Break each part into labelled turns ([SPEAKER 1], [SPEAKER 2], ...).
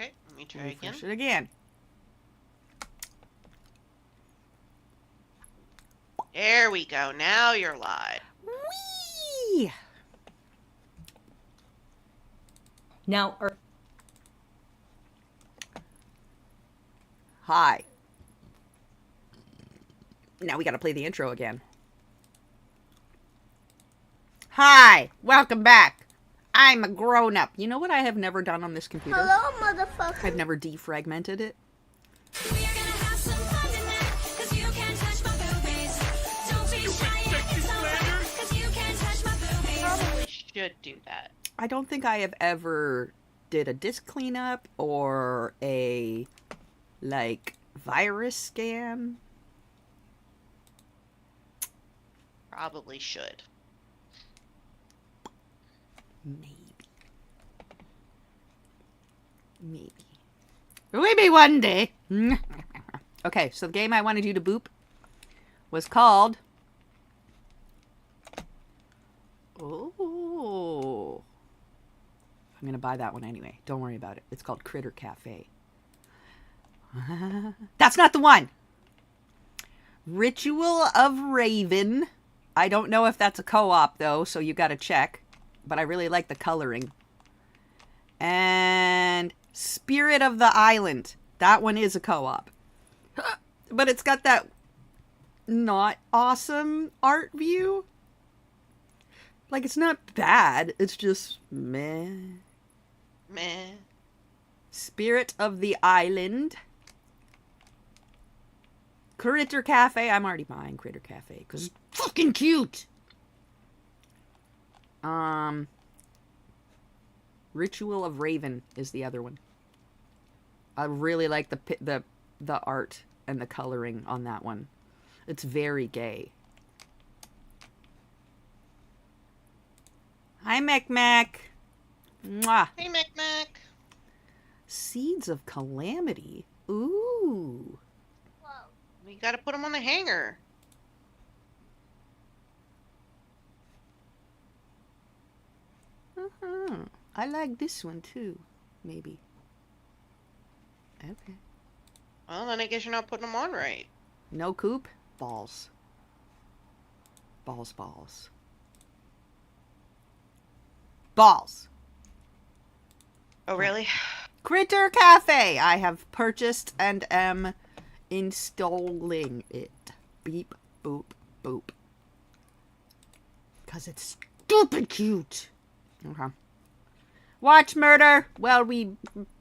[SPEAKER 1] Okay, let me try again.
[SPEAKER 2] Refresh it again.
[SPEAKER 1] There we go. Now you're live.
[SPEAKER 2] Whee!
[SPEAKER 3] Now,
[SPEAKER 2] Hi. Now we gotta play the intro again. Hi! Welcome back! I'm a grown-up. You know what I have never done on this computer?
[SPEAKER 4] Hello, motherfucker.
[SPEAKER 2] I've never defragmented it.
[SPEAKER 1] Probably should do that.
[SPEAKER 2] I don't think I have ever did a disk cleanup or a, like, virus scan.
[SPEAKER 1] Probably should.
[SPEAKER 2] Maybe. Maybe one day. Okay, so the game I wanted you to boop was called... Oh. I'm going to buy that one anyway. Don't worry about it. It's called Critter Cafe. That's not the one! Ritual of Raven. I don't know if that's a co-op, though, so you got to check. But I really like the coloring. And Spirit of the Island. That one is a co-op. But it's got that not awesome art view. Like, it's not bad. It's just meh.
[SPEAKER 1] Meh.
[SPEAKER 2] Spirit of the Island. Critter Cafe. I'm already buying Critter Cafe because it's fucking cute. Ritual of Raven is the other one. I really like the art and the coloring on that one. It's very gay. Hi, Mac. Mwah.
[SPEAKER 1] Hey, Mac.
[SPEAKER 2] Seeds of Calamity. Ooh.
[SPEAKER 4] Whoa.
[SPEAKER 1] We gotta put them on the hanger.
[SPEAKER 2] Uh-huh. I like this one too. Maybe. Okay.
[SPEAKER 1] Well, then I guess you're not putting them on right.
[SPEAKER 2] No coop? Balls. Balls. Balls.
[SPEAKER 1] Oh, really?
[SPEAKER 2] Critter Cafe. I have purchased and am installing it. Beep, boop, boop. Because it's stupid cute. Okay. Watch murder while we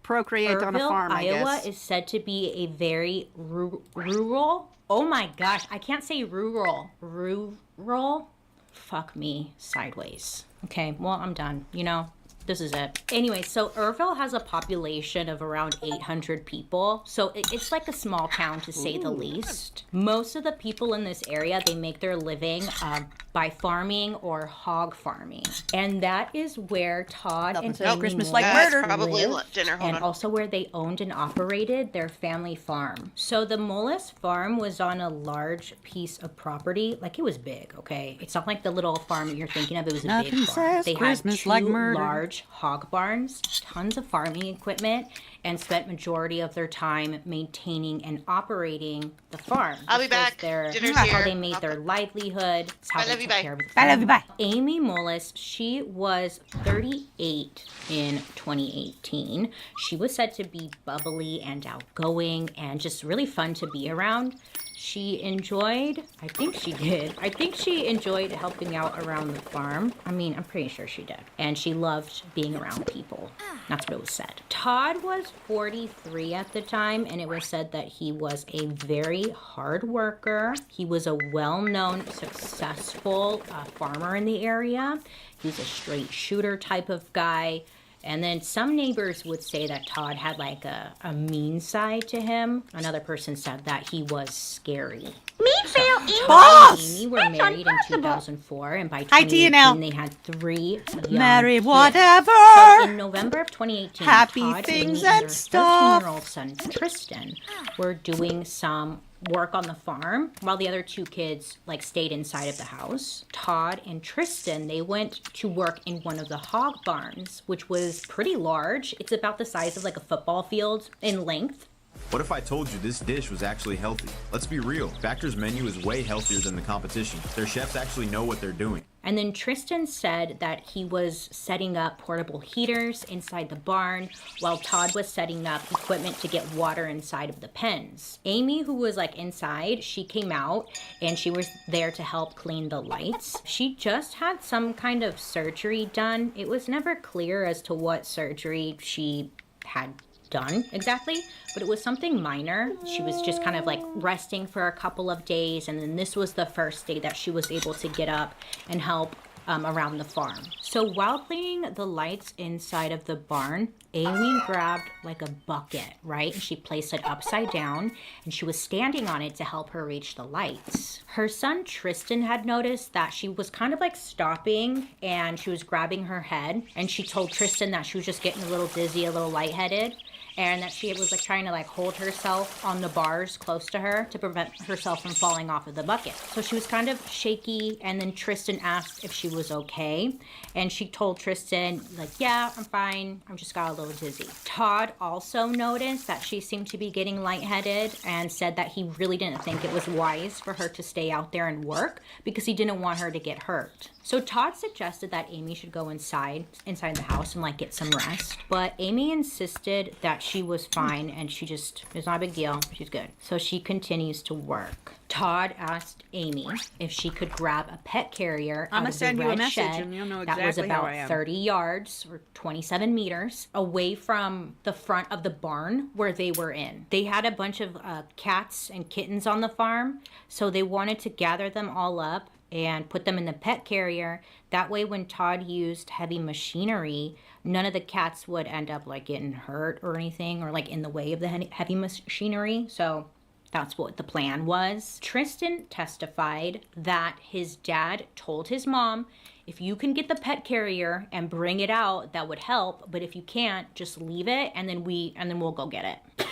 [SPEAKER 2] procreate on a farm, I
[SPEAKER 3] Iowa
[SPEAKER 2] guess.
[SPEAKER 3] is said to be a very rural. Oh my gosh, I can't say rural. Rural? Fuck me sideways. Okay, well, I'm done. You know, this is it. Anyway, so Irville has a population of around 800 people. So it's like a small town, to say the least. Most of the people in this area, they make their living by farming or hog farming. And that is where Todd and Amy
[SPEAKER 2] Christmas like
[SPEAKER 3] Morris
[SPEAKER 2] murder.
[SPEAKER 1] Probably
[SPEAKER 3] lived,
[SPEAKER 1] dinner. Hold
[SPEAKER 3] and
[SPEAKER 1] on.
[SPEAKER 3] also where they owned and operated their family farm. So the Mullis farm was on a large piece of property. Like, it was big, okay? It's not like the little farm you're thinking of. It was a
[SPEAKER 2] Nothing
[SPEAKER 3] big farm.
[SPEAKER 2] says
[SPEAKER 3] They
[SPEAKER 2] Christmas
[SPEAKER 3] had two
[SPEAKER 2] like murder.
[SPEAKER 3] large hog barns, tons of farming equipment, and spent majority of their time maintaining and operating the farm.
[SPEAKER 1] I'll be
[SPEAKER 3] This was
[SPEAKER 1] back.
[SPEAKER 3] Their,
[SPEAKER 1] Dinner's
[SPEAKER 3] how
[SPEAKER 1] here.
[SPEAKER 3] they made their livelihood. It's how
[SPEAKER 1] I
[SPEAKER 3] they
[SPEAKER 1] love you,
[SPEAKER 3] took
[SPEAKER 1] bye.
[SPEAKER 3] care of the
[SPEAKER 2] I love you, bye.
[SPEAKER 3] Amy Mullis, she was 38 in 2018. She was said to be bubbly and outgoing and just really fun to be around. She enjoyed, I think she enjoyed helping out around the farm. I mean, I'm pretty sure she did. And she loved being around people. That's what it was said. Todd was 43 at the time, and it was said that he was a very hard worker. He was a well-known, successful farmer in the area. He was a straight shooter type of guy. And then some neighbors would say that Todd had like a mean side to him. Another person said that he was scary. Todd and Amy were married in 2004, and by 2018 they had 3 young
[SPEAKER 2] Mary,
[SPEAKER 3] kids.
[SPEAKER 2] whatever.
[SPEAKER 3] So in November of 2018,
[SPEAKER 2] Happy
[SPEAKER 3] Todd,
[SPEAKER 2] things
[SPEAKER 3] Amy, and
[SPEAKER 2] and
[SPEAKER 3] their
[SPEAKER 2] stuff.
[SPEAKER 3] 13-year-old son Tristan were doing some work on the farm while the other two kids like stayed inside of the house. Todd and Tristan, they went to work in one of the hog barns, which was pretty large. It's about the size of like a football field in length.
[SPEAKER 4] What if I told you this dish was actually healthy? Let's be real, Factor's menu is way healthier than the competition. Their chefs actually know what they're doing.
[SPEAKER 3] And then Tristan said that he was setting up portable heaters inside the barn while Todd was setting up equipment to get water inside of the pens. Amy, who was like inside, she came out and she was there to help clean the lights. She just had some kind of surgery done. It was never clear as to what surgery she had done exactly, but it was something minor. She was just kind of like resting for a couple of days, and then this was the first day that she was able to get up and help around the farm. So while cleaning the lights inside of the barn, Amy grabbed like a bucket, right? And she placed it upside down and she was standing on it to help her reach the lights. Her son Tristan had noticed that she was kind of like stopping and she was grabbing her head, and she told Tristan that she was just getting a little dizzy, a little lightheaded, and that she was like trying to like hold herself on the bars close to her to prevent herself from falling off of the bucket. So she was kind of shaky, and then Tristan asked if she was okay, and she told Tristan like, yeah, I'm fine, I just got a little dizzy. Todd also noticed that she seemed to be getting lightheaded and said that he really didn't think it was wise for her to stay out there and work because he didn't want her to get hurt. So Todd suggested that Amy should go inside the house and like get some rest. But Amy insisted that she was fine and it's not a big deal. She's good. So she continues to work. Todd asked Amy if she could grab a pet carrier out of the red shed
[SPEAKER 2] and you'll know
[SPEAKER 3] that was
[SPEAKER 2] exactly how I
[SPEAKER 3] about
[SPEAKER 2] am.
[SPEAKER 3] 30 yards or 27 meters away from the front of the barn where they were in. They had a bunch of cats and kittens on the farm, so they wanted to gather them all up and put them in the pet carrier. That way when Todd used heavy machinery, none of the cats would end up like getting hurt or anything or like in the way of the heavy machinery. So that's what the plan was. Tristan testified that his dad told his mom, if you can get the pet carrier and bring it out, that would help. But if you can't, just leave it and then we'll go get it.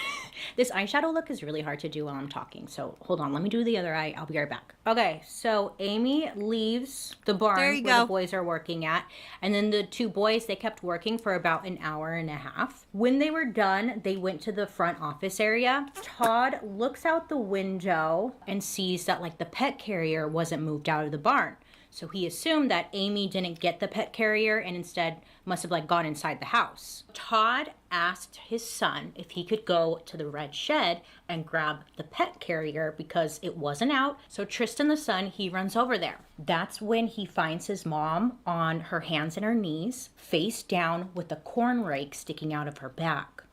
[SPEAKER 3] This eyeshadow look is really hard to do while I'm talking. So hold on, let me do the other eye. I'll be right back. Okay, so Amy leaves the barn where the boys are working at. And then the two boys, they kept working for about an hour and a half. When they were done, they went to the front office area. Todd looks out the window and sees that like the pet carrier wasn't moved out of the barn. So he assumed that Amy didn't get the pet carrier and instead must have like gone inside the house. Todd asked his son if he could go to the red shed and grab the pet carrier because it wasn't out. So Tristan, the son, he runs over there. That's when he finds his mom on her hands and her knees, face down with a corn rake sticking out of her back.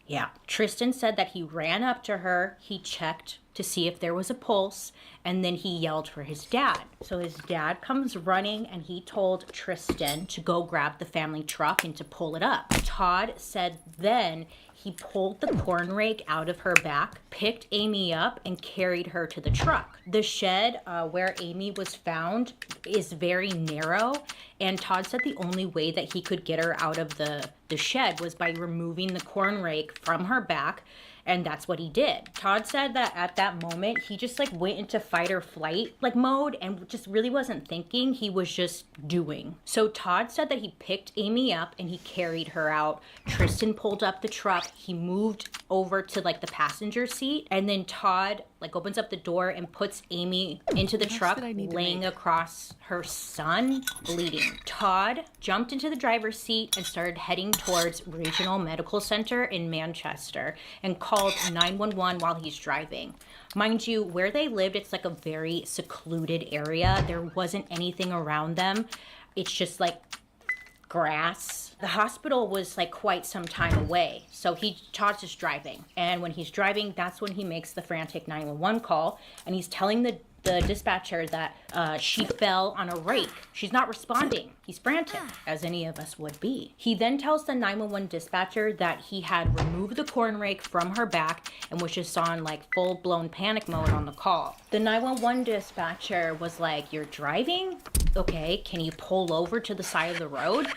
[SPEAKER 3] Yeah, Tristan said that he ran up to her, he checked to see if there was a pulse, and then he yelled for his dad. So his dad comes running and he told Tristan to go grab the family truck and to pull it up. Todd said then he pulled the corn rake out of her back, picked Amy up, and carried her to the truck. The shed where Amy was found is very narrow, and Todd said the only way that he could get her out of the shed was by removing the corn rake from her back, and that's what he did. Todd said that at that moment, he just like went into fight or flight like mode and just really wasn't thinking, he was just doing. So Todd said that he picked Amy up and he carried her out. Tristan pulled up the truck, he moved over to like the passenger seat, and then Todd like opens up the door and puts Amy into the truck, laying across her son, bleeding. Todd jumped into the driver's seat and started heading towards Regional Medical Center in Manchester and called 911 while he's driving. Mind you, where they lived, it's like a very secluded area. There wasn't anything around them. It's just like grass. The hospital was like quite some time away. So Todd's just driving. And when he's driving, that's when he makes the frantic 911 call. And he's telling the dispatcher that she fell on a rake. She's not responding. He's frantic, as any of us would be. He then tells the 911 dispatcher that he had removed the corn rake from her back and was just on like full-blown panic mode on the call. The 911 dispatcher was like, "You're driving? Okay, can you pull over to the side of the road?"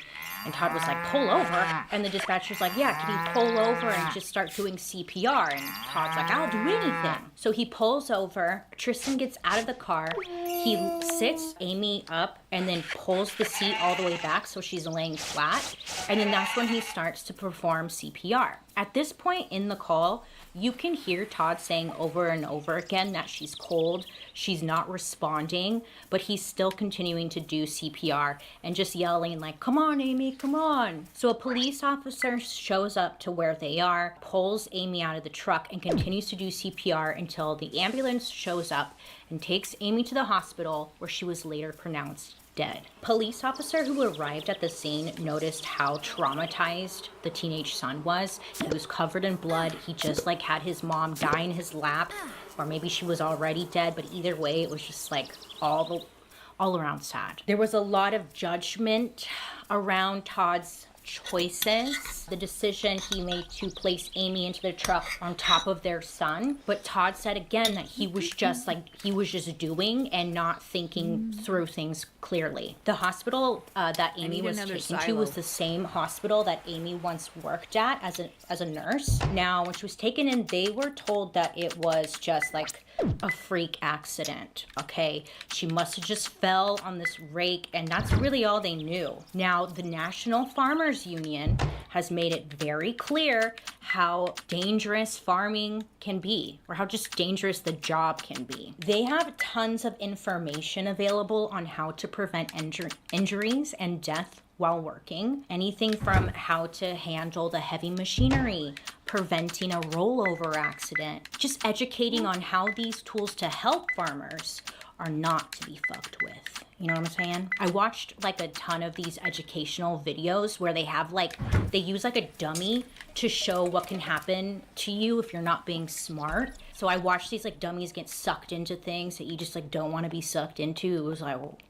[SPEAKER 3] And Todd was like, pull over. And the dispatcher's like, yeah, can you pull over and just start doing CPR? And Todd's like, I'll do anything. So he pulls over. Tristan gets out of the car. He sits Amy up and then pulls the seat all the way back so she's laying flat. And then that's when he starts to perform CPR. At this point in the call, you can hear Todd saying over and over again that she's cold, she's not responding, but he's still continuing to do CPR and just yelling like, come on, Amy, come on. So a police officer shows up to where they are, pulls Amy out of the truck and continues to do CPR until the ambulance shows up and takes Amy to the hospital where she was later pronounced dead. Police officer who arrived at the scene noticed how traumatized the teenage son was. He was covered in blood. He just like had his mom die in his lap, or maybe she was already dead, but either way, it was just like all around sad. There was a lot of judgment around Todd's choices, the decision he made to place Amy into the truck on top of their son. But Todd said again that he was just doing and not thinking through things clearly. The hospital that Amy was taken to was the same hospital that Amy once worked at as a nurse. Now, when she was taken in, they were told that it was just like a freak accident, okay? She must have just fell on this rake, and that's really all they knew. Now, the National Farmers Union has made it very clear how dangerous farming can be, or how just dangerous the job can be. They have tons of information available on how to prevent injuries and death while working. Anything from how to handle the heavy machinery, preventing a rollover accident, just educating on how these tools to help farmers are not to be fucked with. You know what I'm saying? I watched like a ton of these educational videos where they use like a dummy to show what can happen to you if you're not being smart. So I watched these like dummies get sucked into things that you just like don't want to be sucked into.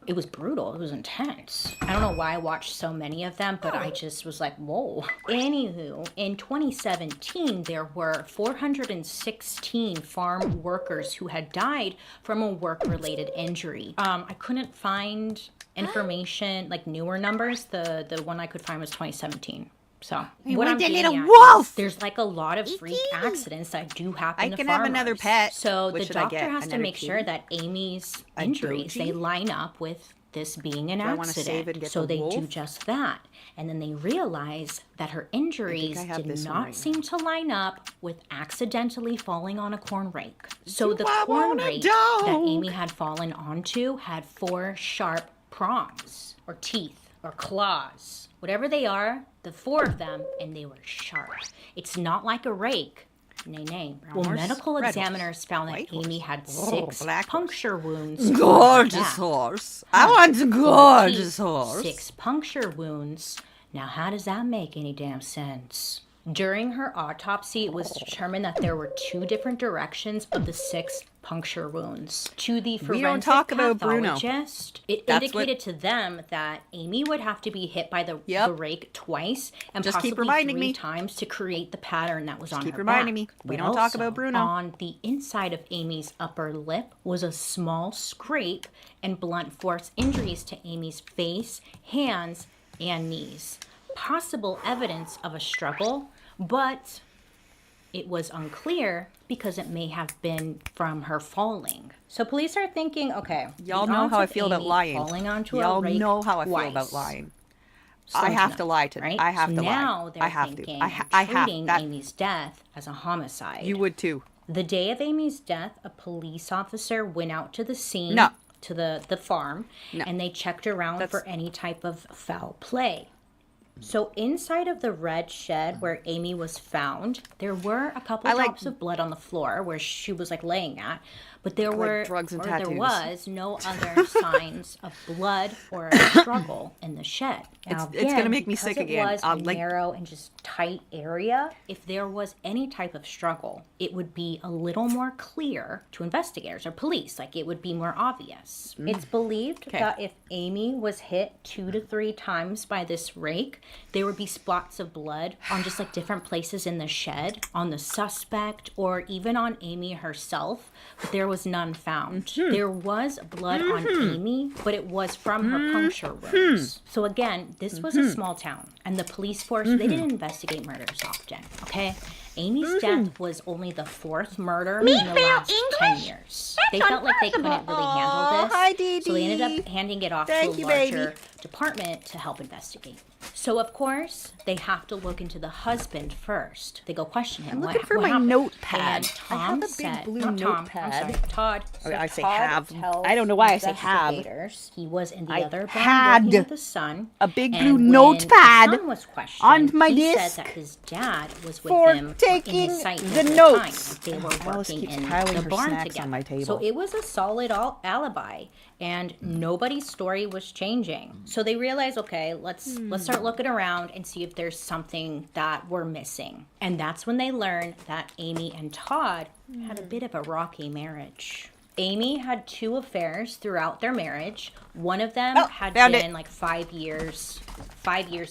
[SPEAKER 3] It was brutal. It was intense. I don't know why I watched so many of them, but I just was like, whoa. Anywho, in 2017, there were 416 farm workers who had died from a work-related injury. I couldn't find information, like newer numbers. The one I could find was 2017. So what I'm getting at is there's like a lot of freak accidents that do happen to farmers. I can have another pet. So the doctor has to make sure that Amy's injuries, they line up with this being an accident. So they do just that. And then they realize that her injuries did not seem to line up with accidentally falling on a corn rake. So the corn rake that Amy had fallen onto had 4 sharp prongs or teeth or claws. Whatever they are, the 4 of them, and they were sharp. It's not like a rake. Nay. Well, medical examiners found that Amy had 6 puncture wounds.
[SPEAKER 2] Gorgeous horse. I want a gorgeous horse.
[SPEAKER 3] 6 puncture wounds. Now, how does that make any damn sense? During her autopsy, it was determined that there were 2 different directions of the 6 puncture wounds. To the forensic pathologist, it indicated to them that Amy would have to be hit by the rake twice and just possibly 3 times to create the pattern that was on her back. Keep reminding me. We don't talk about Bruno. On the inside of Amy's upper lip was a small scrape and blunt force injuries to Amy's face, hands, and knees. Possible evidence of a struggle, but it was unclear because it may have been from her falling. So police are thinking, okay,
[SPEAKER 2] y'all know how I feel about lying. Y'all know how I feel about lying. I have to lie to, right? I have to lie.
[SPEAKER 3] Now they're thinking treating Amy's death as a homicide.
[SPEAKER 2] You would too.
[SPEAKER 3] The day of Amy's death, a police officer went out to the scene, to the farm, and they checked around for any type of foul play. So inside of the red shed where Amy was found, there were a couple drops of blood on the floor where she was like laying at, but there was no other signs of blood or a struggle in the shed. Now,
[SPEAKER 2] it's gonna make me sick again.
[SPEAKER 3] It was a narrow and just tight area. If there was any type of struggle, it would be a little more clear to investigators or police. Like it would be more obvious. It's believed that if Amy was hit 2 to 3 times by this rake, there would be spots of blood on just like different places in the shed, on the suspect, or even on Amy herself, but there was none found. There was blood on Amy, but it was from her puncture wounds. So again, this was a small town, and the police force, they didn't investigate murders often, okay? Amy's death was only the 4th murder in the last 10 years. They felt like they couldn't really handle this,
[SPEAKER 2] hi, Dee
[SPEAKER 3] so they ended
[SPEAKER 2] Dee.
[SPEAKER 3] up handing it off
[SPEAKER 2] Thank
[SPEAKER 3] to a
[SPEAKER 2] you,
[SPEAKER 3] larger
[SPEAKER 2] baby.
[SPEAKER 3] department to help investigate. So of course, they have to look into the husband first. They go question him.
[SPEAKER 2] I'm
[SPEAKER 3] what,
[SPEAKER 2] looking for
[SPEAKER 3] what
[SPEAKER 2] my
[SPEAKER 3] happened?
[SPEAKER 2] notepad.
[SPEAKER 3] And
[SPEAKER 2] I
[SPEAKER 3] Tom
[SPEAKER 2] have a big
[SPEAKER 3] said,
[SPEAKER 2] blue
[SPEAKER 3] not Tom, I'm
[SPEAKER 2] notepad.
[SPEAKER 3] sorry, Todd.
[SPEAKER 2] Oh, I say
[SPEAKER 3] Todd
[SPEAKER 2] have.
[SPEAKER 3] tells
[SPEAKER 2] I don't know why I say have.
[SPEAKER 3] investigators He was in the
[SPEAKER 2] I
[SPEAKER 3] other barn
[SPEAKER 2] had
[SPEAKER 3] working with the son.
[SPEAKER 2] a big
[SPEAKER 3] and
[SPEAKER 2] blue
[SPEAKER 3] when
[SPEAKER 2] notepad
[SPEAKER 3] the son was questioned,
[SPEAKER 2] on my
[SPEAKER 3] he
[SPEAKER 2] disc
[SPEAKER 3] said that his dad was with
[SPEAKER 2] for
[SPEAKER 3] him in
[SPEAKER 2] taking
[SPEAKER 3] his sight
[SPEAKER 2] the
[SPEAKER 3] at
[SPEAKER 2] notes.
[SPEAKER 3] time. They were
[SPEAKER 2] Alice
[SPEAKER 3] working
[SPEAKER 2] keeps
[SPEAKER 3] in
[SPEAKER 2] piling
[SPEAKER 3] the
[SPEAKER 2] her
[SPEAKER 3] barn
[SPEAKER 2] snacks
[SPEAKER 3] together.
[SPEAKER 2] on my table.
[SPEAKER 3] So it was a solid alibi, and nobody's story was changing. So they realized, okay, let's start looking around and see if there's something that we're missing. And that's when they learned that Amy and Todd had a bit of a rocky marriage. Amy had 2 affairs throughout their marriage. One of them had
[SPEAKER 2] found
[SPEAKER 3] been
[SPEAKER 2] it.
[SPEAKER 3] like 5 years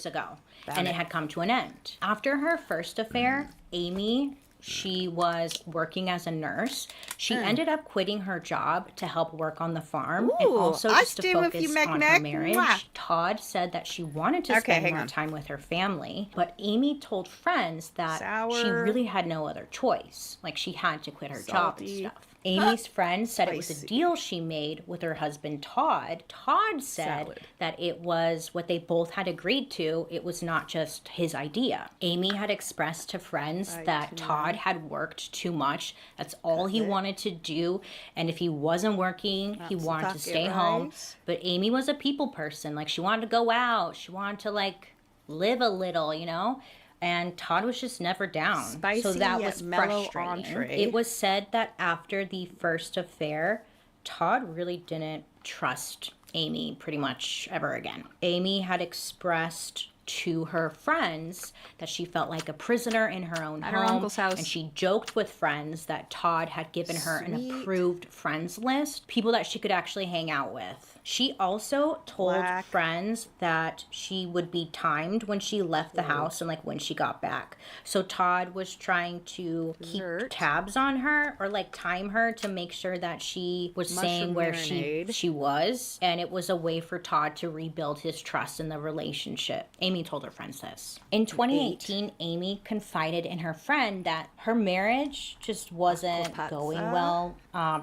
[SPEAKER 3] ago, and it had come to an end. After her first affair, Amy, she was working as a nurse. She ended up quitting her job to help work on the farm and
[SPEAKER 2] Ooh,
[SPEAKER 3] also
[SPEAKER 2] I
[SPEAKER 3] just to
[SPEAKER 2] stay with
[SPEAKER 3] focus
[SPEAKER 2] you,
[SPEAKER 3] on her
[SPEAKER 2] Mac-Mac.
[SPEAKER 3] marriage.
[SPEAKER 2] Mwah.
[SPEAKER 3] Todd said that she wanted to
[SPEAKER 2] Okay,
[SPEAKER 3] spend
[SPEAKER 2] hang
[SPEAKER 3] more
[SPEAKER 2] on.
[SPEAKER 3] time with her family, but Amy told friends that she
[SPEAKER 2] Sour.
[SPEAKER 3] really had no other choice. Like she had to quit her job and
[SPEAKER 2] Salty.
[SPEAKER 3] stuff. Amy's friend said it was a
[SPEAKER 2] Spicy.
[SPEAKER 3] deal she made with her husband Todd. Todd said
[SPEAKER 2] Salad.
[SPEAKER 3] that it was what they both had agreed to. It was not just his idea. Amy had expressed to friends that Todd had worked too much. That's all he wanted to do. And if he wasn't working, he wanted to stay home. But Amy was a people person. Like she wanted to go out. She wanted to like live a little, you know? And Todd was just never down. so
[SPEAKER 2] Spicy
[SPEAKER 3] that
[SPEAKER 2] yet
[SPEAKER 3] was
[SPEAKER 2] mellow
[SPEAKER 3] frustrating.
[SPEAKER 2] entree.
[SPEAKER 3] It was said that after the first affair, Todd really didn't trust Amy pretty much ever again. Amy had expressed to her friends that she felt like a prisoner in her own
[SPEAKER 2] At
[SPEAKER 3] home.
[SPEAKER 2] her uncle's house.
[SPEAKER 3] And she joked with friends that Todd had given her an
[SPEAKER 2] Sweet.
[SPEAKER 3] approved friends list, people that she could actually hang out with. She also told
[SPEAKER 2] Black.
[SPEAKER 3] friends that she would be timed when she left the house and like when she got back. So Todd was trying to keep
[SPEAKER 2] Dessert.
[SPEAKER 3] tabs on her or like time her to make sure that she was
[SPEAKER 2] Mushroom
[SPEAKER 3] saying where
[SPEAKER 2] marinade.
[SPEAKER 3] she was, and it was a way for Todd to rebuild his trust in the relationship. Amy told her friends this. In 2018, Amy confided in her friend that her marriage just wasn't going well.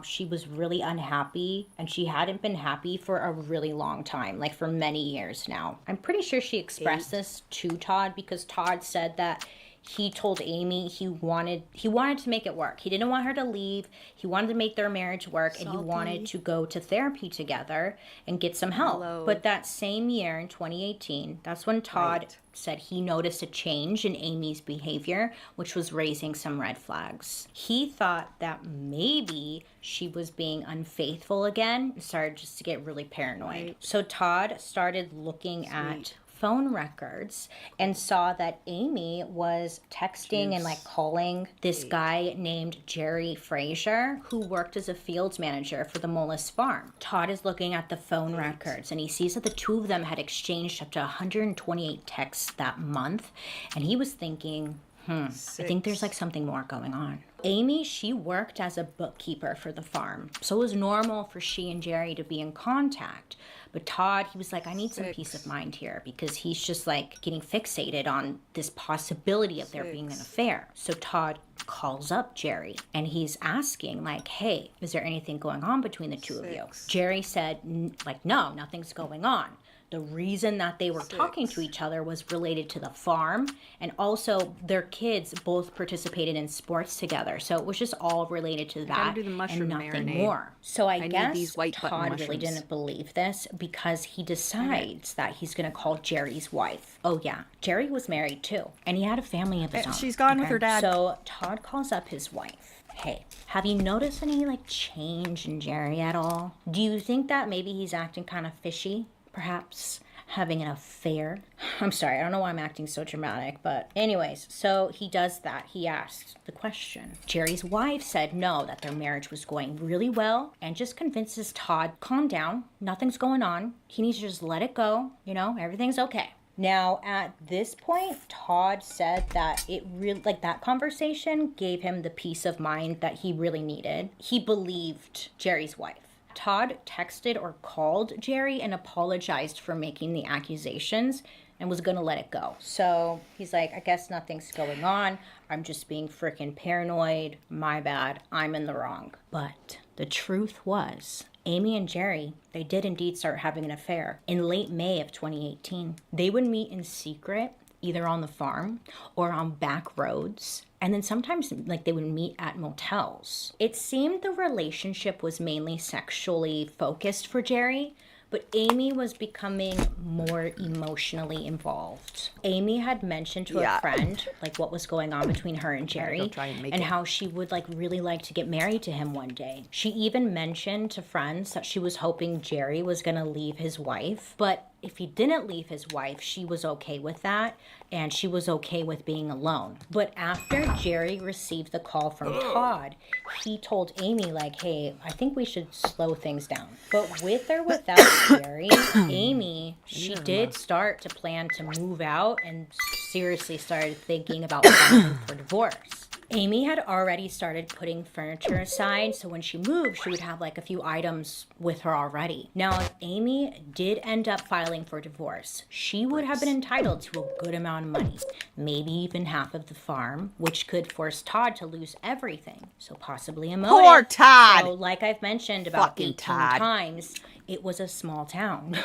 [SPEAKER 3] She was really unhappy, and she hadn't been happy for a really long time, like for many years now. I'm pretty sure she expressed this to Todd because Todd said that he told Amy he wanted to make it work. He didn't want her to leave. He wanted to make their marriage work, and he wanted to go to therapy together and get some help.
[SPEAKER 2] Hello.
[SPEAKER 3] But that same year in 2018, that's when Todd said he noticed a change in Amy's behavior, which was raising some red flags. He thought that maybe she was being unfaithful again and started just to get really paranoid. So Todd started looking at phone records and saw that Amy was texting and like calling this guy named Jerry Frazier, who worked as a fields manager for the Mullis farm. Todd is looking at the phone records and he sees that the 2 of them had exchanged up to 128 texts that month, and he was thinking, I think there's like something more going on. Amy, she worked as a bookkeeper for the farm, so it was normal for she and Jerry to be in contact. But Todd, he was like, I need some peace of mind here, because he's just like getting fixated on this possibility of there being an affair. So Todd calls up Jerry and he's asking like, hey, is there anything going on between the 2 of you? Jerry said, like, no, nothing's going on. The reason that they were talking to each other was related to the farm, and also their kids both participated in sports together. So it was just all related to that
[SPEAKER 2] do the
[SPEAKER 3] and
[SPEAKER 2] mushroom
[SPEAKER 3] nothing
[SPEAKER 2] marinade.
[SPEAKER 3] more. So I
[SPEAKER 2] need
[SPEAKER 3] guess
[SPEAKER 2] these white button
[SPEAKER 3] Todd really
[SPEAKER 2] mushrooms.
[SPEAKER 3] didn't believe this because he decides that he's going to call Jerry's wife. Oh yeah, Jerry was married too, and he had a family of his own.
[SPEAKER 2] She's gone with her dad.
[SPEAKER 3] So Todd calls up his wife. Hey, have you noticed any like change in Jerry at all? Do you think that maybe he's acting kind of fishy? Perhaps having an affair? I'm sorry, I don't know why I'm acting so dramatic, but anyways, so he does that. He asks the question. Jerry's wife said no, that their marriage was going really well, and just convinces Todd, calm down, nothing's going on. He needs to just let it go, you know, everything's okay. Now, at this point, Todd said that it really, like, that conversation gave him the peace of mind that he really needed. He believed Jerry's wife. Todd texted or called Jerry and apologized for making the accusations and was gonna let it go. So he's like, I guess nothing's going on. I'm just being freaking paranoid. My bad. I'm in the wrong. But the truth was, Amy and Jerry, they did indeed start having an affair in late May of 2018. They would meet in secret, either on the farm or on back roads. And then sometimes, like, they would meet at motels. It seemed the relationship was mainly sexually focused for Jerry, but Amy was becoming more emotionally involved. Amy had mentioned to a friend, like, what was going on between her and Jerry, and how she would, like, really like to get married to him one day. She even mentioned to friends that she was hoping Jerry was gonna leave his wife, but if he didn't leave his wife, she was okay with that, and she was okay with being alone. But after Jerry received the call from Todd, he told Amy, like, hey, I think we should slow things down. But with or without Jerry, Amy, she did start to plan to move out and seriously started thinking about filing for divorce. Amy had already started putting furniture aside, so when she moved, she would have like a few items with her already. Now, if Amy did end up filing for divorce, she would have been entitled to a good amount of money, maybe even half of the farm, which could force Todd to lose everything, so possibly a motive.
[SPEAKER 2] Poor Todd!
[SPEAKER 3] So, like I've mentioned about
[SPEAKER 2] Fucking
[SPEAKER 3] 18
[SPEAKER 2] Todd.
[SPEAKER 3] times, it was a small town.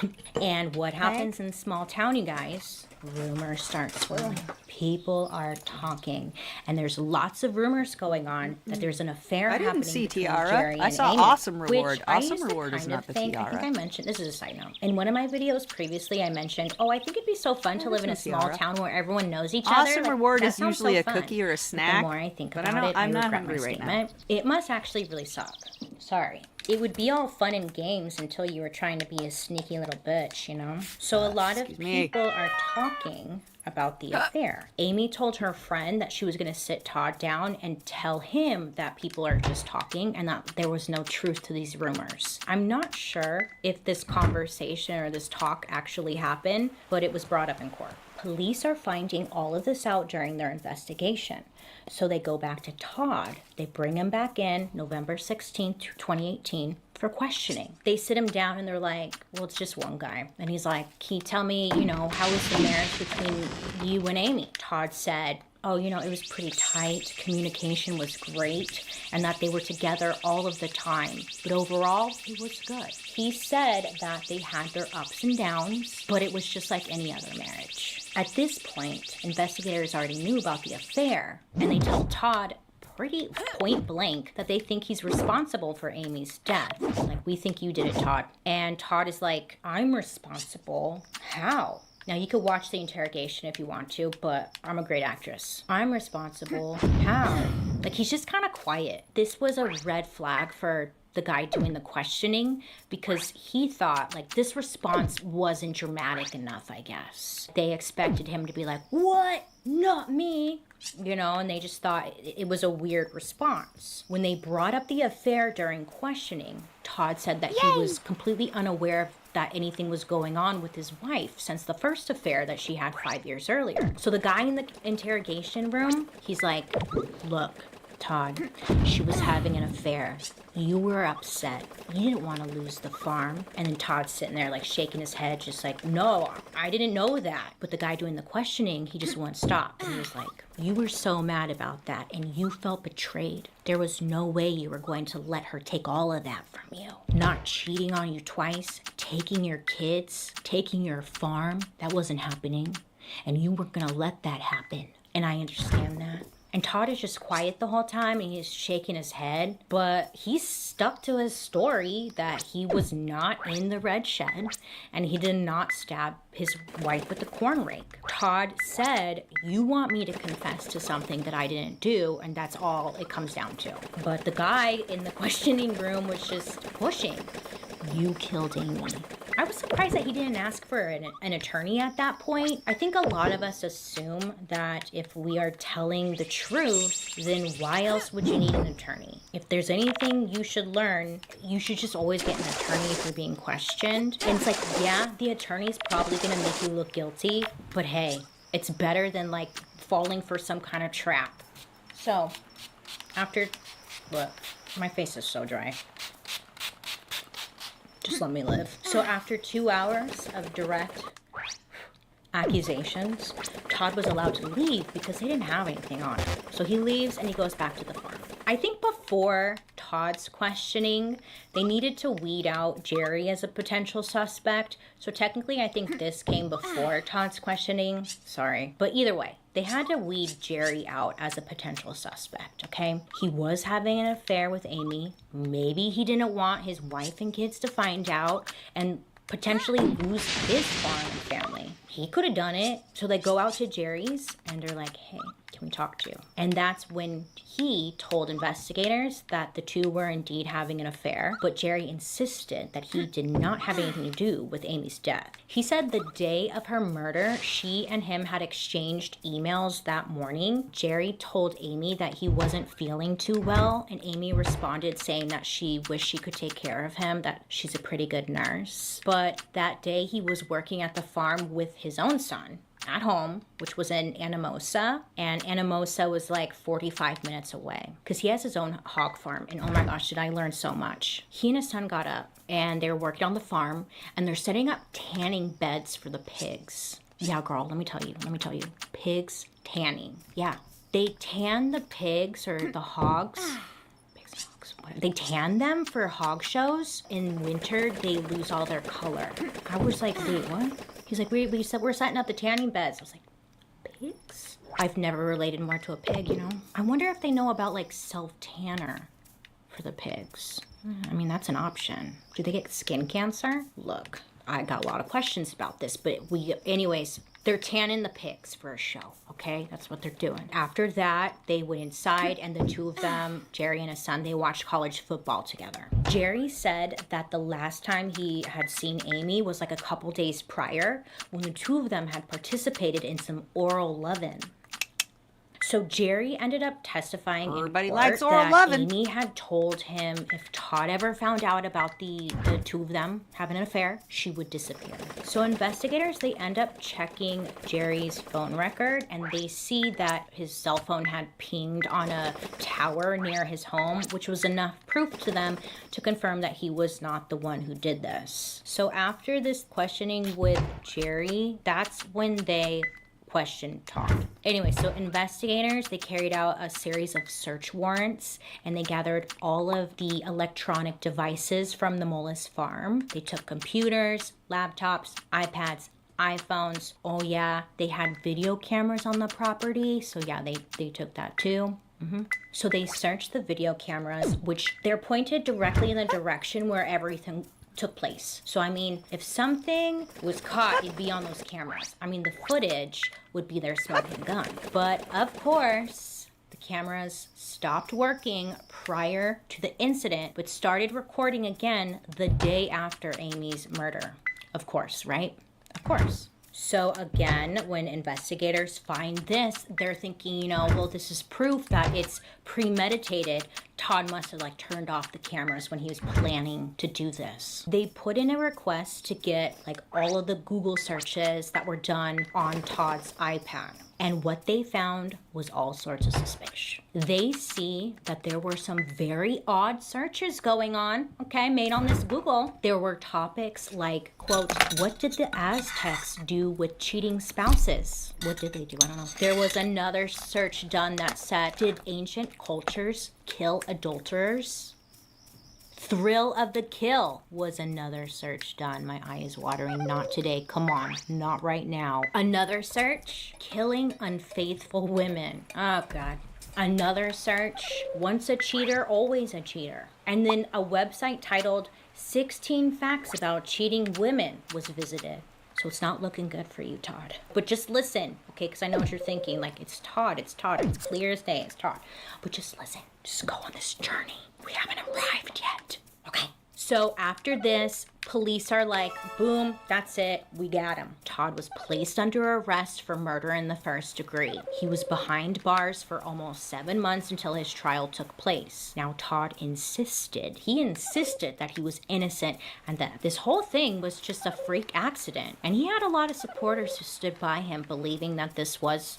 [SPEAKER 3] And what happens in small town, you guys? Rumors start swirling. People are talking, and there's lots of rumors going on that there's an affair
[SPEAKER 2] I didn't
[SPEAKER 3] happening
[SPEAKER 2] see
[SPEAKER 3] between
[SPEAKER 2] Tiara.
[SPEAKER 3] Jerry
[SPEAKER 2] I
[SPEAKER 3] and
[SPEAKER 2] saw
[SPEAKER 3] Amy,
[SPEAKER 2] Awesome Reward.
[SPEAKER 3] which I
[SPEAKER 2] Awesome
[SPEAKER 3] used to
[SPEAKER 2] Reward is
[SPEAKER 3] kind
[SPEAKER 2] not
[SPEAKER 3] of
[SPEAKER 2] the
[SPEAKER 3] think, I
[SPEAKER 2] tiara.
[SPEAKER 3] think I mentioned, this is a side note. In one of my videos previously, I mentioned, oh, I think it'd be so fun to live in a small
[SPEAKER 2] tiara.
[SPEAKER 3] town where everyone knows each other.
[SPEAKER 2] Awesome
[SPEAKER 3] Like,
[SPEAKER 2] Reward
[SPEAKER 3] that
[SPEAKER 2] is
[SPEAKER 3] sounds
[SPEAKER 2] usually
[SPEAKER 3] so
[SPEAKER 2] a
[SPEAKER 3] fun.
[SPEAKER 2] cookie or a
[SPEAKER 3] But
[SPEAKER 2] snack.
[SPEAKER 3] the more I think
[SPEAKER 2] but
[SPEAKER 3] about it,
[SPEAKER 2] I'm
[SPEAKER 3] I
[SPEAKER 2] not
[SPEAKER 3] regret my
[SPEAKER 2] hungry right now.
[SPEAKER 3] statement. It must actually really suck. Sorry. It would be all fun and games until you were trying to be a sneaky little bitch, you know? So a lot of
[SPEAKER 2] Excuse me.
[SPEAKER 3] people are talking about the affair. Amy told her friend that she was going to sit Todd down and tell him that people are just talking and that there was no truth to these rumors. I'm not sure if this conversation or this talk actually happened, but it was brought up in court. Police are finding all of this out during their investigation. So they go back to Todd. They bring him back in November 16th, 2018 for questioning. They sit him down and they're like, well, it's just one guy. And he's like, can you tell me, you know, how was the marriage between you and Amy? Todd said, oh, you know, it was pretty tight. Communication was great. And that they were together all of the time. But overall, it was good. He said that they had their ups and downs, but it was just like any other marriage. At this point, investigators already knew about the affair, and they tell Todd pretty point blank that they think he's responsible for Amy's death. Like, we think you did it, Todd. And Todd is like, I'm responsible? How? Now, you could watch the interrogation if you want to, but I'm a great actress. I'm responsible? How? Like, he's just kind of quiet. This was a red flag for the guy doing the questioning because he thought, like, this response wasn't dramatic enough, I guess. They expected him to be like, what? Not me. You know, and they just thought it was a weird response. When they brought up the affair during questioning, Todd said that he was completely unaware of that anything was going on with his wife since the first affair that she had 5 years earlier. So the guy in the interrogation room, he's like, look, Todd, she was having an affair. You were upset. You didn't want to lose the farm. And then Todd's sitting there like shaking his head just like, no, I didn't know that. But the guy doing the questioning, he just wouldn't stop. And he was like, you were so mad about that and you felt betrayed. There was no way you were going to let her take all of that from you. Not cheating on you twice, taking your kids, taking your farm. That wasn't happening. And you weren't going to let that happen. And I understand that. And Todd is just quiet the whole time and he's shaking his head. But he's stuck to his story that he was not in the red shed and he did not stab his wife with the corn rake. Todd said, you want me to confess to something that I didn't do, and that's all it comes down to. But the guy in the questioning room was just pushing. You killed Amy. I was surprised that he didn't ask for an attorney at that point. I think a lot of us assume that if we are telling the truth, then why else would you need an attorney? If there's anything you should learn, you should just always get an attorney if you're being questioned. And it's like, yeah, the attorney's probably gonna make you look guilty, but hey, it's better than like falling for some kind of trap. So, after, look, my face is so dry. Just let me live. So after 2 hours of direct accusations, Todd was allowed to leave because they didn't have anything on him. So he leaves and he goes back to the farm. I think before Todd's questioning, they needed to weed out Jerry as a potential suspect. So technically, I think this came before Todd's questioning. Sorry. But either way, they had to weed Jerry out as a potential suspect, okay? He was having an affair with Amy. Maybe he didn't want his wife and kids to find out and potentially lose his farm and family. He could have done it. So they go out to Jerry's and they're like, hey, can we talk to you? And that's when he told investigators that the two were indeed having an affair, but Jerry insisted that he did not have anything to do with Amy's death. He said the day of her murder, she and him had exchanged emails that morning. Jerry told Amy that he wasn't feeling too well, and Amy responded saying that she wished she could take care of him, that she's a pretty good nurse. But that day he was working at the farm with his own son at home, which was in Anamosa, and Anamosa was like 45 minutes away because he has his own hog farm. And oh my gosh, did I learn so much. He and his son got up and they were working on the farm and they're setting up tanning beds for the pigs. Yeah, girl, let me tell you, pigs tanning. Yeah, they tan the pigs or the hogs. They tan them for hog shows. In winter, they lose all their color. I was like, wait, what? He's like, we said we're setting up the tanning beds. I was like, pigs? I've never related more to a pig, you know? I wonder if they know about like self-tanner for the pigs. I mean, that's an option. Do they get skin cancer? Look, I got a lot of questions about this, but anyways, they're tanning the pigs for a show, okay? That's what they're doing. After that, they went inside and the two of them, Jerry and his son, they watched college football together. Jerry said that the last time he had seen Amy was like a couple days prior when the two of them had participated in some oral lovin'. So Jerry ended up testifying
[SPEAKER 2] Everybody
[SPEAKER 3] in
[SPEAKER 2] likes
[SPEAKER 3] court
[SPEAKER 2] oral
[SPEAKER 3] that
[SPEAKER 2] lovin'.
[SPEAKER 3] Amy had told him if Todd ever found out about the two of them having an affair, she would disappear. So investigators, they end up checking Jerry's phone record and they see that his cell phone had pinged on a tower near his home, which was enough proof to them to confirm that he was not the one who did this. So after this questioning with Jerry, that's when they questioned Todd. Anyway, so investigators, they carried out a series of search warrants and they gathered all of the electronic devices from the Mullis farm. They took computers, laptops, iPads, iPhones. Oh yeah, they had video cameras on the property. So yeah, they took that too. So they searched the video cameras, which they're pointed directly in the direction where everything took place. So I mean, if something was caught, it'd be on those cameras. I mean, the footage would be their smoking gun. But of course, the cameras stopped working prior to the incident, but started recording again the day after Amy's murder. Of course, right? Of course. So again, when investigators find this, they're thinking, you know, well, this is proof that it's premeditated. Todd must have like turned off the cameras when he was planning to do this. They put in a request to get like all of the Google searches that were done on Todd's iPad. And what they found was all sorts of suspicious. They see that there were some very odd searches going on, okay, made on this Google. There were topics like, quote, what did the Aztecs do with cheating spouses? What did they do? I don't know. There was another search done that said, did ancient cultures kill adulterers? Thrill of the kill was another search done. My eye is watering. Not today. Come on. Not right now. Another search. Killing unfaithful women. Oh, God. Another search. Once a cheater, always a cheater. And then a website titled 16 Facts About Cheating Women was visited. So it's not looking good for you, Todd. But just listen, okay? Because I know what you're thinking. Like, it's Todd. It's clear as day. It's Todd. But just listen. Just go on this journey. We haven't arrived yet. Okay? So after this, police are like, boom, that's it, we got him. Todd was placed under arrest for murder in the first degree. He was behind bars for almost 7 months until his trial took place. Now, Todd insisted that he was innocent and that this whole thing was just a freak accident. And he had a lot of supporters who stood by him believing that this was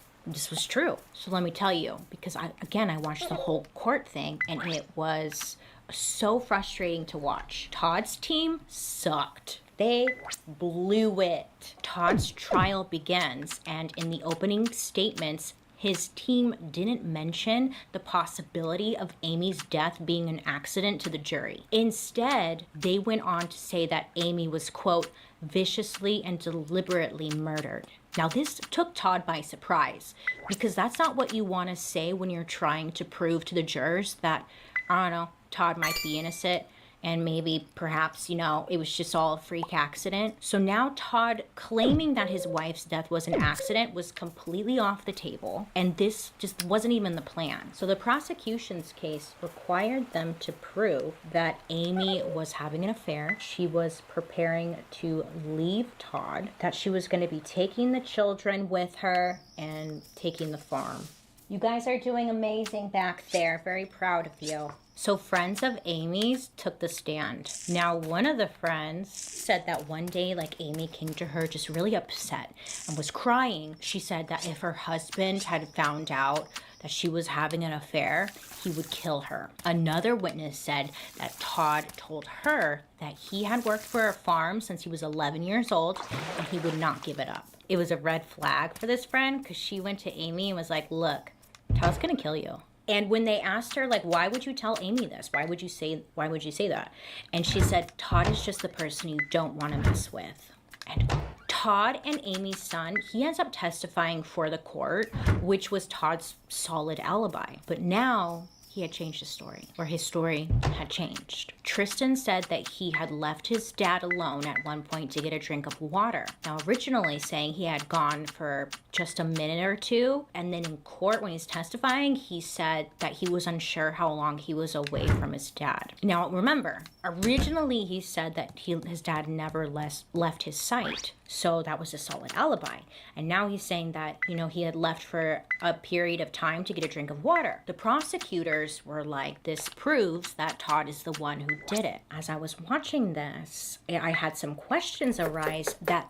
[SPEAKER 3] true. So let me tell you, because I watched the whole court thing and it was so frustrating to watch. Todd's team sucked. They blew it. Todd's trial begins, and in the opening statements, his team didn't mention the possibility of Amy's death being an accident to the jury. Instead, they went on to say that Amy was, quote, viciously and deliberately murdered. Now, this took Todd by surprise, because that's not what you want to say when you're trying to prove to the jurors that, I don't know, Todd might be innocent and maybe perhaps, it was just all a freak accident. So now Todd claiming that his wife's death was an accident was completely off the table, and this just wasn't even the plan. So the prosecution's case required them to prove that Amy was having an affair, she was preparing to leave Todd, that she was going to be taking the children with her and taking the farm. You guys are doing amazing back there. Very proud of you. So friends of Amy's took the stand. Now, one of the friends said that one day, Amy came to her just really upset and was crying. She said that if her husband had found out that she was having an affair, he would kill her. Another witness said that Todd told her that he had worked for a farm since he was 11 years old and he would not give it up. It was a red flag for this friend because she went to Amy and was like, look, Todd's gonna kill you. And when they asked her, why would you tell Amy this? Why would you say that? And she said, Todd is just the person you don't want to mess with. And Todd and Amy's son, he ends up testifying for the court, which was Todd's solid alibi. But now he had changed his story, or his story had changed. Tristan said that he had left his dad alone at one point to get a drink of water. Now, originally saying he had gone for just a minute or two, and then in court when he's testifying, he said that he was unsure how long he was away from his dad. Now, remember, originally he said that his dad never left his sight. So that was a solid alibi. And now he's saying that, he had left for a period of time to get a drink of water. The prosecutors were like, this proves that Todd is the one who did it. As I was watching this, I had some questions arise that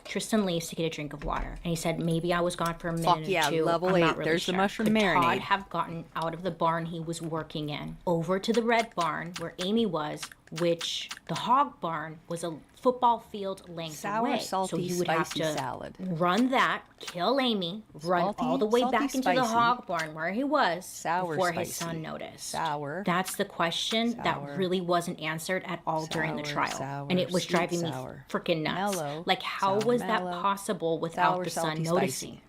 [SPEAKER 3] Tristan leaves to get a drink of water. And he said, maybe I was gone for a minute or two.
[SPEAKER 2] Level
[SPEAKER 3] I'm
[SPEAKER 2] 8.
[SPEAKER 3] not really
[SPEAKER 2] There's
[SPEAKER 3] sure.
[SPEAKER 2] the mushroom
[SPEAKER 3] Could
[SPEAKER 2] marinade.
[SPEAKER 3] Todd have gotten out of the barn he was working in over to the red barn where Amy was, which the hog barn was a football field length
[SPEAKER 2] Sour,
[SPEAKER 3] away.
[SPEAKER 2] salty,
[SPEAKER 3] so he would have
[SPEAKER 2] spicy
[SPEAKER 3] to
[SPEAKER 2] salad.
[SPEAKER 3] run that, kill Amy, run all the way back into the hog barn where he was
[SPEAKER 2] Sour,
[SPEAKER 3] before his
[SPEAKER 2] spicy.
[SPEAKER 3] son noticed.
[SPEAKER 2] Sour.
[SPEAKER 3] That's the question that really wasn't answered at all during the trial. And it was driving me freaking nuts.
[SPEAKER 2] Mellow,
[SPEAKER 3] how
[SPEAKER 2] sour,
[SPEAKER 3] was that
[SPEAKER 2] mellow,
[SPEAKER 3] possible without
[SPEAKER 2] sour,
[SPEAKER 3] the son
[SPEAKER 2] salty,
[SPEAKER 3] noticing?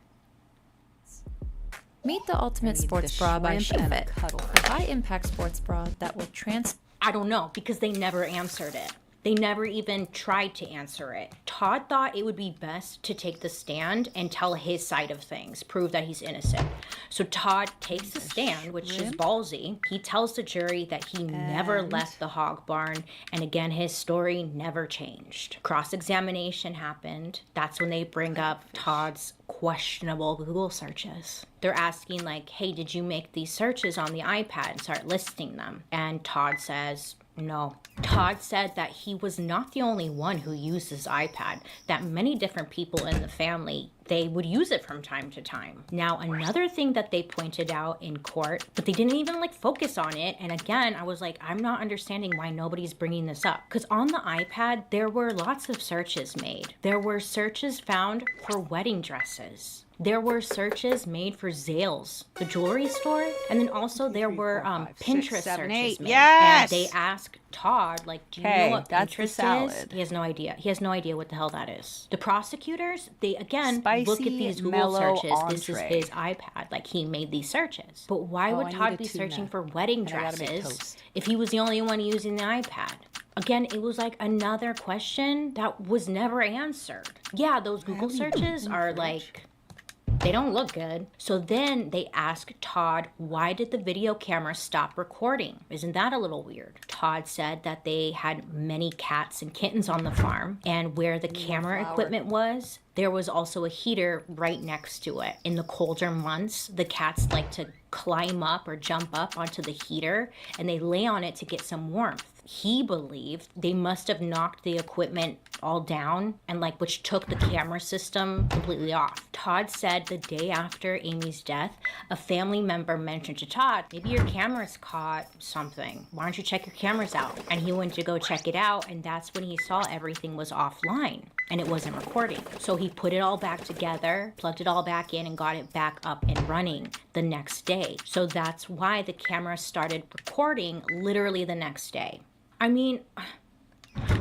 [SPEAKER 5] Meet the Ultimate
[SPEAKER 2] I need
[SPEAKER 5] Sports
[SPEAKER 2] the
[SPEAKER 5] Bra by
[SPEAKER 2] shrimp and a
[SPEAKER 5] SheFit,
[SPEAKER 2] cuddle.
[SPEAKER 5] a high-impact sports bra that will
[SPEAKER 3] I don't know, because they never answered it. They never even tried to answer it. Todd thought it would be best to take the stand and tell his side of things, prove that he's innocent. So Todd takes the stand, which is ballsy. He tells the jury that he never left the hog barn, and again, his story never changed. Cross-examination happened. That's when they bring up Todd's questionable Google searches. They're asking hey, did you make these searches on the iPad and start listing them? And Todd says, no. Todd said that he was not the only one who used his iPad, that many different people in the family, they would use it from time to time. Now, another thing that they pointed out in court, but they didn't even focus on it. And again, I was like, I'm not understanding why nobody's bringing this up. Because on the iPad, there were lots of searches made. There were searches found for wedding dresses. There were searches made for Zales, the jewelry store, and then also there were Pinterest searches made.
[SPEAKER 2] Yes!
[SPEAKER 3] And they asked Todd, do you know what
[SPEAKER 2] that's the
[SPEAKER 3] Pinterest is?
[SPEAKER 2] salad.
[SPEAKER 3] He has no idea. He has no idea what the hell that is. The prosecutors, they again look at
[SPEAKER 2] Spicy,
[SPEAKER 3] these Google
[SPEAKER 2] mellow
[SPEAKER 3] searches. This is
[SPEAKER 2] entree.
[SPEAKER 3] his iPad. He made these searches. But why
[SPEAKER 2] I
[SPEAKER 3] would
[SPEAKER 2] need
[SPEAKER 3] Todd
[SPEAKER 2] a
[SPEAKER 3] be
[SPEAKER 2] tuna.
[SPEAKER 3] searching for wedding
[SPEAKER 2] And I gotta make
[SPEAKER 3] dresses
[SPEAKER 2] toast.
[SPEAKER 3] if he was the only one using the iPad? Again, it was another question that was never answered. Yeah, those Google searches are They don't look good. So then they ask Todd, why did the video camera stop recording? Isn't that a little weird? Todd said that they had many cats and kittens on the farm, and where the camera equipment was, there was also a heater right next to it. In the colder months, the cats like to climb up or jump up onto the heater, and they lay on it to get some warmth. He believed they must have knocked the equipment all down and which took the camera system completely off. Todd said the day after Amy's death, a family member mentioned to Todd, maybe your camera's caught something. Why don't you check your cameras out? And he went to go check it out, and that's when he saw everything was offline and it wasn't recording. So he put it all back together, plugged it all back in, and got it back up and running the next day. So that's why the camera started recording literally the next day. I mean,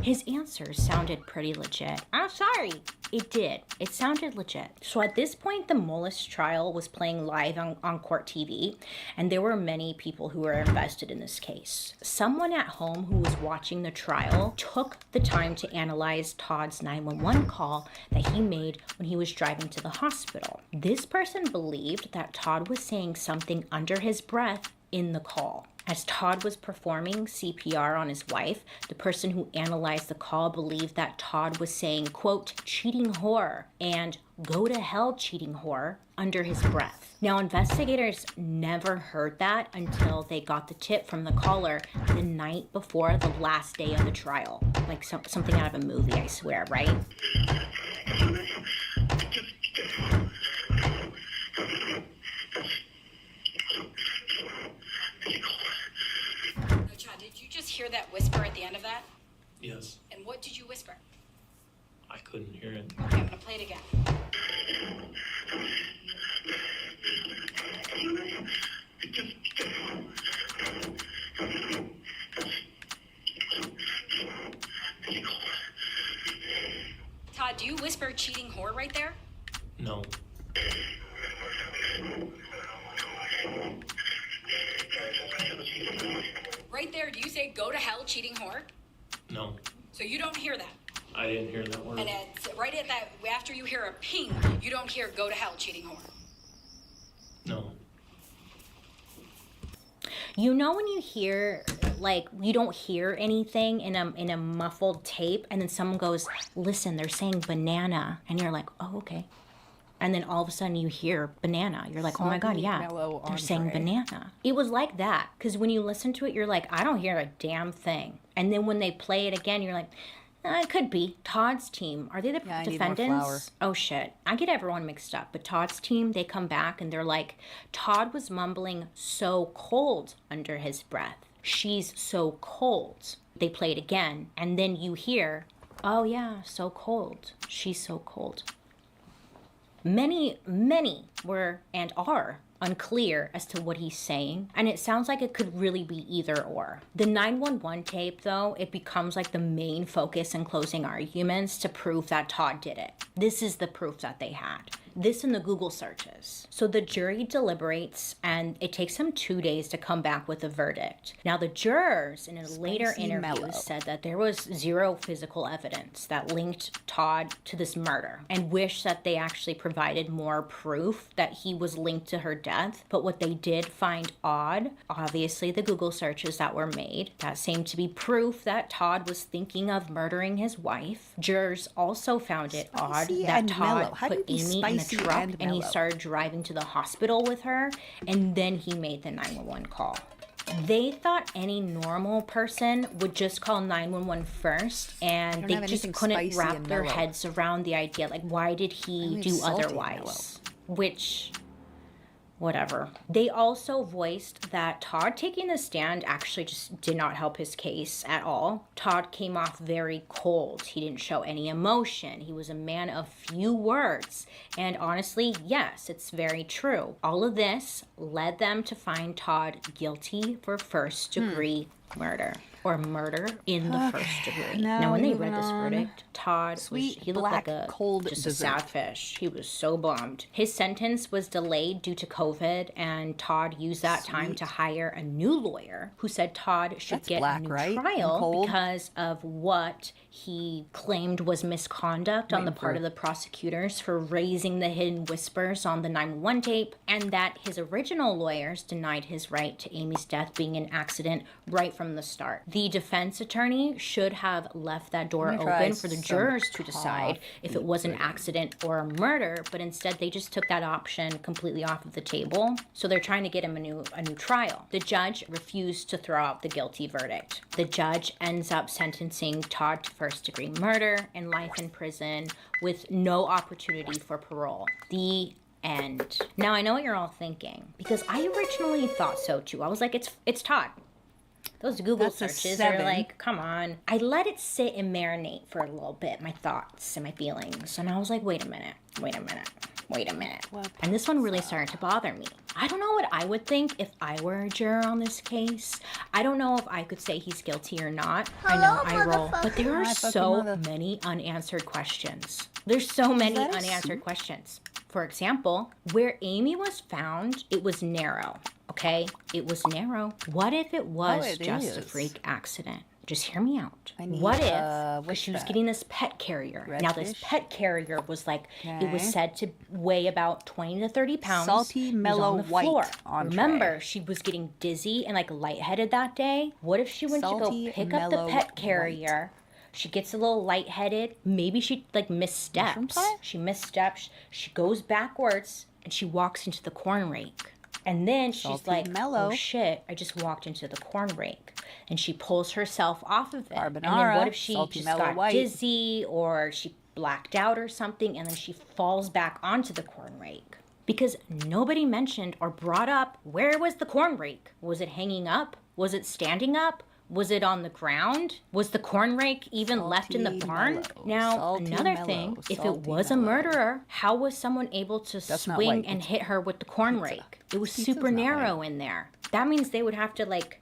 [SPEAKER 3] his answers sounded pretty legit. I'm sorry. It did. It sounded legit. So at this point, the Mullis trial was playing live on court TV, and there were many people who were invested in this case. Someone at home who was watching the trial took the time to analyze Todd's 911 call that he made when he was driving to the hospital. This person believed that Todd was saying something under his breath in the call. As Todd was performing CPR on his wife, the person who analyzed the call believed that Todd was saying, quote, cheating whore, and go to hell, cheating whore, under his breath. Now, investigators never heard that until they got the tip from the caller the night before the last day of the trial. Like something out of a movie, I swear, right?
[SPEAKER 6] Did you just hear that whisper at the end of that?
[SPEAKER 7] Yes.
[SPEAKER 6] And what did you whisper?
[SPEAKER 7] I couldn't hear it.
[SPEAKER 6] Okay, I'm gonna play it again. Todd, do you whisper cheating whore right there?
[SPEAKER 7] No.
[SPEAKER 6] Right there, do you say go to hell, cheating whore?
[SPEAKER 7] No.
[SPEAKER 6] So you don't hear that.
[SPEAKER 7] I didn't hear that word.
[SPEAKER 6] And right at that, after you hear a ping, you don't hear go to hell, cheating whore.
[SPEAKER 7] No.
[SPEAKER 3] You know when you hear, you don't hear anything in a muffled tape, and then someone goes, listen, they're saying banana, and you're like, oh, okay. And then all of a sudden you hear banana. You're like, oh my God, yeah, they're saying banana. It was like that, because when you listen to it, you're like, I don't hear a damn thing. And then when they play it again, you're like, it could be. Todd's team, are they the defendants? Oh shit, I get everyone mixed up. But Todd's team, they come back and they're like, Todd was mumbling so cold under his breath. She's so cold. They play it again, and then you hear, oh yeah, so cold. She's so cold. Many were and are unclear as to what he's saying, and it sounds like it could really be either or. The 911 tape, though, it becomes like the main focus in closing arguments to prove that Todd did it. This is the proof that they had. This in the Google searches. So the jury deliberates, and it takes them 2 days to come back with a verdict. Now, the jurors in a later interview said that there was zero physical evidence that linked Todd to this murder, and wish that they actually provided more proof that he was linked to her death. But what they did find odd, obviously the Google searches that were made, that seemed to be proof that Todd was thinking of murdering his wife. Jurors also found it odd that Todd put Amy in the truck and he started driving to the hospital with her, and then he made the 911 call. They thought any normal person would just call 911 first, and they just couldn't wrap their heads around the idea, why did he do otherwise? Which, whatever. They also voiced that Todd taking the stand actually just did not help his case at all. Todd came off very cold. He didn't show any emotion. He was a man of few words. And honestly, yes, it's very true. All of this led them to find Todd guilty for first-degree murder or murder in the first degree.
[SPEAKER 2] now
[SPEAKER 3] Now, when they
[SPEAKER 2] moving
[SPEAKER 3] read this
[SPEAKER 2] on.
[SPEAKER 3] verdict, Todd
[SPEAKER 2] Sweet
[SPEAKER 3] he looked like
[SPEAKER 2] black
[SPEAKER 3] a
[SPEAKER 2] cold
[SPEAKER 3] just
[SPEAKER 2] dessert.
[SPEAKER 3] a sad fish. He was so bummed. His sentence was delayed due to COVID, and Todd used that time to hire a new lawyer who said Todd should
[SPEAKER 2] That's
[SPEAKER 3] get
[SPEAKER 2] black,
[SPEAKER 3] a new
[SPEAKER 2] right? And
[SPEAKER 3] trial
[SPEAKER 2] cold?
[SPEAKER 3] because of what he claimed was misconduct on the
[SPEAKER 2] Waiting
[SPEAKER 3] part
[SPEAKER 2] for-
[SPEAKER 3] of the prosecutors for raising the hidden whispers on the 911 tape, and that his original lawyers denied his right to Amy's death being an accident right from the start. The defense attorney should have left that door
[SPEAKER 2] I'm gonna try
[SPEAKER 3] open for the
[SPEAKER 2] some
[SPEAKER 3] jurors to decide if it
[SPEAKER 2] coffee
[SPEAKER 3] was an
[SPEAKER 2] pudding.
[SPEAKER 3] accident or a murder, but instead they just took that option completely off of the table. So they're trying to get him a new trial. The judge refused to throw out the guilty verdict. The judge ends up sentencing Todd to first-degree murder and life in prison with no opportunity for parole. The end. Now I know what you're all thinking, because I originally thought so too. I was like, it's Todd. Those Google
[SPEAKER 2] That's a
[SPEAKER 3] searches are
[SPEAKER 2] 7.
[SPEAKER 3] like, come on. I let it sit and marinate for a little bit, my thoughts and my feelings. And I was like, wait a minute. And this one really started to bother me. I don't know what I would think if I were a juror on this case. I don't know if I could say he's guilty or not. I know I roll. But there are
[SPEAKER 2] Hi, fucking
[SPEAKER 3] so
[SPEAKER 2] mother.
[SPEAKER 3] many unanswered questions. There's so many
[SPEAKER 2] that a
[SPEAKER 3] unanswered questions. For example, where Amy was found, it was narrow. Okay? It was narrow. What if it was
[SPEAKER 2] it
[SPEAKER 3] just a
[SPEAKER 2] is.
[SPEAKER 3] freak accident? Just hear me out.
[SPEAKER 2] I need,
[SPEAKER 3] What if, because
[SPEAKER 2] what's
[SPEAKER 3] she was
[SPEAKER 2] that?
[SPEAKER 3] getting this pet carrier. Now, this
[SPEAKER 2] Redfish?
[SPEAKER 3] pet carrier was like, it was
[SPEAKER 2] Okay.
[SPEAKER 3] said to weigh about 20 to 30 pounds.
[SPEAKER 2] Salty,
[SPEAKER 3] It was
[SPEAKER 2] mellow,
[SPEAKER 3] on the
[SPEAKER 2] white
[SPEAKER 3] floor.
[SPEAKER 2] entree.
[SPEAKER 3] Remember, she was getting dizzy and like lightheaded that day. What if she went
[SPEAKER 2] Salty,
[SPEAKER 3] to go pick up the
[SPEAKER 2] mellow,
[SPEAKER 3] pet carrier? She gets a little lightheaded. Maybe she like
[SPEAKER 2] Mushroom
[SPEAKER 3] missteps.
[SPEAKER 2] pie?
[SPEAKER 3] She missteps. She goes backwards and she walks into the corn rake. And then she's
[SPEAKER 2] Salty,
[SPEAKER 3] like,
[SPEAKER 2] mellow.
[SPEAKER 3] oh shit, I just walked into the corn rake. And she pulls herself off of it. And then
[SPEAKER 2] Carbonara,
[SPEAKER 3] what if she
[SPEAKER 2] salty,
[SPEAKER 3] just
[SPEAKER 2] mellow,
[SPEAKER 3] got
[SPEAKER 2] white.
[SPEAKER 3] dizzy or she blacked out or something and then she falls back onto the corn rake? Because nobody mentioned or brought up, where was the corn rake? Was it hanging up? Was it standing up? Was it on the ground? Was the corn rake even left in the
[SPEAKER 2] Salty,
[SPEAKER 3] barn?
[SPEAKER 2] mellow.
[SPEAKER 3] Now,
[SPEAKER 2] Salty,
[SPEAKER 3] another
[SPEAKER 2] mellow.
[SPEAKER 3] thing, if it
[SPEAKER 2] Salty,
[SPEAKER 3] was a
[SPEAKER 2] mellow.
[SPEAKER 3] murderer, how was someone able to
[SPEAKER 2] That's not
[SPEAKER 3] swing
[SPEAKER 2] white,
[SPEAKER 3] and
[SPEAKER 2] it's
[SPEAKER 3] hit her with the corn rake? It was
[SPEAKER 2] Pizza's
[SPEAKER 3] super
[SPEAKER 2] not
[SPEAKER 3] narrow in there. That means they would have to like,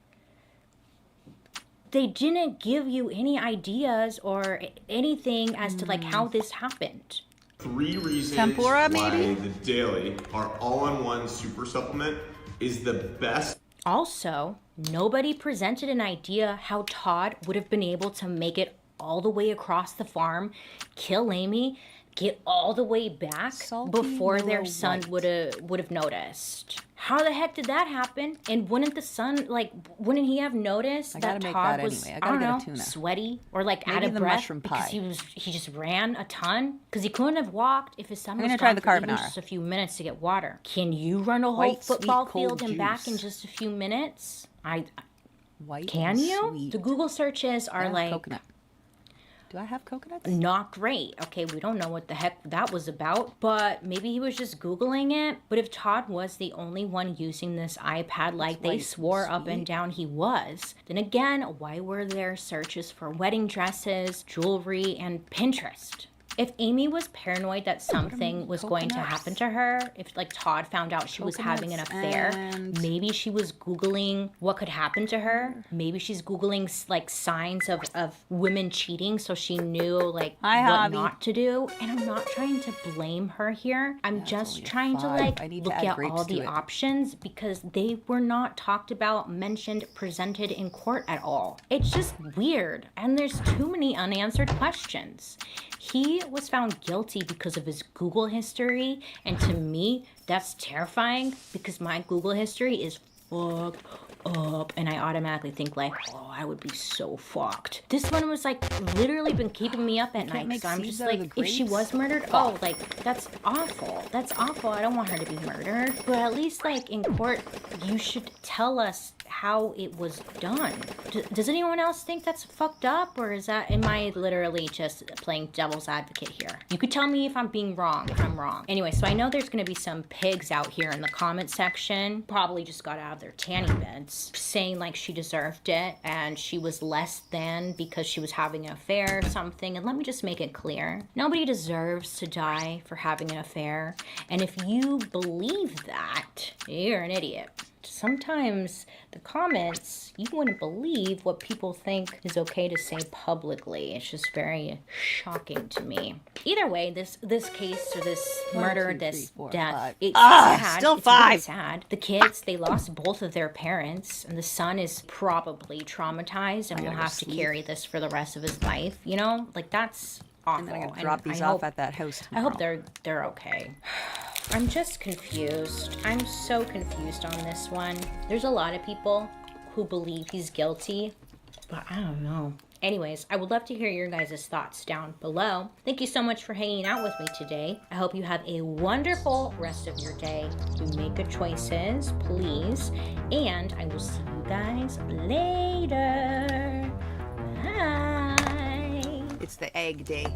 [SPEAKER 3] they didn't give you any ideas or anything as to like how this happened.
[SPEAKER 8] 3 reasons
[SPEAKER 2] Tempura,
[SPEAKER 8] why
[SPEAKER 2] maybe?
[SPEAKER 8] the Daily, our all-in-one super supplement, is the best.
[SPEAKER 3] Also, nobody presented an idea how Todd would have been able to make it all the way across the farm, kill Amy, get all the way back
[SPEAKER 2] Salty,
[SPEAKER 3] before their
[SPEAKER 2] mellow,
[SPEAKER 3] son
[SPEAKER 2] white.
[SPEAKER 3] would have noticed. How the heck did that happen? And wouldn't the son wouldn't he have noticed
[SPEAKER 2] I
[SPEAKER 3] that
[SPEAKER 2] gotta make
[SPEAKER 3] Todd
[SPEAKER 2] that
[SPEAKER 3] was
[SPEAKER 2] anyway. I
[SPEAKER 3] I
[SPEAKER 2] gotta
[SPEAKER 3] don't
[SPEAKER 2] get a
[SPEAKER 3] know,
[SPEAKER 2] tuna.
[SPEAKER 3] sweaty or like out
[SPEAKER 2] Maybe
[SPEAKER 3] of
[SPEAKER 2] the
[SPEAKER 3] breath
[SPEAKER 2] mushroom
[SPEAKER 3] because
[SPEAKER 2] pie.
[SPEAKER 3] he just ran a ton? Because he couldn't have walked if his son was
[SPEAKER 2] gonna try
[SPEAKER 3] gone
[SPEAKER 2] the
[SPEAKER 3] for even
[SPEAKER 2] carbonara.
[SPEAKER 3] just a few minutes to get water. Can you run a whole
[SPEAKER 2] White, sweet,
[SPEAKER 3] football
[SPEAKER 2] cold
[SPEAKER 3] field and back in
[SPEAKER 2] juice.
[SPEAKER 3] just a few minutes?
[SPEAKER 2] White
[SPEAKER 3] Can
[SPEAKER 2] and
[SPEAKER 3] you?
[SPEAKER 2] sweet.
[SPEAKER 3] The Google searches
[SPEAKER 2] I
[SPEAKER 3] are
[SPEAKER 2] have
[SPEAKER 3] like
[SPEAKER 2] coconut. Do I have coconuts?
[SPEAKER 3] not great. Okay, we don't know what the heck that was about, but maybe he was just Googling it. But if Todd was the only one using this iPad like they
[SPEAKER 2] white and
[SPEAKER 3] swore up and
[SPEAKER 2] sweet.
[SPEAKER 3] down he was, then again, why were there searches for wedding dresses, jewelry, and Pinterest? If Amy was paranoid that something was going to
[SPEAKER 2] coconuts?
[SPEAKER 3] happen to her, if like Todd found out she was having an
[SPEAKER 2] Coconuts
[SPEAKER 3] affair,
[SPEAKER 2] and-
[SPEAKER 3] maybe she was Googling what could happen to her. Maybe she's Googling like signs of women cheating so she knew like
[SPEAKER 2] Hi,
[SPEAKER 3] what
[SPEAKER 2] Javi.
[SPEAKER 3] not to do. And I'm not trying to blame her here. I'm
[SPEAKER 2] it's
[SPEAKER 3] just
[SPEAKER 2] only a
[SPEAKER 3] trying to
[SPEAKER 2] 5.
[SPEAKER 3] like
[SPEAKER 2] I need to
[SPEAKER 3] look
[SPEAKER 2] add
[SPEAKER 3] at
[SPEAKER 2] grapes
[SPEAKER 3] all
[SPEAKER 2] to
[SPEAKER 3] the
[SPEAKER 2] it.
[SPEAKER 3] options because they were not talked about, mentioned, presented in court at all. It's just weird. And there's too many unanswered questions. He was found guilty because of his Google history, and to me, that's terrifying because my Google history is fucked up, and I automatically think like, oh, I would be so fucked. This one was like literally been keeping me up at night,
[SPEAKER 2] make
[SPEAKER 3] so I'm
[SPEAKER 2] seeds
[SPEAKER 3] just
[SPEAKER 2] out of
[SPEAKER 3] like,
[SPEAKER 2] the
[SPEAKER 3] if she
[SPEAKER 2] grapes?
[SPEAKER 3] was murdered, oh, like that's awful. That's awful. I don't want her to be murdered, but at least like in court, you should tell us how it was done. Does anyone else think that's fucked up, or am I literally just playing devil's advocate here? You could tell me if I'm being wrong, if I'm wrong. Anyway, so I know there's gonna be some pigs out here in the comment section, probably just got out of their tanning beds, saying like she deserved it and she was less than because she was having an affair or something. And let me just make it clear, nobody deserves to die for having an affair. And if you believe that, you're an idiot. sometimes the comments, you wouldn't believe what people think is okay to say publicly. It's just very shocking to me. Either way, this case or this murder,
[SPEAKER 2] 2, 3,
[SPEAKER 3] this
[SPEAKER 2] 4,
[SPEAKER 3] death,
[SPEAKER 2] 5.
[SPEAKER 3] it's sad.
[SPEAKER 2] Still
[SPEAKER 3] It's really
[SPEAKER 2] 5.
[SPEAKER 3] sad. The kids, they lost both of their parents, and the son is probably traumatized and will
[SPEAKER 2] gotta go
[SPEAKER 3] have to
[SPEAKER 2] sleep.
[SPEAKER 3] carry this for the rest of his life. You know, like that's awful.
[SPEAKER 2] And then I'm gonna
[SPEAKER 3] And
[SPEAKER 2] drop these
[SPEAKER 3] I
[SPEAKER 2] off
[SPEAKER 3] hope-
[SPEAKER 2] at that house
[SPEAKER 3] I hope
[SPEAKER 2] tomorrow.
[SPEAKER 3] they're okay. I'm just confused. I'm so confused on this one. There's a lot of people who believe he's guilty, but I don't know. Anyways, I would love to hear your guys' thoughts down below. Thank you so much for hanging out with me today. I hope you have a wonderful rest of your day. You make good choices, please. And I will see you guys later. Bye.
[SPEAKER 2] It's the egg day.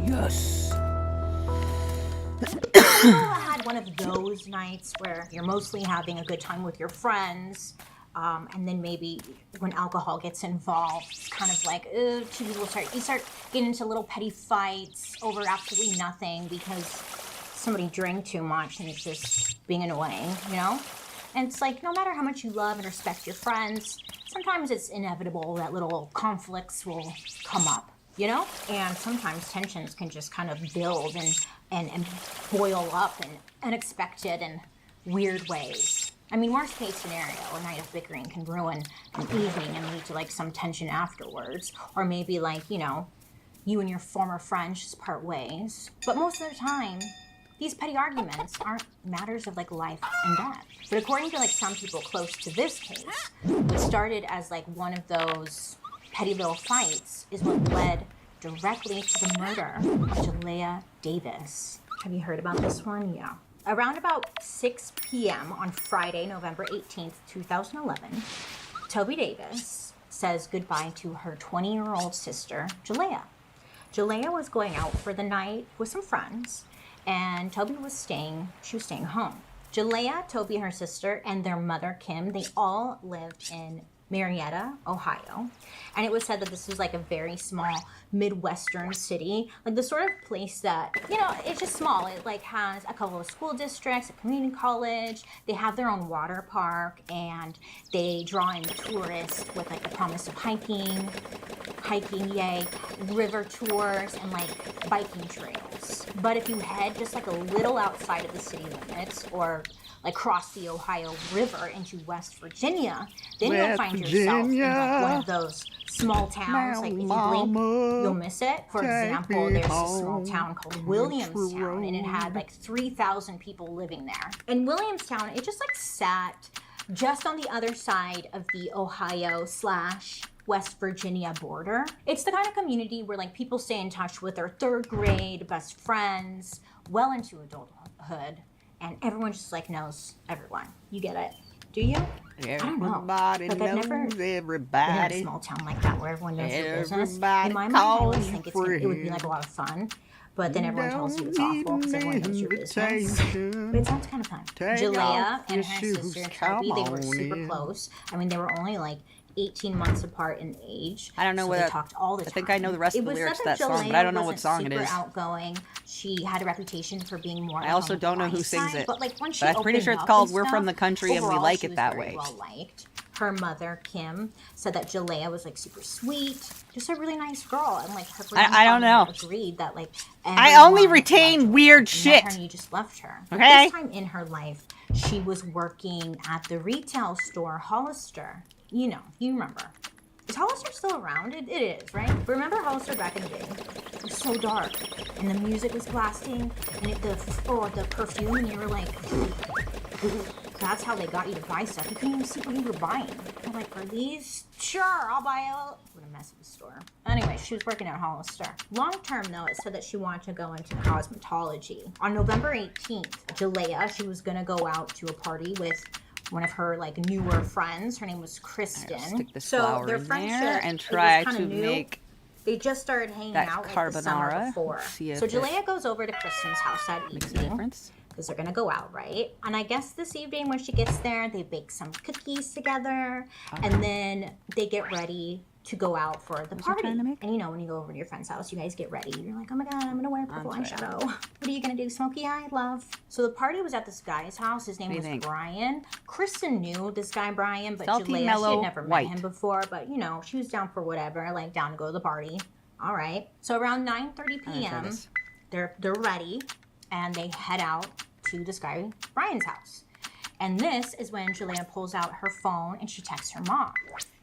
[SPEAKER 2] Yes.
[SPEAKER 3] I had one of those nights where you're mostly having a good time with your friends, and then maybe when alcohol gets involved, it's kind of like, two people start getting into little petty fights over absolutely nothing because somebody drank too much and it's just being annoying, you know? And it's like, no matter how much you love and respect your friends, sometimes it's inevitable that little conflicts will come up, you know? And sometimes tensions can just kind of build and boil up in unexpected and weird ways. I mean, worst case scenario, a night of bickering can ruin an evening and lead to like some tension afterwards. Or maybe like, you know, you and your former friends just part ways. But most of the time, these petty arguments aren't matters of like life and death. But according to like some people close to this case, what started as like one of those petty little fights is what led directly to the murder of Jalea Davis. Have you heard about this one? Yeah. Around about 6 p.m. on Friday, November 18th, 2011, Toby Davis says goodbye to her 20-year-old sister, Jalea. Jalea was going out for the night with some friends, and Toby was staying home. Jalea, Toby, her sister, and their mother, Kim, they all lived in Marietta, Ohio. And it was said that this was like a very small Midwestern city, like the sort of place that, you know, it's just small. It like has a couple of school districts, a community college. They have their own water park, and they draw in tourists with like the promise of hiking, yay, river tours, and like biking trails. But if you head just like a little outside of the city limits, or like cross the Ohio River into West Virginia, then you'll find yourself in like one of those small towns. Like if you blink, you'll miss it. For example, there's a small town called Williamstown, and it had like 3,000 people living there. And Williamstown, it just like sat just on the other side of the Ohio/West Virginia border. It's the kind of community where like people stay in touch with their third grade best friends well into adulthood. And everyone just like knows everyone. You get it? Do you? I don't know.
[SPEAKER 2] Everybody
[SPEAKER 3] Like, I've
[SPEAKER 2] knows
[SPEAKER 3] never been in a
[SPEAKER 2] everybody.
[SPEAKER 3] small town like that where everyone knows your business.
[SPEAKER 2] Everybody
[SPEAKER 3] In my mind, I always
[SPEAKER 2] calls
[SPEAKER 3] think
[SPEAKER 2] you
[SPEAKER 3] it would be like a lot of fun. But then everyone tells you it's awful because everyone knows your business. But it sounds kind of fun.
[SPEAKER 2] Take
[SPEAKER 3] Jalea
[SPEAKER 2] off
[SPEAKER 3] and
[SPEAKER 2] your
[SPEAKER 3] her
[SPEAKER 2] shoes,
[SPEAKER 3] sister
[SPEAKER 2] come
[SPEAKER 3] Toby, they were
[SPEAKER 2] on
[SPEAKER 3] super
[SPEAKER 2] in.
[SPEAKER 3] close. I mean, they were only like 18 months apart in age.
[SPEAKER 2] I don't know
[SPEAKER 3] so
[SPEAKER 2] what
[SPEAKER 3] they
[SPEAKER 2] that-
[SPEAKER 3] talked all the
[SPEAKER 2] I
[SPEAKER 3] time.
[SPEAKER 2] think I know the rest of the
[SPEAKER 3] was
[SPEAKER 2] lyrics
[SPEAKER 3] said
[SPEAKER 2] to that song, but I don't know what
[SPEAKER 3] Jalea
[SPEAKER 2] song it
[SPEAKER 3] wasn't
[SPEAKER 2] is.
[SPEAKER 3] super outgoing. She had a reputation for being more.
[SPEAKER 2] I also
[SPEAKER 3] on the
[SPEAKER 2] don't know who
[SPEAKER 3] quiet
[SPEAKER 2] sings
[SPEAKER 3] side,
[SPEAKER 2] it.
[SPEAKER 3] But like when she
[SPEAKER 2] But I'm pretty
[SPEAKER 3] opened
[SPEAKER 2] sure it's
[SPEAKER 3] up
[SPEAKER 2] called
[SPEAKER 3] and
[SPEAKER 2] We're From
[SPEAKER 3] stuff,
[SPEAKER 2] the Country and We
[SPEAKER 3] overall,
[SPEAKER 2] Like
[SPEAKER 3] she
[SPEAKER 2] It
[SPEAKER 3] was
[SPEAKER 2] That
[SPEAKER 3] very
[SPEAKER 2] Way.
[SPEAKER 3] well liked. Her mother, Kim, said that Jalea was like super sweet, just a really nice girl, and like her
[SPEAKER 2] I don't know.
[SPEAKER 3] agreed that like
[SPEAKER 2] I only
[SPEAKER 3] everyone
[SPEAKER 2] retain
[SPEAKER 3] loved her,
[SPEAKER 2] weird
[SPEAKER 3] and
[SPEAKER 2] shit.
[SPEAKER 3] met her and you just loved her.
[SPEAKER 2] Okay.
[SPEAKER 3] This time in her life, she was working at the retail store Hollister. You know, you remember. Is Hollister still around? It is, right? But remember Hollister back in the day? It was so dark, and the music was blasting, and the perfume, and you were like, that's how they got you to buy stuff. You couldn't even see what you were buying. You're like, are these? Sure, I'll buy it. What a mess of a store. Anyway, she was working at Hollister. Long term, though, it said that she wanted to go into cosmetology. On November 18th, Jalea, she was gonna go out to a party with one of her like newer friends. Her name was Kristen.
[SPEAKER 2] Stick this
[SPEAKER 3] so
[SPEAKER 2] flour
[SPEAKER 3] their
[SPEAKER 2] in
[SPEAKER 3] friendship
[SPEAKER 2] there and
[SPEAKER 3] it was
[SPEAKER 2] try
[SPEAKER 3] kinda
[SPEAKER 2] to
[SPEAKER 3] new.
[SPEAKER 2] make
[SPEAKER 3] They just started hanging
[SPEAKER 2] that
[SPEAKER 3] out like the summer
[SPEAKER 2] carbonara.
[SPEAKER 3] before.
[SPEAKER 2] See if
[SPEAKER 3] So
[SPEAKER 2] it
[SPEAKER 3] Jalea goes over to Kristen's house that
[SPEAKER 2] makes a
[SPEAKER 3] evening
[SPEAKER 2] difference.
[SPEAKER 3] because they're gonna go out, right? And I guess this evening when she gets there, they bake some cookies together, and then they get ready to go out for the
[SPEAKER 2] Was he
[SPEAKER 3] party.
[SPEAKER 2] trying to make?
[SPEAKER 3] And you know, when you go over to your friend's house, you guys get ready. You're like, oh my god, I'm gonna wear purple
[SPEAKER 2] Entree.
[SPEAKER 3] eyeshadow. What are you gonna do, smoky eye, love? So the party was at this guy's house. His name
[SPEAKER 2] What do
[SPEAKER 3] was
[SPEAKER 2] you think?
[SPEAKER 3] Kristen. Kristen knew this guy Brian, but
[SPEAKER 2] Salty,
[SPEAKER 3] Jalea, she
[SPEAKER 2] mellow,
[SPEAKER 3] had never
[SPEAKER 2] white.
[SPEAKER 3] met him before. But you know, she was down for whatever, like down to go to the party. All right. So around 9:30
[SPEAKER 2] I'm gonna try
[SPEAKER 3] p.m.,
[SPEAKER 2] this.
[SPEAKER 3] they're ready, and they head out to this guy Brian's house. And this is when Jalea pulls out her phone and she texts her mom.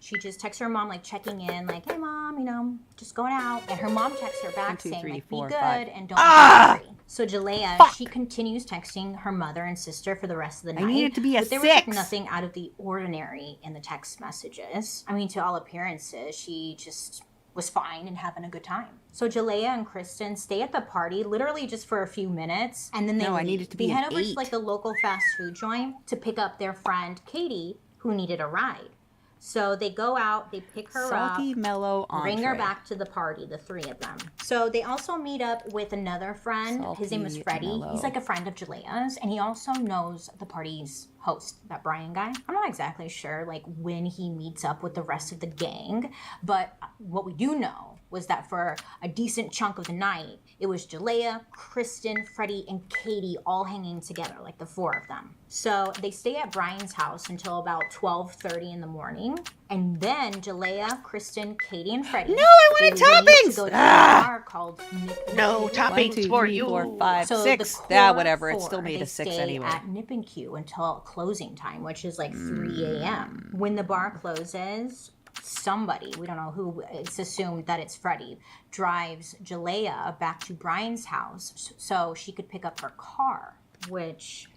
[SPEAKER 3] She just texts her mom, like checking in, like, hey mom, you know, just going out. And her mom texts her back
[SPEAKER 2] 1, 2,
[SPEAKER 3] saying,
[SPEAKER 2] 3,
[SPEAKER 3] like,
[SPEAKER 2] 4,
[SPEAKER 3] be good
[SPEAKER 2] 5.
[SPEAKER 3] and don't be angry. So Jalea, she continues texting her mother and sister for the rest of the night.
[SPEAKER 2] need it to be a
[SPEAKER 3] but there was like
[SPEAKER 2] 6.
[SPEAKER 3] nothing out of the ordinary in the text messages. I mean, to all appearances, she just was fine and having a good time. So Jalea and Kristen stay at the party literally just for a few minutes, and then they
[SPEAKER 2] No, I
[SPEAKER 3] leave.
[SPEAKER 2] need it to
[SPEAKER 3] They
[SPEAKER 2] be
[SPEAKER 3] head
[SPEAKER 2] an
[SPEAKER 3] over to
[SPEAKER 2] 8.
[SPEAKER 3] like a local fast food joint to pick up their friend Katie, who needed a ride. So they go out, they pick her
[SPEAKER 2] Salty,
[SPEAKER 3] up,
[SPEAKER 2] mellow,
[SPEAKER 3] bring her
[SPEAKER 2] entree.
[SPEAKER 3] back to the party, the three of them. So they also meet up with another friend. His name is
[SPEAKER 2] Salty,
[SPEAKER 3] Freddie.
[SPEAKER 2] mellow.
[SPEAKER 3] He's like a friend of Jalea's, and he also knows the party's host, that Brian guy. I'm not exactly sure like when he meets up with the rest of the gang, but what we do know was that for a decent chunk of the night, it was Jalea, Kristen, Freddie, and Katie all hanging together, like the four of them. So they stay at Brian's house until about 12:30 in the morning, and then Jalea, Kristen, Katie, and Freddie.
[SPEAKER 2] No, I wanted
[SPEAKER 3] they leave
[SPEAKER 2] toppings!
[SPEAKER 3] To go to
[SPEAKER 2] Ah!
[SPEAKER 3] a bar called Nip and
[SPEAKER 1] No
[SPEAKER 3] Q.
[SPEAKER 1] toppings
[SPEAKER 2] 1, 2,
[SPEAKER 1] for
[SPEAKER 2] 3,
[SPEAKER 1] you.
[SPEAKER 2] 4, 5,
[SPEAKER 3] So
[SPEAKER 2] 6.
[SPEAKER 3] the
[SPEAKER 2] Yeah,
[SPEAKER 3] core
[SPEAKER 2] whatever. It
[SPEAKER 3] four,
[SPEAKER 2] still made
[SPEAKER 3] they
[SPEAKER 2] a 6
[SPEAKER 3] stay
[SPEAKER 2] anyway.
[SPEAKER 3] at Nip and Q until closing time, which is like 3 a.m. When the bar closes, somebody, we don't know who, it's assumed that it's Freddie, drives Jalea back to Brian's house so she could pick up her car, which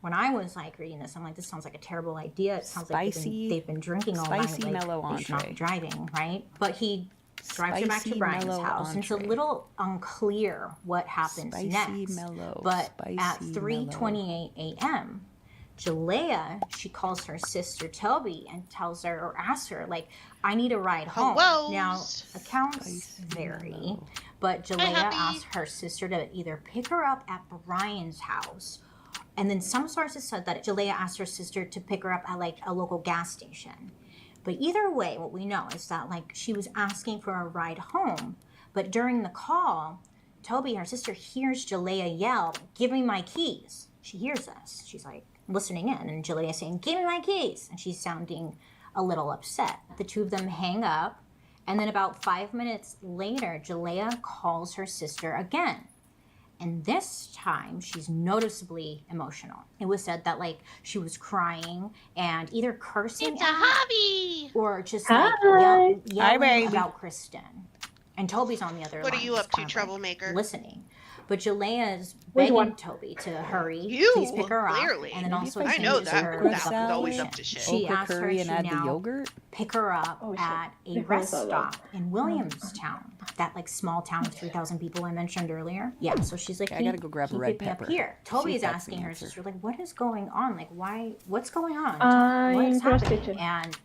[SPEAKER 3] when I was like reading this, I'm like, this sounds like a terrible idea. It sounds like
[SPEAKER 2] Spicy-
[SPEAKER 3] they've been drinking all
[SPEAKER 2] spicy
[SPEAKER 3] night. Like,
[SPEAKER 2] mellow
[SPEAKER 3] they should not be
[SPEAKER 2] entree.
[SPEAKER 3] driving, right? But he drives her back to
[SPEAKER 2] Spicy
[SPEAKER 3] Brian's
[SPEAKER 2] mellow
[SPEAKER 3] house. And it's a
[SPEAKER 2] entree.
[SPEAKER 3] little unclear what happens
[SPEAKER 2] Spicy
[SPEAKER 3] next.
[SPEAKER 2] mellow,
[SPEAKER 3] But at
[SPEAKER 2] spicy
[SPEAKER 3] 3:28 a.m., Jalea, she calls her sister Toby and tells her or asks her, like, I need a ride home.
[SPEAKER 1] Hellos.
[SPEAKER 3] Now, accounts
[SPEAKER 2] Spicy
[SPEAKER 3] vary,
[SPEAKER 2] mellow.
[SPEAKER 3] but Jalea
[SPEAKER 1] hubby.
[SPEAKER 3] asked her sister to either pick her up at Brian's house, and then some sources said that Jalea asked her sister to pick her up at like a local gas station. But either way, what we know is that like she was asking for a ride home, but during the call, Toby, her sister, hears Jalea yell, "Give me my keys." She hears this. She's like listening in, and Jalea saying, "Give me my keys," and she's sounding a little upset. The two of them hang up, and then about 5 minutes later, Jalea calls her sister again. And this time, she's noticeably emotional. It was said that, like, she was crying and either cursing
[SPEAKER 1] It's a
[SPEAKER 3] at
[SPEAKER 1] hobby.
[SPEAKER 3] or just, like,
[SPEAKER 2] Hi,
[SPEAKER 3] yelling
[SPEAKER 2] baby.
[SPEAKER 3] about Kristen. And Toby's on the other
[SPEAKER 1] What
[SPEAKER 3] line.
[SPEAKER 1] are you
[SPEAKER 3] just
[SPEAKER 1] up to,
[SPEAKER 3] kind of, like,
[SPEAKER 1] troublemaker?
[SPEAKER 3] listening. But Jalea's
[SPEAKER 9] Which
[SPEAKER 3] begging
[SPEAKER 9] one?
[SPEAKER 3] Toby to hurry,
[SPEAKER 1] You,
[SPEAKER 3] please pick her up.
[SPEAKER 1] clearly.
[SPEAKER 3] And then also
[SPEAKER 1] I know
[SPEAKER 3] changes
[SPEAKER 1] that.
[SPEAKER 3] her
[SPEAKER 2] Okra
[SPEAKER 1] That was
[SPEAKER 2] salad,
[SPEAKER 1] always up to
[SPEAKER 3] location.
[SPEAKER 1] shit.
[SPEAKER 3] She
[SPEAKER 2] okra
[SPEAKER 3] asked her
[SPEAKER 2] curry and
[SPEAKER 3] to
[SPEAKER 2] add the
[SPEAKER 3] now
[SPEAKER 2] yogurt.
[SPEAKER 3] pick her up
[SPEAKER 9] Oh, shit.
[SPEAKER 3] at a
[SPEAKER 9] This
[SPEAKER 3] rest
[SPEAKER 9] one's so
[SPEAKER 3] stop in Williamstown, that like small town of 3,000 people I mentioned earlier. Yeah, so she's like,
[SPEAKER 2] I gotta go grab a
[SPEAKER 3] "Can you
[SPEAKER 2] red
[SPEAKER 3] pick me up
[SPEAKER 2] pepper.
[SPEAKER 3] here."
[SPEAKER 2] See
[SPEAKER 3] Toby's
[SPEAKER 2] if that's
[SPEAKER 3] asking
[SPEAKER 2] the
[SPEAKER 3] her
[SPEAKER 2] answer.
[SPEAKER 3] sister, like, what is going on? Like, what's going on?
[SPEAKER 9] I'm
[SPEAKER 3] What's happening?
[SPEAKER 9] prostitute.
[SPEAKER 3] And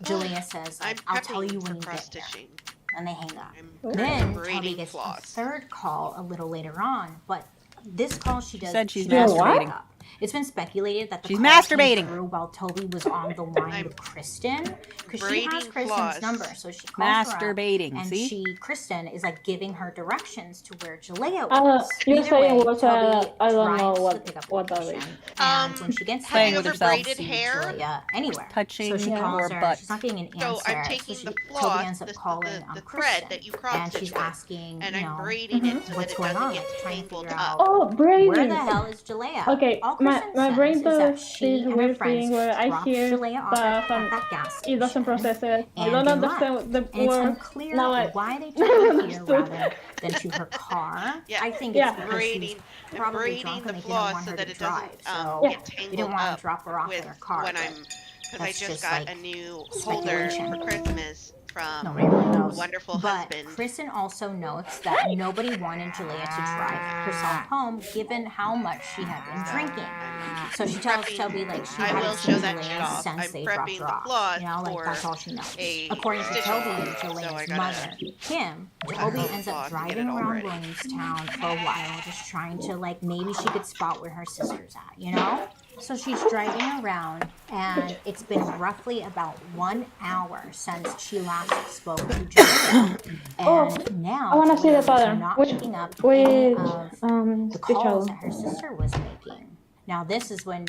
[SPEAKER 3] Jalea says,
[SPEAKER 1] I'm
[SPEAKER 3] like, I'll tell
[SPEAKER 1] prepping
[SPEAKER 3] you
[SPEAKER 1] for
[SPEAKER 3] when you get
[SPEAKER 1] cross
[SPEAKER 3] there.
[SPEAKER 1] stitching.
[SPEAKER 3] And they hang up.
[SPEAKER 1] I'm
[SPEAKER 3] Then Toby
[SPEAKER 1] braiding
[SPEAKER 3] gets a
[SPEAKER 1] floss.
[SPEAKER 3] third call a little later on, but this call she does.
[SPEAKER 2] said she's
[SPEAKER 3] she does
[SPEAKER 9] masturbating.
[SPEAKER 3] pick up. It's been speculated that the
[SPEAKER 2] She's
[SPEAKER 3] call came
[SPEAKER 2] masturbating.
[SPEAKER 3] through while Toby was on the line
[SPEAKER 1] I'm
[SPEAKER 3] with Kristen, because she
[SPEAKER 1] braiding
[SPEAKER 3] has Kristen's
[SPEAKER 1] floss.
[SPEAKER 3] number, so she calls
[SPEAKER 2] Masturbating,
[SPEAKER 3] her up, and
[SPEAKER 2] see?
[SPEAKER 3] Kristen is like giving her directions to where Jalea
[SPEAKER 9] You're
[SPEAKER 3] was. Either
[SPEAKER 9] saying
[SPEAKER 3] way,
[SPEAKER 9] what,
[SPEAKER 3] Toby
[SPEAKER 9] I don't know
[SPEAKER 3] drives to
[SPEAKER 9] what-
[SPEAKER 3] the pickup
[SPEAKER 9] what that
[SPEAKER 3] location,
[SPEAKER 9] is.
[SPEAKER 3] and when she gets
[SPEAKER 2] Playing
[SPEAKER 3] there,
[SPEAKER 2] with
[SPEAKER 3] she
[SPEAKER 2] herself.
[SPEAKER 3] doesn't see
[SPEAKER 1] Braided hair?
[SPEAKER 3] Jalea anywhere.
[SPEAKER 2] Touching
[SPEAKER 3] so she
[SPEAKER 9] Yeah.
[SPEAKER 3] calls
[SPEAKER 2] more
[SPEAKER 3] her.
[SPEAKER 2] butt.
[SPEAKER 3] She's not getting an answer.
[SPEAKER 1] So I'm
[SPEAKER 3] so
[SPEAKER 1] taking
[SPEAKER 3] she,
[SPEAKER 1] the
[SPEAKER 3] Toby
[SPEAKER 1] floss,
[SPEAKER 3] ends up
[SPEAKER 1] the
[SPEAKER 3] calling
[SPEAKER 1] thread
[SPEAKER 3] Kristen,
[SPEAKER 1] that you cross
[SPEAKER 3] and she's
[SPEAKER 1] stitch with,
[SPEAKER 3] asking,
[SPEAKER 1] and
[SPEAKER 3] you
[SPEAKER 1] I'm
[SPEAKER 3] know,
[SPEAKER 1] braiding it so that
[SPEAKER 3] what's
[SPEAKER 1] it
[SPEAKER 3] going
[SPEAKER 1] doesn't
[SPEAKER 3] on,
[SPEAKER 1] get
[SPEAKER 3] trying to
[SPEAKER 1] tangled
[SPEAKER 3] figure
[SPEAKER 1] up.
[SPEAKER 3] out
[SPEAKER 9] Oh, braiding.
[SPEAKER 3] where the hell is Jalea?
[SPEAKER 9] Okay,
[SPEAKER 3] All
[SPEAKER 9] my
[SPEAKER 3] Kristen
[SPEAKER 9] brain
[SPEAKER 3] says is that
[SPEAKER 9] does
[SPEAKER 3] she
[SPEAKER 9] this
[SPEAKER 3] and her
[SPEAKER 9] weird
[SPEAKER 3] friends
[SPEAKER 9] thing where I
[SPEAKER 3] dropped
[SPEAKER 9] hear
[SPEAKER 3] Jalea off
[SPEAKER 9] stuff
[SPEAKER 3] at
[SPEAKER 9] and
[SPEAKER 3] that gas
[SPEAKER 9] it doesn't
[SPEAKER 3] station,
[SPEAKER 9] process it. I
[SPEAKER 3] and
[SPEAKER 9] don't
[SPEAKER 3] they
[SPEAKER 9] understand
[SPEAKER 3] left.
[SPEAKER 9] the
[SPEAKER 3] And it's
[SPEAKER 9] word.
[SPEAKER 3] unclear
[SPEAKER 9] Now I
[SPEAKER 3] why they took her here
[SPEAKER 9] understood.
[SPEAKER 3] rather than to her car.
[SPEAKER 1] Yeah.
[SPEAKER 3] I think
[SPEAKER 9] Yeah.
[SPEAKER 3] it's because she was
[SPEAKER 1] Braiding, I'm
[SPEAKER 3] probably
[SPEAKER 1] braiding
[SPEAKER 3] drunk
[SPEAKER 1] the
[SPEAKER 3] and they didn't
[SPEAKER 1] floss
[SPEAKER 3] want
[SPEAKER 1] so
[SPEAKER 3] her
[SPEAKER 1] that
[SPEAKER 3] to
[SPEAKER 1] it
[SPEAKER 3] drive.
[SPEAKER 1] doesn't
[SPEAKER 3] So
[SPEAKER 1] get
[SPEAKER 3] they didn't
[SPEAKER 1] tangled
[SPEAKER 3] want to
[SPEAKER 1] up
[SPEAKER 3] drop her off
[SPEAKER 1] with
[SPEAKER 3] in her car.
[SPEAKER 1] when
[SPEAKER 3] but
[SPEAKER 1] I'm, because I
[SPEAKER 3] that's
[SPEAKER 1] just
[SPEAKER 3] just,
[SPEAKER 1] got
[SPEAKER 3] like,
[SPEAKER 1] a new holder
[SPEAKER 3] speculation.
[SPEAKER 1] for Christmas from
[SPEAKER 3] nobody really knows.
[SPEAKER 1] wonderful
[SPEAKER 3] but
[SPEAKER 1] husband.
[SPEAKER 3] Kristen also notes that nobody wanted Jalea to drive herself home given how much she had been drinking. So she tells
[SPEAKER 1] prepping-
[SPEAKER 3] Toby like she
[SPEAKER 1] I
[SPEAKER 3] hadn't
[SPEAKER 1] will
[SPEAKER 3] seen
[SPEAKER 1] show that
[SPEAKER 3] Jalea
[SPEAKER 1] shit off.
[SPEAKER 3] since
[SPEAKER 1] I'm
[SPEAKER 3] they dropped
[SPEAKER 1] prepping
[SPEAKER 3] her
[SPEAKER 1] the
[SPEAKER 3] off.
[SPEAKER 1] plot
[SPEAKER 3] You know, like
[SPEAKER 1] for
[SPEAKER 3] that's all she knows.
[SPEAKER 1] a
[SPEAKER 3] According to
[SPEAKER 1] stitch
[SPEAKER 3] Toby,
[SPEAKER 1] off, so
[SPEAKER 3] Jalea's
[SPEAKER 1] I gotta
[SPEAKER 3] mother, Kim,
[SPEAKER 1] work
[SPEAKER 3] Toby
[SPEAKER 1] on the
[SPEAKER 3] ends
[SPEAKER 1] plot
[SPEAKER 3] up
[SPEAKER 1] to get
[SPEAKER 3] driving
[SPEAKER 1] it all
[SPEAKER 3] around
[SPEAKER 1] ready.
[SPEAKER 3] Williamstown for a while, just trying to like maybe she could spot where her sister's at, you know? So she's driving around, and it's been roughly about 1 hour since she last spoke to Jalea. And now
[SPEAKER 9] I wanna see the
[SPEAKER 3] Jalea is
[SPEAKER 9] pattern.
[SPEAKER 3] not
[SPEAKER 9] Which-
[SPEAKER 3] picking up
[SPEAKER 9] which,
[SPEAKER 3] any of the
[SPEAKER 9] stitch
[SPEAKER 3] calls
[SPEAKER 9] out?
[SPEAKER 3] that her sister was making. Now this is when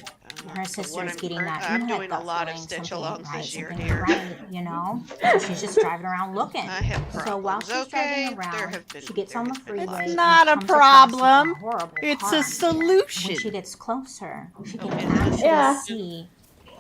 [SPEAKER 3] her sister is getting that,
[SPEAKER 1] I'm
[SPEAKER 3] you know,
[SPEAKER 1] doing
[SPEAKER 3] that
[SPEAKER 1] a lot of
[SPEAKER 3] feeling,
[SPEAKER 1] stitch
[SPEAKER 3] something ain't
[SPEAKER 1] alongs
[SPEAKER 3] right,
[SPEAKER 1] this year
[SPEAKER 3] something
[SPEAKER 1] here.
[SPEAKER 3] ain't right, you know? So she's just driving around looking.
[SPEAKER 1] I have
[SPEAKER 3] So while
[SPEAKER 1] problems,
[SPEAKER 3] she's
[SPEAKER 1] okay?
[SPEAKER 3] driving
[SPEAKER 1] There
[SPEAKER 3] around,
[SPEAKER 1] have been-
[SPEAKER 3] she gets
[SPEAKER 1] there
[SPEAKER 3] on the
[SPEAKER 1] have been
[SPEAKER 3] freeway.
[SPEAKER 1] lots.
[SPEAKER 3] and
[SPEAKER 2] Not a
[SPEAKER 3] comes across
[SPEAKER 2] problem.
[SPEAKER 3] horrible
[SPEAKER 2] It's
[SPEAKER 3] car
[SPEAKER 2] a
[SPEAKER 3] accident.
[SPEAKER 2] solution.
[SPEAKER 3] When she gets closer, she can
[SPEAKER 1] Okay.
[SPEAKER 3] actually
[SPEAKER 9] Yeah.
[SPEAKER 3] see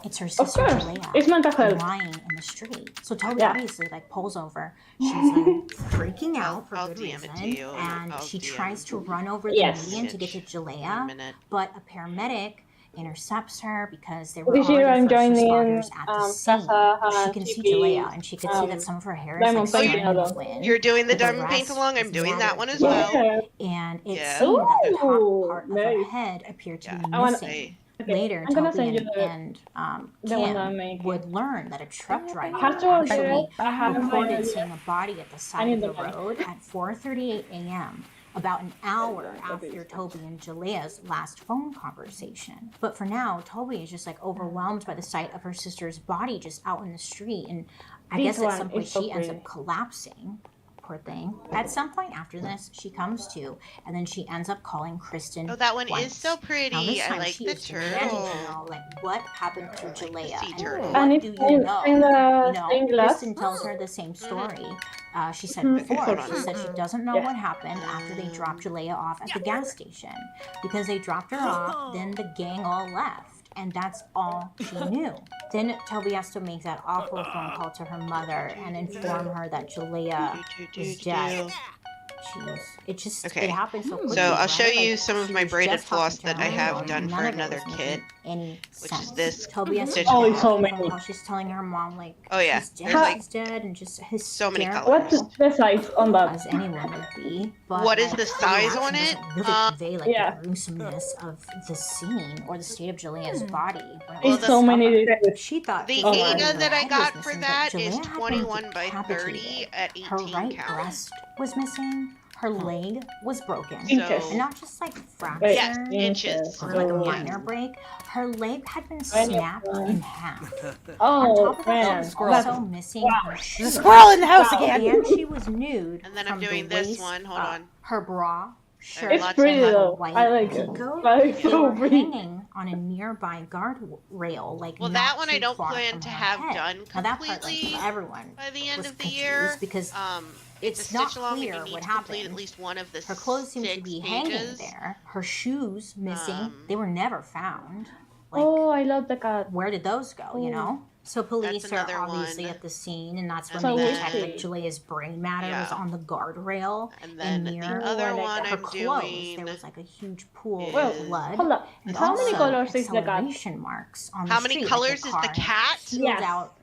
[SPEAKER 3] it's her
[SPEAKER 9] Of
[SPEAKER 3] sister
[SPEAKER 9] course,
[SPEAKER 3] Jalea
[SPEAKER 9] it's mental health.
[SPEAKER 3] lying in the street. So Toby
[SPEAKER 9] Yeah.
[SPEAKER 3] obviously like pulls over. She's like freaking out for
[SPEAKER 1] I'll
[SPEAKER 3] good
[SPEAKER 1] DM it
[SPEAKER 3] reason,
[SPEAKER 1] to you.
[SPEAKER 3] and
[SPEAKER 1] I'll
[SPEAKER 3] she
[SPEAKER 1] DM
[SPEAKER 3] tries to run over the
[SPEAKER 9] Yes.
[SPEAKER 3] median to get to
[SPEAKER 1] in a
[SPEAKER 3] Jalea,
[SPEAKER 1] minute.
[SPEAKER 3] but a paramedic intercepts her because there were
[SPEAKER 9] This year
[SPEAKER 3] already
[SPEAKER 9] I'm
[SPEAKER 3] first
[SPEAKER 9] joining
[SPEAKER 3] responders at the scene.
[SPEAKER 9] Casa
[SPEAKER 3] She can see
[SPEAKER 9] TV,
[SPEAKER 3] Jalea, and she could see that some of her hair is like
[SPEAKER 9] Diamond Painting
[SPEAKER 3] standing in the
[SPEAKER 9] Along.
[SPEAKER 3] wind.
[SPEAKER 1] You're doing the
[SPEAKER 3] but
[SPEAKER 1] diamond paint
[SPEAKER 3] rest
[SPEAKER 1] along. I'm
[SPEAKER 3] is
[SPEAKER 1] doing that
[SPEAKER 3] matted
[SPEAKER 1] one as
[SPEAKER 3] black.
[SPEAKER 1] well.
[SPEAKER 3] And it
[SPEAKER 1] Yeah.
[SPEAKER 3] seemed that the top
[SPEAKER 9] Ooh,
[SPEAKER 3] part of her
[SPEAKER 9] nice.
[SPEAKER 3] head appeared to
[SPEAKER 1] Yeah.
[SPEAKER 3] be
[SPEAKER 9] I wanna-
[SPEAKER 3] missing.
[SPEAKER 1] Okay.
[SPEAKER 3] Later,
[SPEAKER 9] I'm gonna
[SPEAKER 3] Toby
[SPEAKER 9] send you
[SPEAKER 3] and
[SPEAKER 9] the one that I'm
[SPEAKER 3] Kim
[SPEAKER 9] making.
[SPEAKER 3] would learn that a truck driver
[SPEAKER 9] Have to order
[SPEAKER 3] actually
[SPEAKER 9] it. I haven't
[SPEAKER 3] reported
[SPEAKER 9] ordered it.
[SPEAKER 3] seeing a body at the
[SPEAKER 9] I
[SPEAKER 3] side
[SPEAKER 9] need
[SPEAKER 3] of the
[SPEAKER 9] the money.
[SPEAKER 3] road at 4:38 a.m., about an hour after Toby and Jalea's last phone conversation. But for now, Toby is just like overwhelmed by the sight of her sister's body just out in the street, and I
[SPEAKER 9] This
[SPEAKER 3] guess at
[SPEAKER 9] one
[SPEAKER 3] some point
[SPEAKER 9] is so
[SPEAKER 3] she ends
[SPEAKER 9] pretty.
[SPEAKER 3] up collapsing. Poor thing. At some point after this, she comes to, and then she ends up calling Kristen.
[SPEAKER 1] Oh, that one
[SPEAKER 3] once.
[SPEAKER 1] is so pretty.
[SPEAKER 3] Now, this
[SPEAKER 1] I
[SPEAKER 3] time
[SPEAKER 1] like
[SPEAKER 3] she
[SPEAKER 1] the
[SPEAKER 3] is demanding to
[SPEAKER 1] turtle.
[SPEAKER 3] know, like, what happened to Jalea,
[SPEAKER 1] sea
[SPEAKER 3] and
[SPEAKER 1] turtle.
[SPEAKER 3] what
[SPEAKER 9] And
[SPEAKER 3] do
[SPEAKER 9] it's
[SPEAKER 3] you know?
[SPEAKER 9] in the
[SPEAKER 3] You know,
[SPEAKER 9] stained glass.
[SPEAKER 3] Kristen tells her the same story. She said
[SPEAKER 9] Mhm.
[SPEAKER 3] before.
[SPEAKER 1] Hold on.
[SPEAKER 3] She said she doesn't know
[SPEAKER 9] Yeah.
[SPEAKER 3] what happened after they dropped Jalea off at the gas station, because they dropped her off. Then the gang all left. And that's all she knew. Then Toby has to make that awful phone call to her mother and inform her that Jalea is dead. Jeez, it just
[SPEAKER 1] Okay.
[SPEAKER 3] it happened so quickly.
[SPEAKER 1] So I'll show
[SPEAKER 3] right?
[SPEAKER 1] you
[SPEAKER 3] Like,
[SPEAKER 1] some of
[SPEAKER 3] she
[SPEAKER 1] my
[SPEAKER 3] was
[SPEAKER 1] braided
[SPEAKER 3] just talking
[SPEAKER 1] floss
[SPEAKER 3] to her
[SPEAKER 1] that I have
[SPEAKER 3] mom,
[SPEAKER 1] done
[SPEAKER 3] and
[SPEAKER 1] for
[SPEAKER 3] none of it
[SPEAKER 1] another
[SPEAKER 3] was
[SPEAKER 1] kit,
[SPEAKER 3] making any
[SPEAKER 1] which
[SPEAKER 3] sense.
[SPEAKER 1] is this
[SPEAKER 3] Toby has to
[SPEAKER 1] stitch
[SPEAKER 9] Oh,
[SPEAKER 3] make
[SPEAKER 9] it's
[SPEAKER 3] a
[SPEAKER 9] so
[SPEAKER 3] phone
[SPEAKER 9] many.
[SPEAKER 3] call. She's telling her mom like
[SPEAKER 1] Oh, yeah.
[SPEAKER 3] she's dead,
[SPEAKER 1] There's, like,
[SPEAKER 3] she's dead, and just
[SPEAKER 1] so many
[SPEAKER 3] hysterical.
[SPEAKER 1] colors.
[SPEAKER 9] What's the size on that?
[SPEAKER 3] As anyone would be. But
[SPEAKER 1] What is
[SPEAKER 3] like,
[SPEAKER 1] the size on
[SPEAKER 3] reaction
[SPEAKER 1] it?
[SPEAKER 3] doesn't really convey like
[SPEAKER 9] Yeah.
[SPEAKER 3] the gruesomeness of the scene or the state of Jalea's body. When it
[SPEAKER 1] Well,
[SPEAKER 3] was
[SPEAKER 9] It's so many
[SPEAKER 3] discovered.
[SPEAKER 9] details.
[SPEAKER 3] She thought
[SPEAKER 1] The
[SPEAKER 3] just like
[SPEAKER 1] Ada
[SPEAKER 3] her
[SPEAKER 1] that I
[SPEAKER 3] head
[SPEAKER 1] got
[SPEAKER 3] was
[SPEAKER 1] for
[SPEAKER 3] missing, but
[SPEAKER 1] that is
[SPEAKER 3] Jalea had been
[SPEAKER 1] 21 by 30
[SPEAKER 3] decapitated.
[SPEAKER 1] at
[SPEAKER 3] Her
[SPEAKER 1] 18
[SPEAKER 3] right
[SPEAKER 1] count.
[SPEAKER 3] breast was missing. Her leg was broken.
[SPEAKER 9] Inches.
[SPEAKER 3] And not just like
[SPEAKER 9] Wait,
[SPEAKER 3] fractured
[SPEAKER 1] Yes, inches.
[SPEAKER 3] or like a
[SPEAKER 9] Oh.
[SPEAKER 3] minor break. Her leg had been
[SPEAKER 9] I know.
[SPEAKER 3] snapped in half. On
[SPEAKER 9] Oh
[SPEAKER 3] top of that,
[SPEAKER 9] man,
[SPEAKER 3] she was also missing her shoe.
[SPEAKER 2] There's a squirrel in the house again.
[SPEAKER 3] And she was nude.
[SPEAKER 1] And then
[SPEAKER 3] from
[SPEAKER 1] I'm doing
[SPEAKER 3] the
[SPEAKER 1] this
[SPEAKER 3] waist
[SPEAKER 1] one. Hold
[SPEAKER 3] up.
[SPEAKER 1] on.
[SPEAKER 3] Her bra, shirt,
[SPEAKER 9] it's
[SPEAKER 1] lots
[SPEAKER 9] pretty
[SPEAKER 1] of
[SPEAKER 3] and a
[SPEAKER 9] though.
[SPEAKER 3] white
[SPEAKER 9] I like it.
[SPEAKER 3] peacoat.
[SPEAKER 9] But it's
[SPEAKER 3] They
[SPEAKER 9] so
[SPEAKER 3] were
[SPEAKER 9] pretty.
[SPEAKER 3] hanging on a nearby guardrail, like
[SPEAKER 1] Well,
[SPEAKER 3] not
[SPEAKER 1] that one I
[SPEAKER 3] too
[SPEAKER 1] don't
[SPEAKER 3] far
[SPEAKER 1] plan
[SPEAKER 3] from
[SPEAKER 1] to
[SPEAKER 3] her
[SPEAKER 1] have
[SPEAKER 3] head.
[SPEAKER 1] done
[SPEAKER 3] Now that part, like,
[SPEAKER 1] completely
[SPEAKER 3] everyone
[SPEAKER 1] by the end
[SPEAKER 3] was
[SPEAKER 1] of the
[SPEAKER 3] confused
[SPEAKER 1] year.
[SPEAKER 3] because
[SPEAKER 1] It's
[SPEAKER 3] it's
[SPEAKER 1] a
[SPEAKER 3] not
[SPEAKER 1] stitch along, and
[SPEAKER 3] clear
[SPEAKER 1] you need
[SPEAKER 3] what
[SPEAKER 1] to complete
[SPEAKER 3] happened.
[SPEAKER 1] at least one of the
[SPEAKER 3] Her clothes seemed to
[SPEAKER 1] 6
[SPEAKER 3] be
[SPEAKER 1] pages.
[SPEAKER 3] hanging there. Her shoes missing.
[SPEAKER 1] Um,
[SPEAKER 3] They were never found. Like,
[SPEAKER 9] Oh, I love the cat.
[SPEAKER 3] where did those go, you know? So police are
[SPEAKER 1] another
[SPEAKER 3] obviously
[SPEAKER 1] one.
[SPEAKER 3] at the scene, and that's when
[SPEAKER 1] And
[SPEAKER 3] they
[SPEAKER 1] then-
[SPEAKER 3] detect that Jalea's brain matter was
[SPEAKER 1] Yeah.
[SPEAKER 3] on the guardrail.
[SPEAKER 1] And then
[SPEAKER 3] near
[SPEAKER 1] the other
[SPEAKER 9] Oh, I like
[SPEAKER 1] one
[SPEAKER 9] that.
[SPEAKER 3] her
[SPEAKER 1] I'm
[SPEAKER 3] clothes,
[SPEAKER 1] doing.
[SPEAKER 3] there was like a huge pool
[SPEAKER 1] Well,
[SPEAKER 3] of blood.
[SPEAKER 9] Hold up.
[SPEAKER 3] And
[SPEAKER 9] How many
[SPEAKER 3] also
[SPEAKER 9] colors is the cat?
[SPEAKER 3] acceleration marks on
[SPEAKER 1] How
[SPEAKER 3] the
[SPEAKER 1] many
[SPEAKER 3] street,
[SPEAKER 1] colors
[SPEAKER 3] like
[SPEAKER 1] is the
[SPEAKER 3] car had
[SPEAKER 1] cat?
[SPEAKER 3] peeled
[SPEAKER 9] Yes.
[SPEAKER 3] out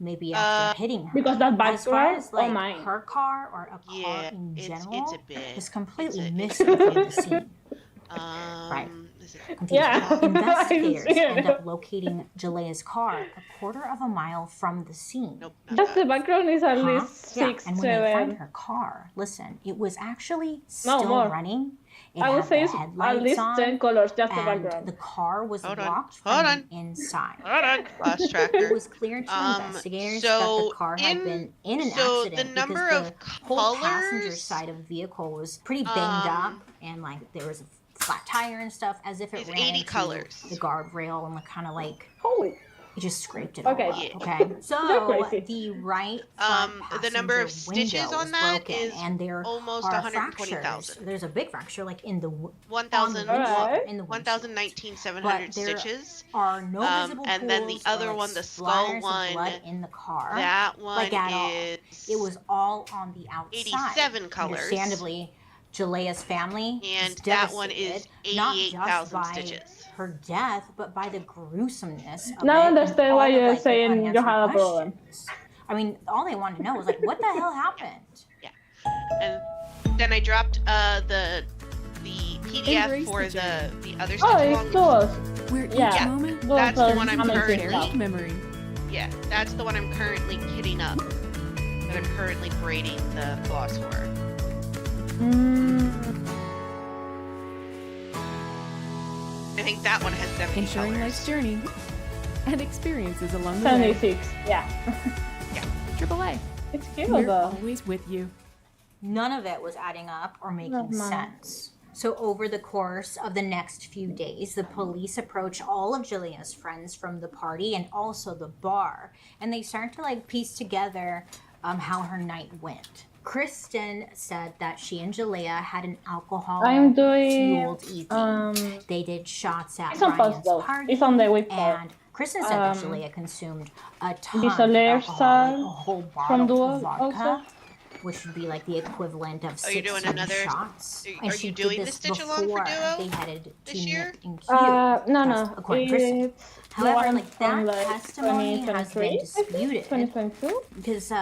[SPEAKER 3] maybe after hitting her.
[SPEAKER 9] Because that
[SPEAKER 3] As far
[SPEAKER 9] background
[SPEAKER 3] as
[SPEAKER 9] or
[SPEAKER 3] like
[SPEAKER 9] mine?
[SPEAKER 3] her car or a car
[SPEAKER 1] Yeah,
[SPEAKER 3] in
[SPEAKER 1] it's
[SPEAKER 3] general
[SPEAKER 1] a bit.
[SPEAKER 3] was completely
[SPEAKER 1] it's a-
[SPEAKER 3] missing from the scene.
[SPEAKER 1] Right. Is it?
[SPEAKER 3] Confused.
[SPEAKER 9] Yeah.
[SPEAKER 3] Investigators
[SPEAKER 9] I see it.
[SPEAKER 3] end up locating Jalea's car a quarter of a mile from the scene.
[SPEAKER 1] Nope. Not
[SPEAKER 9] Just the
[SPEAKER 1] that.
[SPEAKER 9] background is at
[SPEAKER 3] Huh?
[SPEAKER 9] least
[SPEAKER 3] Yeah,
[SPEAKER 9] 6,
[SPEAKER 3] and when they find
[SPEAKER 9] 7.
[SPEAKER 3] her car, listen, it was actually still
[SPEAKER 9] more.
[SPEAKER 3] running. It
[SPEAKER 9] I
[SPEAKER 3] had
[SPEAKER 9] would say
[SPEAKER 3] the
[SPEAKER 9] it's
[SPEAKER 3] headlights
[SPEAKER 9] at least
[SPEAKER 3] on,
[SPEAKER 9] 10 colors, just the
[SPEAKER 3] and
[SPEAKER 9] background.
[SPEAKER 3] the car was
[SPEAKER 1] Hold on.
[SPEAKER 3] locked
[SPEAKER 1] Hold
[SPEAKER 3] from
[SPEAKER 1] on.
[SPEAKER 3] the inside.
[SPEAKER 1] Hold on. Lost
[SPEAKER 3] It
[SPEAKER 1] tracker.
[SPEAKER 3] was clear to investigators that
[SPEAKER 1] so
[SPEAKER 3] the car had been in an
[SPEAKER 1] so the
[SPEAKER 3] accident
[SPEAKER 1] number
[SPEAKER 3] because
[SPEAKER 1] of
[SPEAKER 3] the whole passenger
[SPEAKER 1] colors,
[SPEAKER 3] side of the vehicle was pretty banged up, and like there was a flat tire and stuff, as if it
[SPEAKER 1] It's
[SPEAKER 3] ran
[SPEAKER 1] 80
[SPEAKER 3] into
[SPEAKER 1] colors.
[SPEAKER 3] the guardrail and like kind of like
[SPEAKER 9] Holy.
[SPEAKER 3] it just scraped it
[SPEAKER 9] Okay.
[SPEAKER 3] all up.
[SPEAKER 1] Yeah.
[SPEAKER 3] Okay, so
[SPEAKER 9] crazy.
[SPEAKER 3] the right front
[SPEAKER 1] the number of
[SPEAKER 3] passenger
[SPEAKER 1] stitches
[SPEAKER 3] window
[SPEAKER 1] on
[SPEAKER 3] is
[SPEAKER 1] that
[SPEAKER 3] broken,
[SPEAKER 1] is
[SPEAKER 3] and there
[SPEAKER 1] almost
[SPEAKER 3] are
[SPEAKER 1] 120,000.
[SPEAKER 3] fractures. There's a big fracture like in the on the
[SPEAKER 1] 1,000.
[SPEAKER 3] windshield,
[SPEAKER 9] Alright.
[SPEAKER 3] in the windshield.
[SPEAKER 1] 1,019,700
[SPEAKER 3] But there
[SPEAKER 1] stitches.
[SPEAKER 3] are no visible
[SPEAKER 1] and then the
[SPEAKER 3] pools
[SPEAKER 1] other
[SPEAKER 3] or, like,
[SPEAKER 1] one, the skull
[SPEAKER 3] splatters of
[SPEAKER 1] one,
[SPEAKER 3] blood in the car.
[SPEAKER 1] That one
[SPEAKER 3] like at all.
[SPEAKER 1] is.
[SPEAKER 3] It was all on the outside.
[SPEAKER 1] 87 colors.
[SPEAKER 3] Understandably, Jalea's family
[SPEAKER 1] And
[SPEAKER 3] is
[SPEAKER 1] that one is
[SPEAKER 3] devastated, not just
[SPEAKER 1] 88,000
[SPEAKER 3] by
[SPEAKER 1] stitches.
[SPEAKER 3] her death, but by the gruesomeness of
[SPEAKER 9] Now
[SPEAKER 3] it
[SPEAKER 9] I
[SPEAKER 3] and
[SPEAKER 9] understand
[SPEAKER 3] all
[SPEAKER 9] why
[SPEAKER 3] of,
[SPEAKER 9] you're
[SPEAKER 3] like, the
[SPEAKER 9] saying you
[SPEAKER 3] unanswered
[SPEAKER 9] have a problem.
[SPEAKER 3] questions. I mean, all they wanted to know was like, what the hell happened?
[SPEAKER 1] And then I dropped the PDF
[SPEAKER 5] Embrace
[SPEAKER 1] for
[SPEAKER 5] the journey.
[SPEAKER 1] the other
[SPEAKER 9] Oh,
[SPEAKER 1] stitch
[SPEAKER 9] it's
[SPEAKER 1] along.
[SPEAKER 9] those.
[SPEAKER 5] Where each
[SPEAKER 9] Yeah.
[SPEAKER 5] moment
[SPEAKER 9] Those
[SPEAKER 1] That's the
[SPEAKER 9] are
[SPEAKER 1] one I'm
[SPEAKER 9] amazing
[SPEAKER 1] currently-
[SPEAKER 9] stuff.
[SPEAKER 5] cherished memory.
[SPEAKER 1] Yeah, that's the one I'm currently kitting up. That I'm currently braiding the floss for. I think that one has 70
[SPEAKER 5] Ensuring
[SPEAKER 1] colors.
[SPEAKER 5] life's journey and experiences along the way.
[SPEAKER 9] 76. Yeah.
[SPEAKER 5] AAA.
[SPEAKER 9] It's cute
[SPEAKER 5] We're
[SPEAKER 9] though.
[SPEAKER 5] always with you.
[SPEAKER 3] None of it was adding up or making
[SPEAKER 9] Mom.
[SPEAKER 3] sense. So over the course of the next few days, the police approach all of Julia's friends from the party and also the bar, and they start to like piece together how her night went. Kristen said that she and Julia had an alcohol
[SPEAKER 9] I'm doing.
[SPEAKER 3] fueled evening. They did shots at
[SPEAKER 9] It's on
[SPEAKER 3] Ryan's
[SPEAKER 9] post though.
[SPEAKER 3] party.
[SPEAKER 9] It's on the website.
[SPEAKER 3] And Kristen said that Julia consumed a ton
[SPEAKER 9] This
[SPEAKER 3] of
[SPEAKER 9] alert
[SPEAKER 3] alcohol, like a
[SPEAKER 9] sign
[SPEAKER 3] whole
[SPEAKER 9] from
[SPEAKER 3] bottle
[SPEAKER 9] Duo
[SPEAKER 3] of vodka,
[SPEAKER 9] also?
[SPEAKER 3] which would be like the equivalent of
[SPEAKER 1] Are you doing
[SPEAKER 3] 16
[SPEAKER 1] another-
[SPEAKER 3] shots.
[SPEAKER 1] are
[SPEAKER 3] And
[SPEAKER 1] you
[SPEAKER 3] she
[SPEAKER 1] doing
[SPEAKER 3] did
[SPEAKER 1] the
[SPEAKER 3] this
[SPEAKER 1] stitch along for
[SPEAKER 3] before
[SPEAKER 1] Duo
[SPEAKER 3] they headed to
[SPEAKER 1] this year?
[SPEAKER 3] Nip and Q.
[SPEAKER 9] No,
[SPEAKER 3] That's
[SPEAKER 9] no.
[SPEAKER 3] according to Kristen.
[SPEAKER 9] It's
[SPEAKER 3] However,
[SPEAKER 9] one
[SPEAKER 3] like that
[SPEAKER 9] from like
[SPEAKER 3] testimony has been
[SPEAKER 9] 2023,
[SPEAKER 3] disputed
[SPEAKER 9] 2022.
[SPEAKER 3] because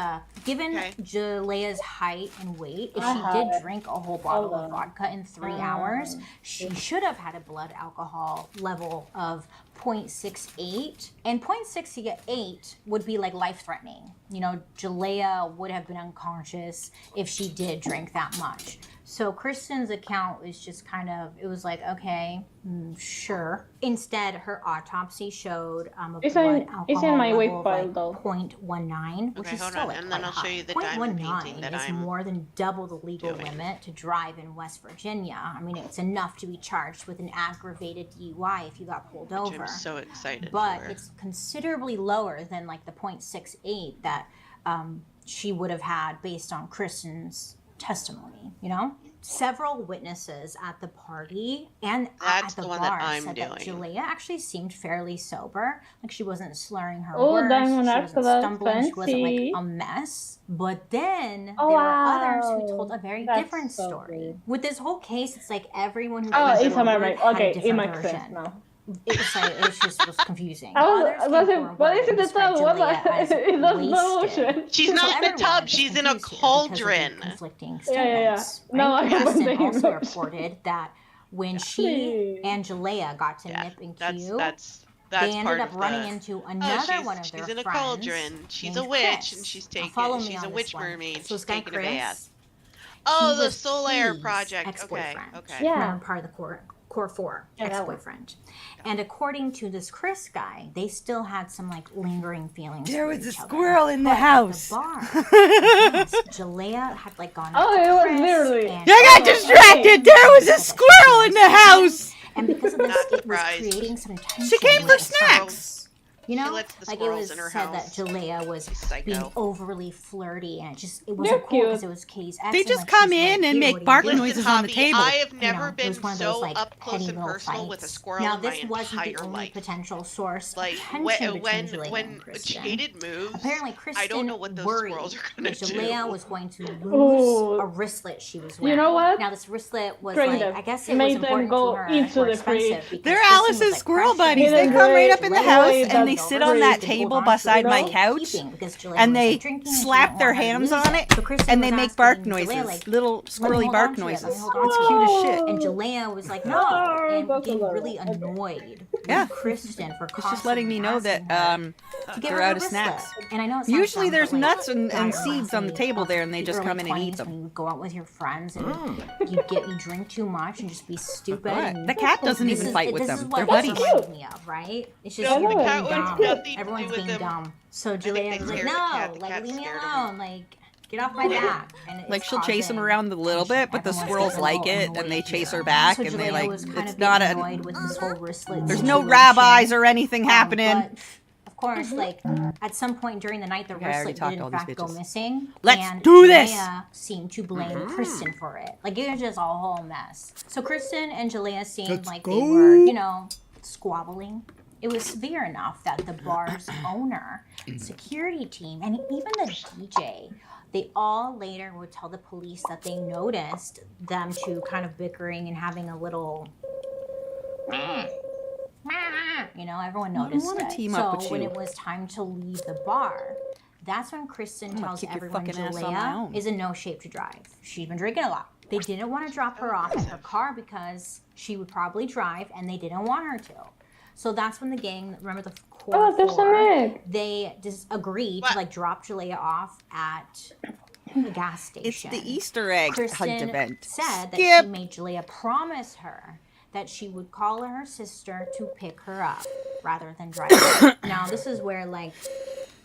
[SPEAKER 3] given
[SPEAKER 1] Okay.
[SPEAKER 3] Julia's height and weight, if
[SPEAKER 9] I
[SPEAKER 3] she
[SPEAKER 9] have
[SPEAKER 3] did
[SPEAKER 9] it.
[SPEAKER 3] drink a whole bottle
[SPEAKER 9] Hold
[SPEAKER 3] of
[SPEAKER 9] on.
[SPEAKER 3] vodka in 3 hours, she should have had a blood alcohol level of 0.68, and 0.68 would be like life-threatening. You know, Julia would have been unconscious if she did drink that much. So Kristen's account was just kind of, it was like, okay, sure. Instead, her autopsy showed a
[SPEAKER 9] It's
[SPEAKER 3] blood
[SPEAKER 9] in-
[SPEAKER 3] alcohol
[SPEAKER 9] it's in my
[SPEAKER 3] level
[SPEAKER 9] wave
[SPEAKER 3] of
[SPEAKER 9] file,
[SPEAKER 3] like
[SPEAKER 9] though.
[SPEAKER 3] 0.19, which
[SPEAKER 1] Okay,
[SPEAKER 3] is
[SPEAKER 1] hold
[SPEAKER 3] still
[SPEAKER 1] on,
[SPEAKER 3] like
[SPEAKER 1] and then
[SPEAKER 3] quite
[SPEAKER 1] I'll show
[SPEAKER 3] high.
[SPEAKER 1] you the diamond
[SPEAKER 3] 0.19
[SPEAKER 1] painting that
[SPEAKER 3] is
[SPEAKER 1] I'm
[SPEAKER 3] more than double the legal
[SPEAKER 1] doing.
[SPEAKER 3] limit to drive in West Virginia. I mean, it's enough to be charged with an aggravated DUI if you got pulled
[SPEAKER 1] Which
[SPEAKER 3] over.
[SPEAKER 1] I'm so excited
[SPEAKER 3] But
[SPEAKER 1] for.
[SPEAKER 3] it's considerably lower than like the 0.68 that she would have had based on Kristen's testimony, you know? Several witnesses at the party and
[SPEAKER 1] That's
[SPEAKER 3] at the
[SPEAKER 1] the one
[SPEAKER 3] bar
[SPEAKER 1] that I'm
[SPEAKER 3] said that
[SPEAKER 1] doing.
[SPEAKER 3] Julia actually seemed fairly sober. Like she wasn't slurring her
[SPEAKER 9] Oh,
[SPEAKER 3] words,
[SPEAKER 9] Diamond
[SPEAKER 3] she
[SPEAKER 9] Arc,
[SPEAKER 3] wasn't
[SPEAKER 9] that's
[SPEAKER 3] stumbling, she wasn't like
[SPEAKER 9] fancy.
[SPEAKER 3] a mess. But then
[SPEAKER 9] Oh,
[SPEAKER 3] there were others who
[SPEAKER 9] wow.
[SPEAKER 3] told a very
[SPEAKER 9] That's
[SPEAKER 3] different
[SPEAKER 9] so
[SPEAKER 3] story.
[SPEAKER 9] weird.
[SPEAKER 3] With this whole case, it's like everyone who
[SPEAKER 9] Oh,
[SPEAKER 3] came
[SPEAKER 9] it's on my
[SPEAKER 3] forward
[SPEAKER 9] right.
[SPEAKER 3] had a
[SPEAKER 9] Okay, it
[SPEAKER 3] different
[SPEAKER 9] makes
[SPEAKER 3] version.
[SPEAKER 9] sense now.
[SPEAKER 3] It was like it just was confusing.
[SPEAKER 9] I was,
[SPEAKER 3] Others
[SPEAKER 9] was
[SPEAKER 3] came
[SPEAKER 9] it,
[SPEAKER 3] forward
[SPEAKER 9] what is in
[SPEAKER 3] and
[SPEAKER 9] the
[SPEAKER 3] described
[SPEAKER 9] tub? What
[SPEAKER 3] Julia as
[SPEAKER 9] it does no
[SPEAKER 3] wasted.
[SPEAKER 9] motion.
[SPEAKER 1] She's
[SPEAKER 3] So
[SPEAKER 1] not in the
[SPEAKER 3] everyone
[SPEAKER 1] tub,
[SPEAKER 3] is
[SPEAKER 1] she's in a
[SPEAKER 3] confused here because of the
[SPEAKER 1] cauldron.
[SPEAKER 3] conflicting
[SPEAKER 9] Yeah, yeah, yeah.
[SPEAKER 3] statements,
[SPEAKER 9] No,
[SPEAKER 3] right?
[SPEAKER 9] I have
[SPEAKER 3] Kristen
[SPEAKER 9] the
[SPEAKER 3] also
[SPEAKER 9] image.
[SPEAKER 3] reported that when she
[SPEAKER 9] Really?
[SPEAKER 3] and Julia got to
[SPEAKER 1] Yeah,
[SPEAKER 3] Nip and
[SPEAKER 1] that's
[SPEAKER 3] Q,
[SPEAKER 1] that's
[SPEAKER 3] they ended
[SPEAKER 1] part
[SPEAKER 3] up
[SPEAKER 1] of
[SPEAKER 3] running
[SPEAKER 1] the.
[SPEAKER 3] into
[SPEAKER 1] Oh,
[SPEAKER 3] another one of
[SPEAKER 1] she's
[SPEAKER 3] their
[SPEAKER 1] in a
[SPEAKER 3] friends.
[SPEAKER 1] cauldron. She's a
[SPEAKER 3] named
[SPEAKER 1] witch,
[SPEAKER 3] Chris.
[SPEAKER 1] and she's
[SPEAKER 3] Now
[SPEAKER 1] taking.
[SPEAKER 3] follow me
[SPEAKER 1] She's
[SPEAKER 3] on
[SPEAKER 1] a
[SPEAKER 3] this
[SPEAKER 1] witch
[SPEAKER 3] one.
[SPEAKER 1] mermaid.
[SPEAKER 3] So
[SPEAKER 1] She's
[SPEAKER 3] this guy
[SPEAKER 1] taking a
[SPEAKER 3] Chris,
[SPEAKER 1] bath. Oh,
[SPEAKER 3] he
[SPEAKER 1] the
[SPEAKER 3] was
[SPEAKER 1] Soul Air
[SPEAKER 3] Keith's
[SPEAKER 1] Project. Okay,
[SPEAKER 3] ex-boyfriend.
[SPEAKER 1] okay.
[SPEAKER 9] Yeah.
[SPEAKER 3] Remember, part of the core 4
[SPEAKER 9] Yeah, that one.
[SPEAKER 3] ex-boyfriend. And according to this Chris guy, they still had some like lingering feelings.
[SPEAKER 2] There
[SPEAKER 3] for
[SPEAKER 2] was a
[SPEAKER 3] each other.
[SPEAKER 2] squirrel in the
[SPEAKER 3] But at
[SPEAKER 2] house.
[SPEAKER 3] The bar, yes, Julia had like gone.
[SPEAKER 9] Oh,
[SPEAKER 3] up to
[SPEAKER 9] it was
[SPEAKER 3] Chris
[SPEAKER 9] literally-
[SPEAKER 3] and
[SPEAKER 2] I got distracted. There was a squirrel in the house.
[SPEAKER 3] and because of this,
[SPEAKER 1] Not
[SPEAKER 3] it was
[SPEAKER 1] surprised.
[SPEAKER 3] creating some tension.
[SPEAKER 2] She came
[SPEAKER 3] with
[SPEAKER 2] for
[SPEAKER 3] the
[SPEAKER 2] snacks.
[SPEAKER 3] You know,
[SPEAKER 1] She lets the
[SPEAKER 3] like it
[SPEAKER 1] squirrels
[SPEAKER 3] was
[SPEAKER 1] in her
[SPEAKER 3] said that
[SPEAKER 1] house.
[SPEAKER 3] Julia was
[SPEAKER 1] She's psycho.
[SPEAKER 3] being overly flirty, and it
[SPEAKER 9] They're
[SPEAKER 3] wasn't cool
[SPEAKER 9] cute.
[SPEAKER 3] because it was Katie's ex.
[SPEAKER 2] They
[SPEAKER 3] and,
[SPEAKER 2] just
[SPEAKER 3] like,
[SPEAKER 2] come
[SPEAKER 3] she's like,
[SPEAKER 2] in and
[SPEAKER 3] "Here,
[SPEAKER 2] make
[SPEAKER 3] what are you
[SPEAKER 2] bark
[SPEAKER 3] doing?"
[SPEAKER 2] noises
[SPEAKER 1] Listen,
[SPEAKER 2] on the
[SPEAKER 1] Javi,
[SPEAKER 2] table.
[SPEAKER 1] I have
[SPEAKER 3] You
[SPEAKER 1] never
[SPEAKER 3] know, it
[SPEAKER 1] been
[SPEAKER 3] was one of
[SPEAKER 1] so
[SPEAKER 3] those, like,
[SPEAKER 1] up close
[SPEAKER 3] petty
[SPEAKER 1] and
[SPEAKER 3] little
[SPEAKER 1] personal with a
[SPEAKER 3] fights.
[SPEAKER 1] squirrel
[SPEAKER 3] Now,
[SPEAKER 1] in my
[SPEAKER 3] this wasn't the
[SPEAKER 1] entire
[SPEAKER 3] only
[SPEAKER 1] life.
[SPEAKER 3] potential source
[SPEAKER 1] Like
[SPEAKER 3] of tension between
[SPEAKER 1] when
[SPEAKER 3] Julia
[SPEAKER 1] when
[SPEAKER 3] and Kristen.
[SPEAKER 1] Jaded moves,
[SPEAKER 3] Apparently, Kristen
[SPEAKER 1] I don't know what those
[SPEAKER 3] worried
[SPEAKER 1] squirrels are gonna
[SPEAKER 3] that Julia
[SPEAKER 1] do.
[SPEAKER 3] was going to lose
[SPEAKER 9] Ooh.
[SPEAKER 3] a wristlet she was
[SPEAKER 9] You
[SPEAKER 3] wearing.
[SPEAKER 9] know what?
[SPEAKER 3] Now, this wristlet was
[SPEAKER 9] Train
[SPEAKER 3] like,
[SPEAKER 9] them.
[SPEAKER 3] I guess it was
[SPEAKER 9] Make them
[SPEAKER 3] important
[SPEAKER 9] go
[SPEAKER 3] to her
[SPEAKER 9] into
[SPEAKER 3] or
[SPEAKER 9] the
[SPEAKER 3] expensive
[SPEAKER 9] fridge.
[SPEAKER 3] because
[SPEAKER 2] They're
[SPEAKER 3] Kristen was,
[SPEAKER 2] Alice's
[SPEAKER 3] like,
[SPEAKER 2] squirrel
[SPEAKER 3] pressuring
[SPEAKER 2] buddies.
[SPEAKER 3] her
[SPEAKER 2] They
[SPEAKER 9] Didn't
[SPEAKER 2] come right
[SPEAKER 9] they-
[SPEAKER 2] up in the
[SPEAKER 9] right
[SPEAKER 2] house
[SPEAKER 9] away
[SPEAKER 2] and they
[SPEAKER 9] that
[SPEAKER 2] sit on that
[SPEAKER 9] the
[SPEAKER 2] table
[SPEAKER 3] hold on to
[SPEAKER 2] beside
[SPEAKER 3] it,
[SPEAKER 2] my
[SPEAKER 3] like,
[SPEAKER 2] couch
[SPEAKER 3] keeping, because Julia
[SPEAKER 2] and
[SPEAKER 3] was,
[SPEAKER 2] they
[SPEAKER 3] like, drinking and she
[SPEAKER 2] slap
[SPEAKER 3] didn't
[SPEAKER 2] their
[SPEAKER 3] want her to
[SPEAKER 2] hands
[SPEAKER 3] lose
[SPEAKER 2] on it
[SPEAKER 3] So Kristen
[SPEAKER 2] and
[SPEAKER 3] was
[SPEAKER 2] they make
[SPEAKER 3] asking
[SPEAKER 2] bark
[SPEAKER 3] Julia,
[SPEAKER 2] noises.
[SPEAKER 3] like,
[SPEAKER 2] Little
[SPEAKER 3] let me
[SPEAKER 2] squirrely
[SPEAKER 3] hold
[SPEAKER 2] bark
[SPEAKER 3] on to it, let me
[SPEAKER 2] noises.
[SPEAKER 3] hold on
[SPEAKER 2] It's
[SPEAKER 3] to
[SPEAKER 2] cute
[SPEAKER 3] it.
[SPEAKER 2] as shit.
[SPEAKER 3] And Julia was like,
[SPEAKER 9] No,
[SPEAKER 3] no, and
[SPEAKER 9] that's
[SPEAKER 3] getting
[SPEAKER 9] a
[SPEAKER 3] really
[SPEAKER 9] little-
[SPEAKER 3] annoyed
[SPEAKER 2] Yeah.
[SPEAKER 3] with Kristen for
[SPEAKER 2] It's just letting me know that
[SPEAKER 3] to give
[SPEAKER 2] they're
[SPEAKER 3] her
[SPEAKER 2] out
[SPEAKER 3] the
[SPEAKER 2] of
[SPEAKER 3] wristlet.
[SPEAKER 2] snacks.
[SPEAKER 3] And I know it sounds
[SPEAKER 2] Usually
[SPEAKER 3] dumb,
[SPEAKER 2] there's
[SPEAKER 3] but, like,
[SPEAKER 2] nuts and
[SPEAKER 3] diet
[SPEAKER 2] seeds on the
[SPEAKER 3] Roxy,
[SPEAKER 2] table there and they
[SPEAKER 3] the
[SPEAKER 2] just
[SPEAKER 3] early
[SPEAKER 2] come in and eat
[SPEAKER 3] 20s
[SPEAKER 2] them.
[SPEAKER 3] When you go out with your friends and you drink too much and just be stupid.
[SPEAKER 2] What?
[SPEAKER 3] And
[SPEAKER 2] The cat doesn't
[SPEAKER 3] this
[SPEAKER 2] even
[SPEAKER 3] is-
[SPEAKER 2] fight with
[SPEAKER 3] this
[SPEAKER 2] them.
[SPEAKER 3] is
[SPEAKER 2] They're
[SPEAKER 3] what this
[SPEAKER 2] buddies.
[SPEAKER 3] reminded me of, right? It's just
[SPEAKER 1] No,
[SPEAKER 9] the
[SPEAKER 3] being
[SPEAKER 9] cat
[SPEAKER 1] wants
[SPEAKER 3] dumb.
[SPEAKER 1] nothing to do
[SPEAKER 3] Everyone's
[SPEAKER 1] with
[SPEAKER 3] being
[SPEAKER 1] them.
[SPEAKER 3] dumb. So
[SPEAKER 1] think
[SPEAKER 3] Julia
[SPEAKER 1] they
[SPEAKER 3] was like,
[SPEAKER 1] scared the cat.
[SPEAKER 3] no,
[SPEAKER 1] The
[SPEAKER 3] like
[SPEAKER 1] cat's
[SPEAKER 3] leave me
[SPEAKER 1] scared of
[SPEAKER 3] alone, like get off my back. And
[SPEAKER 2] Like
[SPEAKER 3] it's
[SPEAKER 2] she'll chase them
[SPEAKER 3] causing
[SPEAKER 2] around a little
[SPEAKER 3] tension.
[SPEAKER 2] bit, but the
[SPEAKER 3] Everyone's
[SPEAKER 2] squirrels
[SPEAKER 3] getting a
[SPEAKER 2] like
[SPEAKER 3] little
[SPEAKER 2] it and they
[SPEAKER 3] annoyed
[SPEAKER 2] chase
[SPEAKER 3] here.
[SPEAKER 2] her back
[SPEAKER 3] So
[SPEAKER 2] and they
[SPEAKER 3] Julia
[SPEAKER 2] like
[SPEAKER 3] was kind
[SPEAKER 2] it's
[SPEAKER 3] of
[SPEAKER 2] not
[SPEAKER 3] getting
[SPEAKER 2] a
[SPEAKER 3] annoyed with this whole wristlet
[SPEAKER 2] there's no
[SPEAKER 3] situation.
[SPEAKER 2] rabbis or anything happening.
[SPEAKER 3] But of course, like at some point during the night, the
[SPEAKER 2] Okay, I already
[SPEAKER 3] wristlet
[SPEAKER 2] talked
[SPEAKER 3] did
[SPEAKER 2] to all
[SPEAKER 3] in
[SPEAKER 2] these
[SPEAKER 3] fact go
[SPEAKER 2] bitches.
[SPEAKER 3] missing.
[SPEAKER 2] Let's
[SPEAKER 3] and
[SPEAKER 2] do this!
[SPEAKER 3] Julia seemed to blame Kristen for it. Like it was just a whole mess. So Kristen and Julia seemed like they were, you know, squabbling. It was severe enough that the bar's owner, security team, and even the DJ, they all later would tell the police that they noticed them two kind of bickering and having a little. You know, everyone noticed
[SPEAKER 2] wanna
[SPEAKER 3] it.
[SPEAKER 2] team
[SPEAKER 3] so
[SPEAKER 2] up with
[SPEAKER 3] when
[SPEAKER 2] you.
[SPEAKER 3] it was time to leave the bar, that's when Kristen
[SPEAKER 2] gonna
[SPEAKER 3] tells
[SPEAKER 2] kick your
[SPEAKER 3] everyone
[SPEAKER 2] fucking ass on my
[SPEAKER 3] Julia
[SPEAKER 2] own.
[SPEAKER 3] is in no shape to drive. She's been drinking a lot. They didn't want to drop her off at her car because she would probably drive, and they didn't want her to. So that's when the gang, remember the core
[SPEAKER 9] Oh, there's an
[SPEAKER 3] four,
[SPEAKER 9] egg.
[SPEAKER 3] they just agreed
[SPEAKER 1] What?
[SPEAKER 3] to like drop Jalea off at the gas
[SPEAKER 2] It's
[SPEAKER 3] station.
[SPEAKER 2] the Easter egg
[SPEAKER 3] Kristen
[SPEAKER 2] hunt event.
[SPEAKER 3] said that
[SPEAKER 2] Skip.
[SPEAKER 3] she made Jalea promise her that she would call her sister to pick her up rather than drive her. Now this is where like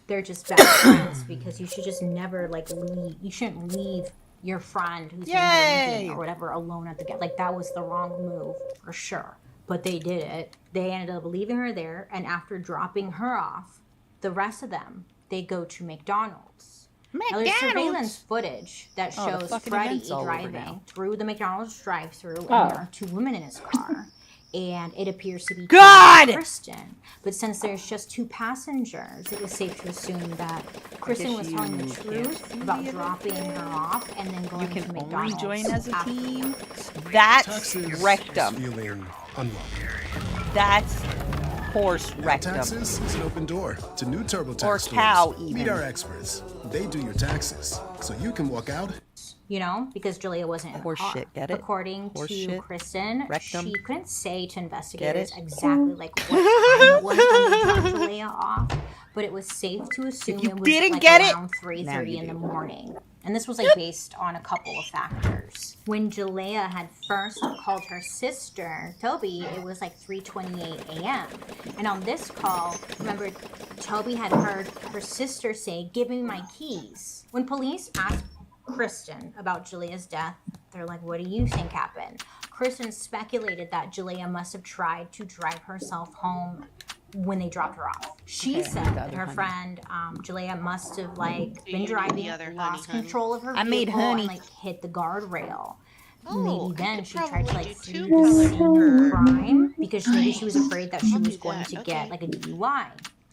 [SPEAKER 3] they're just bad friends, because you should just never like leave. You shouldn't leave your friend who's
[SPEAKER 2] Yay!
[SPEAKER 3] or whatever alone at the gas. Like that was the wrong move for sure. But they did it. They ended up leaving her there, and after dropping her off, the rest of them they go to McDonald's. Now, there's surveillance footage that
[SPEAKER 2] Oh, the
[SPEAKER 3] shows
[SPEAKER 2] fucking
[SPEAKER 3] Freddie
[SPEAKER 2] event's all over
[SPEAKER 3] driving
[SPEAKER 2] now.
[SPEAKER 3] through the McDonald's drive-through, and
[SPEAKER 9] Oh.
[SPEAKER 3] there are two women in his car, and it appears to be
[SPEAKER 2] God!
[SPEAKER 3] Kristen. But since there's just two passengers, it was safe to assume that Kristen was telling the truth about dropping her off and then going
[SPEAKER 2] You
[SPEAKER 3] to
[SPEAKER 2] can only
[SPEAKER 3] McDonald's.
[SPEAKER 2] join as a
[SPEAKER 3] afterwards.
[SPEAKER 2] team. That's
[SPEAKER 10] Taxes
[SPEAKER 2] rectum.
[SPEAKER 10] is feeling unwelcome.
[SPEAKER 2] That's horse rectum.
[SPEAKER 10] Taxes is an open door to new TurboTax
[SPEAKER 2] Or
[SPEAKER 10] stores.
[SPEAKER 2] cow,
[SPEAKER 10] Meet
[SPEAKER 2] even.
[SPEAKER 10] our experts. They do your taxes, so you can walk out.
[SPEAKER 3] You know, because Julia wasn't in the
[SPEAKER 2] Horse
[SPEAKER 3] car.
[SPEAKER 2] shit, get it?
[SPEAKER 3] According
[SPEAKER 2] Horse
[SPEAKER 3] to
[SPEAKER 2] shit,
[SPEAKER 3] Kristen,
[SPEAKER 2] rectum.
[SPEAKER 3] she couldn't say to investigators
[SPEAKER 2] it?
[SPEAKER 3] exactly like what time it was when they dropped Julia off, but it was safe to assume
[SPEAKER 2] you
[SPEAKER 3] it was
[SPEAKER 2] didn't
[SPEAKER 3] like
[SPEAKER 2] get it,
[SPEAKER 3] around
[SPEAKER 2] now
[SPEAKER 3] 3:30
[SPEAKER 2] you
[SPEAKER 3] in the
[SPEAKER 2] do.
[SPEAKER 3] morning. And this was like based on a couple of factors. When Jalea had first called her sister, Toby, it was like 3:28 a.m. And on this call, remember, Toby had heard her sister say, "Give me my keys." When police asked Kristen about Jalea's death, they're like, "What do you think happened?" Kristen speculated that Jalea must have tried to drive herself home when they dropped her off. She
[SPEAKER 2] Okay, I
[SPEAKER 3] said
[SPEAKER 2] need the
[SPEAKER 3] that
[SPEAKER 2] other
[SPEAKER 3] her
[SPEAKER 2] honey.
[SPEAKER 3] friend Jalea must have like
[SPEAKER 1] Do
[SPEAKER 3] been
[SPEAKER 1] you need
[SPEAKER 3] driving,
[SPEAKER 1] the other
[SPEAKER 3] lost
[SPEAKER 1] honey,
[SPEAKER 3] control of her
[SPEAKER 2] I made
[SPEAKER 3] vehicle,
[SPEAKER 2] honey.
[SPEAKER 3] and like hit the guardrail.
[SPEAKER 1] Oh,
[SPEAKER 3] Maybe
[SPEAKER 1] I
[SPEAKER 3] then
[SPEAKER 1] could
[SPEAKER 3] she tried to
[SPEAKER 1] probably
[SPEAKER 3] like
[SPEAKER 1] do
[SPEAKER 3] flee
[SPEAKER 1] two
[SPEAKER 3] the
[SPEAKER 1] colors
[SPEAKER 3] scene
[SPEAKER 1] for-
[SPEAKER 3] of crime because maybe she was afraid that she
[SPEAKER 1] I'll
[SPEAKER 3] was
[SPEAKER 1] do
[SPEAKER 3] going
[SPEAKER 1] that,
[SPEAKER 3] to
[SPEAKER 1] okay.
[SPEAKER 3] get like a DUI.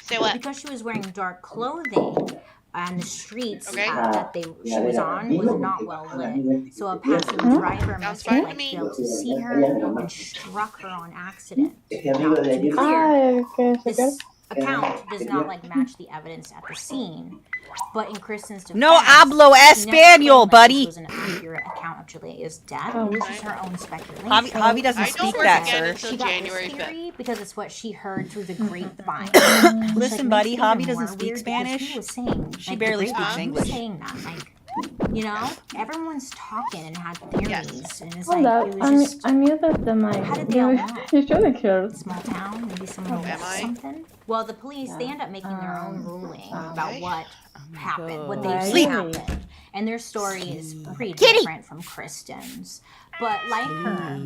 [SPEAKER 1] Say what?
[SPEAKER 3] Because she was wearing dark clothing and the streets
[SPEAKER 1] Okay.
[SPEAKER 3] that she was on was not well lit. So a passing driver must
[SPEAKER 1] fine
[SPEAKER 3] have
[SPEAKER 1] to
[SPEAKER 3] like
[SPEAKER 1] me.
[SPEAKER 3] been able to see her and struck her on accident. Now, to be clear,
[SPEAKER 9] Ah, okay, so good.
[SPEAKER 3] this account does not like match the evidence at the scene. But in Kristen's defense,
[SPEAKER 2] No hablo
[SPEAKER 3] she never
[SPEAKER 2] español,
[SPEAKER 3] claimed that
[SPEAKER 2] buddy.
[SPEAKER 3] this was an accurate account of Julia's death.
[SPEAKER 9] Oh.
[SPEAKER 3] This is her own speculation.
[SPEAKER 2] Javi doesn't
[SPEAKER 1] I don't
[SPEAKER 2] speak
[SPEAKER 1] work
[SPEAKER 2] that,
[SPEAKER 1] again
[SPEAKER 2] sir.
[SPEAKER 1] until
[SPEAKER 3] She got
[SPEAKER 1] January
[SPEAKER 3] this
[SPEAKER 1] 5th.
[SPEAKER 3] theory because it's what she heard through the grapevine.
[SPEAKER 2] Listen, buddy,
[SPEAKER 3] makes it
[SPEAKER 2] Javi
[SPEAKER 3] even
[SPEAKER 2] doesn't
[SPEAKER 3] more
[SPEAKER 2] speak
[SPEAKER 3] weird because
[SPEAKER 2] Spanish.
[SPEAKER 3] he was saying,
[SPEAKER 2] She
[SPEAKER 3] like,
[SPEAKER 2] barely
[SPEAKER 3] the
[SPEAKER 2] speaks
[SPEAKER 3] grapevine, he was
[SPEAKER 2] English.
[SPEAKER 3] saying that, like, you know, everyone's talking and had theories,
[SPEAKER 1] Yes.
[SPEAKER 3] and it's
[SPEAKER 9] Hold
[SPEAKER 3] like
[SPEAKER 9] up,
[SPEAKER 3] it was just
[SPEAKER 9] I muted the mic.
[SPEAKER 3] How did they all know?
[SPEAKER 9] You should have killed.
[SPEAKER 3] small town, maybe someone
[SPEAKER 1] am
[SPEAKER 3] will
[SPEAKER 1] I?
[SPEAKER 3] something. Well, the police they end up making their own ruling about
[SPEAKER 1] Okay.
[SPEAKER 3] what happened, what they
[SPEAKER 9] God.
[SPEAKER 3] think
[SPEAKER 9] Sleep.
[SPEAKER 3] happened, and their story is pretty
[SPEAKER 2] Kitty.
[SPEAKER 3] different from Kristen's. But like her,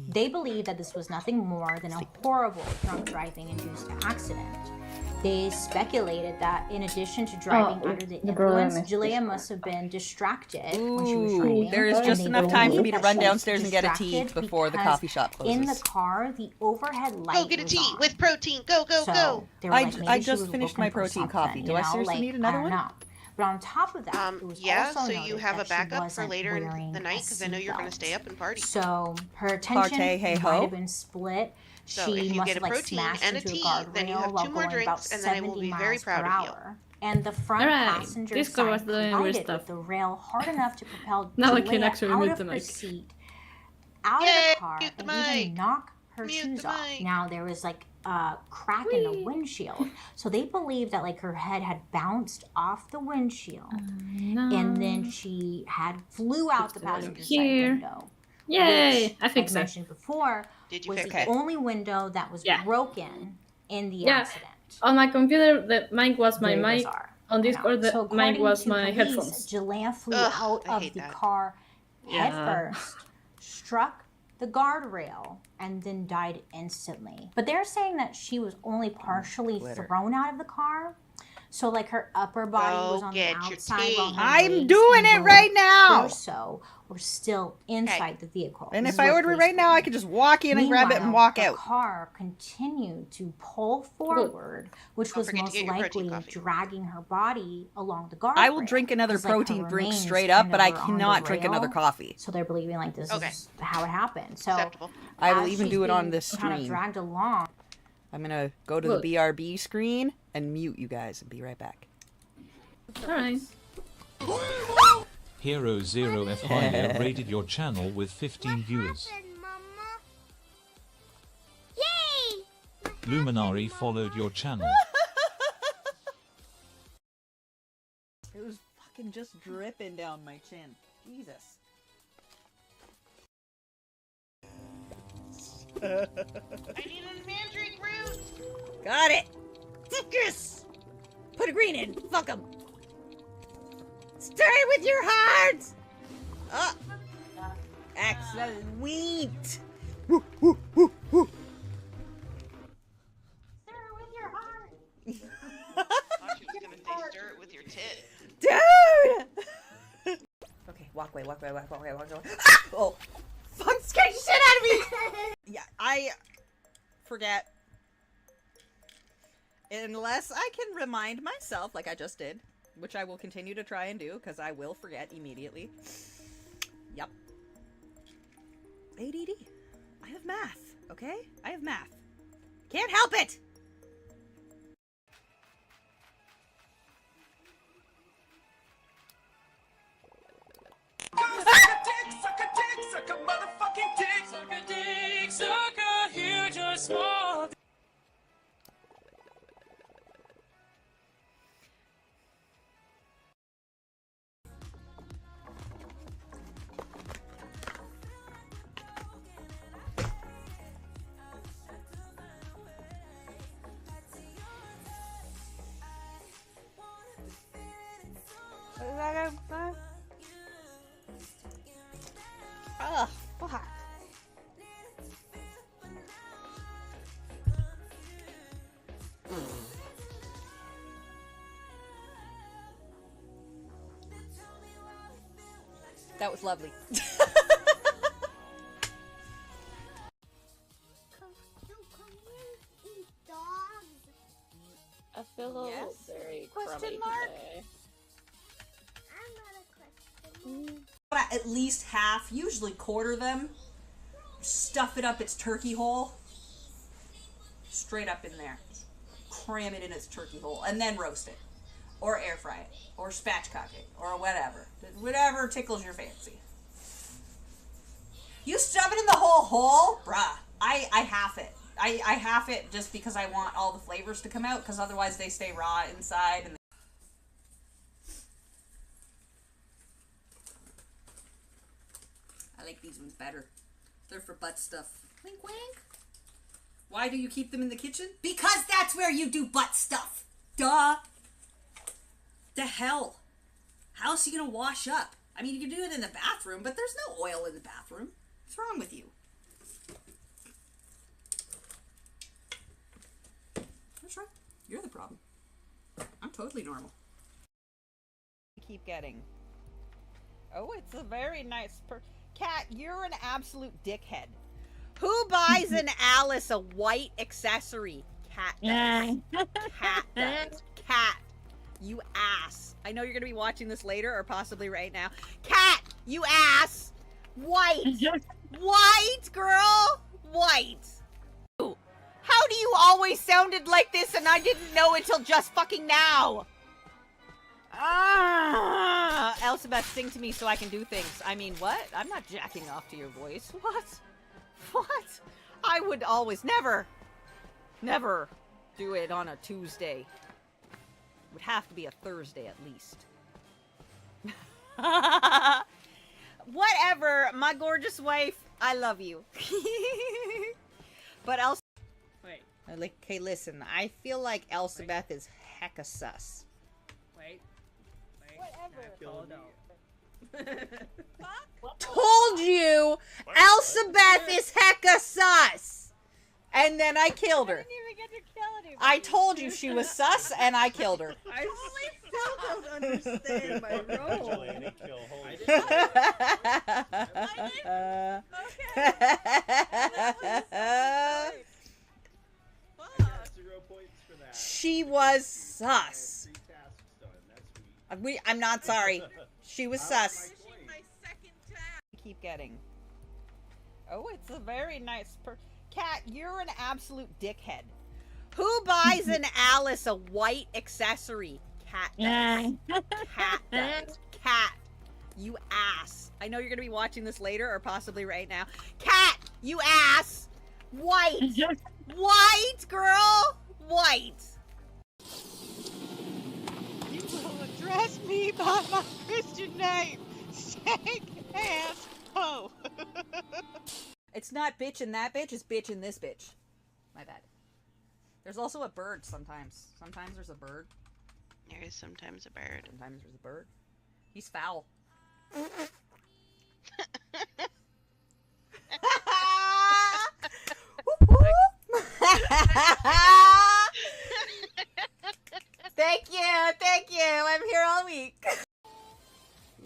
[SPEAKER 3] they believe that this was nothing more than a horrible drunk driving induced accident. They speculated that in addition to driving
[SPEAKER 9] Oh,
[SPEAKER 3] under the
[SPEAKER 9] the girl I
[SPEAKER 3] influence,
[SPEAKER 9] missed.
[SPEAKER 3] Julia must have been distracted when she was
[SPEAKER 2] Ooh,
[SPEAKER 3] driving.
[SPEAKER 2] there is
[SPEAKER 3] and
[SPEAKER 2] just
[SPEAKER 3] they
[SPEAKER 2] enough time for
[SPEAKER 3] believe
[SPEAKER 2] me to
[SPEAKER 3] that
[SPEAKER 2] run
[SPEAKER 3] she was
[SPEAKER 2] downstairs and get a tea
[SPEAKER 3] distracted
[SPEAKER 2] before the
[SPEAKER 3] because
[SPEAKER 2] coffee shop
[SPEAKER 3] in the
[SPEAKER 2] closes.
[SPEAKER 3] car, the overhead light
[SPEAKER 1] Go get a
[SPEAKER 3] was
[SPEAKER 1] tea
[SPEAKER 3] on.
[SPEAKER 1] with protein. Go, go,
[SPEAKER 3] So
[SPEAKER 1] go.
[SPEAKER 3] they were
[SPEAKER 2] I
[SPEAKER 3] like,
[SPEAKER 2] j-
[SPEAKER 3] maybe
[SPEAKER 2] I
[SPEAKER 3] she
[SPEAKER 2] just
[SPEAKER 3] was
[SPEAKER 2] finished
[SPEAKER 3] looking
[SPEAKER 2] my
[SPEAKER 3] for
[SPEAKER 2] protein
[SPEAKER 3] something,
[SPEAKER 2] coffee. Do
[SPEAKER 3] you
[SPEAKER 2] I
[SPEAKER 3] know?
[SPEAKER 2] seriously
[SPEAKER 3] like,
[SPEAKER 2] need another
[SPEAKER 3] I don't
[SPEAKER 2] one?
[SPEAKER 3] know. But on top of that, it was
[SPEAKER 1] Yeah,
[SPEAKER 3] also
[SPEAKER 1] so you
[SPEAKER 3] noted
[SPEAKER 1] have a
[SPEAKER 3] that she
[SPEAKER 1] backup for
[SPEAKER 3] wasn't
[SPEAKER 1] later in
[SPEAKER 3] wearing
[SPEAKER 1] the
[SPEAKER 3] a
[SPEAKER 1] night because I know you're going to
[SPEAKER 3] seatbelt.
[SPEAKER 1] stay up and party.
[SPEAKER 3] So her attention
[SPEAKER 2] Partay, hey
[SPEAKER 3] might
[SPEAKER 2] ho.
[SPEAKER 3] have been split.
[SPEAKER 1] So
[SPEAKER 3] she
[SPEAKER 1] if you
[SPEAKER 3] must
[SPEAKER 1] get
[SPEAKER 3] have
[SPEAKER 1] a
[SPEAKER 3] like
[SPEAKER 1] protein
[SPEAKER 3] smashed
[SPEAKER 1] and a
[SPEAKER 3] into
[SPEAKER 1] tea,
[SPEAKER 3] guardrail
[SPEAKER 1] then you have
[SPEAKER 3] while
[SPEAKER 1] two more
[SPEAKER 3] going about
[SPEAKER 1] drinks, and then I will
[SPEAKER 3] 70
[SPEAKER 1] be
[SPEAKER 3] miles
[SPEAKER 1] very
[SPEAKER 3] per
[SPEAKER 1] proud of you.
[SPEAKER 3] hour. And the front
[SPEAKER 5] Alright,
[SPEAKER 3] passenger
[SPEAKER 5] this girl was
[SPEAKER 3] side
[SPEAKER 5] doing weird
[SPEAKER 3] collided
[SPEAKER 5] stuff.
[SPEAKER 3] with the rail hard enough to propel
[SPEAKER 5] Now I can
[SPEAKER 3] Julia
[SPEAKER 5] actually
[SPEAKER 3] out
[SPEAKER 5] mute
[SPEAKER 3] of
[SPEAKER 5] the
[SPEAKER 3] her
[SPEAKER 5] mic.
[SPEAKER 3] seat, out of
[SPEAKER 1] Yay,
[SPEAKER 3] the car,
[SPEAKER 1] mute the
[SPEAKER 3] and even
[SPEAKER 1] mic.
[SPEAKER 3] knock her
[SPEAKER 1] Mute
[SPEAKER 3] shoes
[SPEAKER 1] the
[SPEAKER 3] off.
[SPEAKER 1] mic.
[SPEAKER 3] Now there was like a crack in the windshield, so they believe that like her head had bounced off the windshield,
[SPEAKER 5] No.
[SPEAKER 3] and then she had flew out the passenger side
[SPEAKER 5] Here.
[SPEAKER 3] window.
[SPEAKER 5] Yay!
[SPEAKER 3] Which,
[SPEAKER 5] I think
[SPEAKER 3] like
[SPEAKER 5] so.
[SPEAKER 3] mentioned before,
[SPEAKER 1] Did you
[SPEAKER 3] was
[SPEAKER 1] fix
[SPEAKER 3] the
[SPEAKER 1] it?
[SPEAKER 3] only window that was
[SPEAKER 5] Yeah.
[SPEAKER 3] broken in the
[SPEAKER 5] Yeah.
[SPEAKER 3] accident.
[SPEAKER 5] On my computer, the mic was my
[SPEAKER 3] Very
[SPEAKER 5] mic.
[SPEAKER 3] bizarre.
[SPEAKER 5] On
[SPEAKER 3] I know.
[SPEAKER 5] Discord, the
[SPEAKER 3] So
[SPEAKER 5] mic
[SPEAKER 3] according
[SPEAKER 5] was
[SPEAKER 3] to
[SPEAKER 5] my
[SPEAKER 3] police,
[SPEAKER 5] headphones.
[SPEAKER 3] Jalea flew
[SPEAKER 1] Ugh,
[SPEAKER 3] out
[SPEAKER 1] I
[SPEAKER 3] of
[SPEAKER 1] hate
[SPEAKER 3] the
[SPEAKER 1] that.
[SPEAKER 3] car
[SPEAKER 5] Yeah.
[SPEAKER 3] headfirst, struck the guardrail, and then died instantly. But they're saying that she was only partially
[SPEAKER 2] Glitter.
[SPEAKER 3] thrown out of the car. So like her upper body
[SPEAKER 1] Go
[SPEAKER 3] was on the
[SPEAKER 1] get your
[SPEAKER 3] outside while
[SPEAKER 1] tea.
[SPEAKER 3] her
[SPEAKER 2] I'm
[SPEAKER 3] legs
[SPEAKER 2] doing
[SPEAKER 3] and
[SPEAKER 2] it right
[SPEAKER 3] lower
[SPEAKER 2] now.
[SPEAKER 3] torso were still inside the vehicle.
[SPEAKER 2] And
[SPEAKER 3] This
[SPEAKER 2] if
[SPEAKER 3] is
[SPEAKER 2] I
[SPEAKER 3] what
[SPEAKER 2] order it
[SPEAKER 3] police
[SPEAKER 2] right now, I
[SPEAKER 3] believe.
[SPEAKER 2] can just walk in and grab it and
[SPEAKER 3] Meanwhile,
[SPEAKER 2] walk
[SPEAKER 3] the
[SPEAKER 2] out.
[SPEAKER 3] car continued to pull forward, which
[SPEAKER 1] Don't
[SPEAKER 3] was
[SPEAKER 1] forget to
[SPEAKER 3] most
[SPEAKER 1] get your protein
[SPEAKER 3] likely
[SPEAKER 1] coffee.
[SPEAKER 3] dragging her body along the guardrail.
[SPEAKER 2] I will drink another
[SPEAKER 3] 'cause, like, her
[SPEAKER 2] protein drink
[SPEAKER 3] remains
[SPEAKER 2] straight up,
[SPEAKER 3] kind
[SPEAKER 2] but
[SPEAKER 3] of
[SPEAKER 2] I
[SPEAKER 3] were on
[SPEAKER 2] cannot
[SPEAKER 3] the
[SPEAKER 2] drink
[SPEAKER 3] rail.
[SPEAKER 2] another coffee.
[SPEAKER 3] So they're believing like this
[SPEAKER 1] Okay.
[SPEAKER 3] is how it happened. So
[SPEAKER 1] Acceptable.
[SPEAKER 2] I will
[SPEAKER 3] as
[SPEAKER 2] even
[SPEAKER 3] she's
[SPEAKER 2] do it on
[SPEAKER 3] being
[SPEAKER 2] this
[SPEAKER 3] kind of
[SPEAKER 2] stream.
[SPEAKER 3] dragged along.
[SPEAKER 2] I'm gonna go to
[SPEAKER 5] Look.
[SPEAKER 2] the BRB screen and mute you guys and be right back.
[SPEAKER 5] Alright.
[SPEAKER 11] Hero Zero F Hylia rated your channel with 15 viewers. Luminari followed your channel.
[SPEAKER 2] It was fucking just dripping down my chin. Jesus.
[SPEAKER 1] I need a mandrake root!
[SPEAKER 2] Got it! Focus! Put a green in. Fuck him. Start with your heart! Excellent. Wheat! Woo, woo, woo, woo.
[SPEAKER 1] I thought she was gonna say stir it with your tit.
[SPEAKER 2] Dude! Okay, walk away. Ah! Oh! Fuck, scared the shit out of me! Yeah, I forget. Unless I can remind myself, like I just did, which I will continue to try and do, because I will forget immediately. Yep. ADD. I have math, okay? I have math. Can't help it! Ugh, fuck. That was lovely.
[SPEAKER 5] I feel a little
[SPEAKER 2] Yes?
[SPEAKER 5] very
[SPEAKER 2] Question
[SPEAKER 5] crummy
[SPEAKER 2] mark?
[SPEAKER 5] today.
[SPEAKER 2] At least half, usually quarter them. Stuff it up its turkey hole. Straight up in there. Cram it in its turkey hole. And then roast it. Or air fry it. Or spatchcock it. Or whatever. Whatever tickles your fancy. You stuff it in the whole hole? Bruh. I half it. I half it just because I want all the flavors to come out, because otherwise they stay raw inside. And I like these ones better. They're for butt stuff. Wink wink. Why do you keep them in the kitchen? Because that's where you do butt stuff. Duh. The hell? How else are you gonna wash up? I mean, you can do it in the bathroom, but there's no oil in the bathroom. What's wrong with you? That's right. You're the problem. I'm totally normal. Keep getting. Oh, it's a very nice Cat, you're an absolute dickhead. Who buys an Alice a white accessory? Cat does. Cat does. Cat, you ass. I know you're gonna be watching this later or possibly right now. Cat, you ass. White. White, girl. White. How do you always sounded like this and I didn't know until just fucking now? Ah, Elizabeth, sing to me so I can do things. I mean, what? I'm not jacking off to your voice. What? What? I would always, never do it on a Tuesday. It would have to be a Thursday at least. Whatever, my gorgeous wife, I love you. But Elsa,
[SPEAKER 5] Wait.
[SPEAKER 2] like, okay, listen, I feel like Elizabeth is hecka sus.
[SPEAKER 5] Wait.
[SPEAKER 2] Whatever. Told you, Elizabeth is hecka sus. And then I killed her.
[SPEAKER 5] I didn't even get to kill anybody.
[SPEAKER 2] I told you she was sus, and I killed her.
[SPEAKER 5] I still don't understand my role.
[SPEAKER 2] She was sus. I'm not sorry. She was sus. Keep getting. Oh, it's a very nice Cat, you're an absolute dickhead. Who buys an Alice a white accessory? Cat does. Cat does. Cat, You ass. I know you're gonna be watching this later or possibly right now. Cat, you ass. White. White, girl. White.
[SPEAKER 1] You will address me by my Christian name. Stank ass hoe.
[SPEAKER 2] It's not bitch and that bitch, it's bitch and this bitch. My bad. There's also a bird sometimes. Sometimes there's a bird.
[SPEAKER 1] There is sometimes a bird.
[SPEAKER 2] Sometimes there's a bird. He's foul. Thank you. I'm here all week.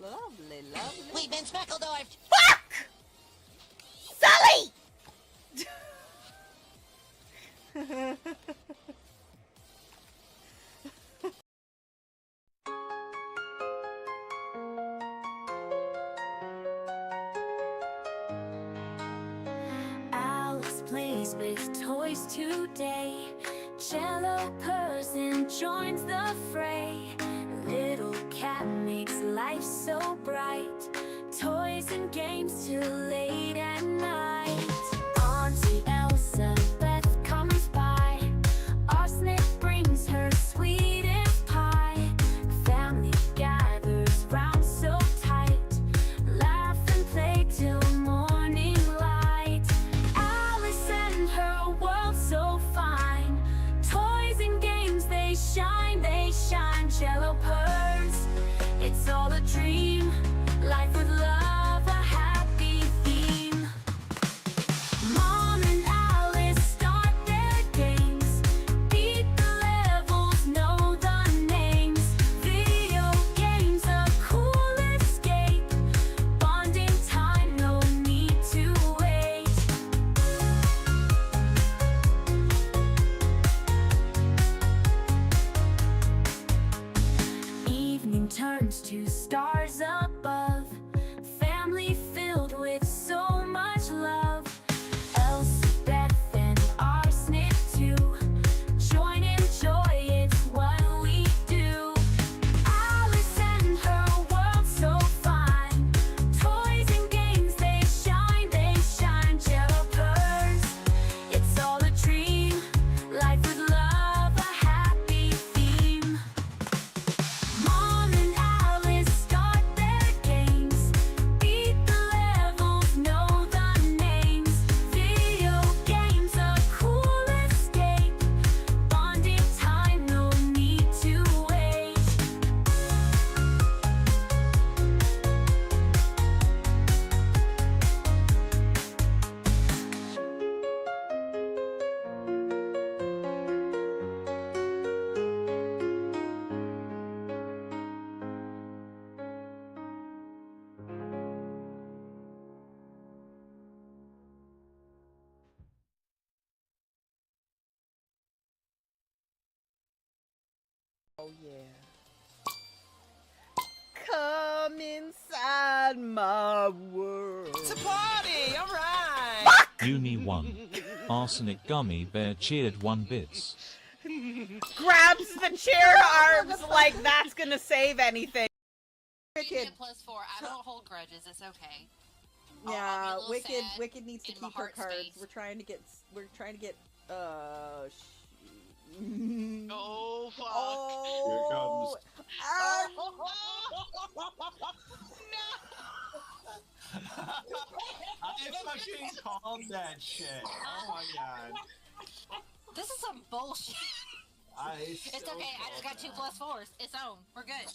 [SPEAKER 2] Lovely.
[SPEAKER 6] We've been speckledorfed.
[SPEAKER 2] Fuck! Sully!
[SPEAKER 12] Alice plays with toys today. Jello person joins the fray. Little cat makes life so bright. Toys and games till late at night. Auntie Elsa Beth comes by. Arsenic brings her sweetest pie. Family gathers round so tight. Laugh and play till morning light. Alice and her world so fine. Toys and games, they shine. Jello purrs, it's all a dream. Life with love, a happy theme. Mom and Alice start their games. Beat the levels, know the names. Video games, a cool escape. Bonding time, no need to wait. Evening turns to stars above. Family filled with so much love. Elsie, Beth, and Arsenic too. Join in joy, it's what we do. Alice and her world so fine. Toys and games, they shine. Jello purrs, it's all a dream. Life with love, a happy theme. Mom and Alice start their games. Beat the levels, know the names. Video games, a cool escape. Bonding time, no need to wait.
[SPEAKER 2] Oh yeah. Come inside my world.
[SPEAKER 5] It's a party, alright!
[SPEAKER 11] Uni 1. Arsenic Gummy Bear cheered 1 bits.
[SPEAKER 2] Grabs the chair arms like that's gonna save anything. Wicked.
[SPEAKER 6] +4. I don't hold grudges. It's okay.
[SPEAKER 2] Yeah,
[SPEAKER 6] little
[SPEAKER 2] Wicked.
[SPEAKER 6] sad
[SPEAKER 2] Wicked needs to
[SPEAKER 6] in my
[SPEAKER 2] keep her
[SPEAKER 6] heart
[SPEAKER 2] cards.
[SPEAKER 6] space.
[SPEAKER 2] We're trying to get.
[SPEAKER 1] Oh fuck.
[SPEAKER 2] Oh.
[SPEAKER 8] I fucking called that shit. Oh my god.
[SPEAKER 6] This is some bullshit. It's okay. I just got 2 +4s. It's on. We're good.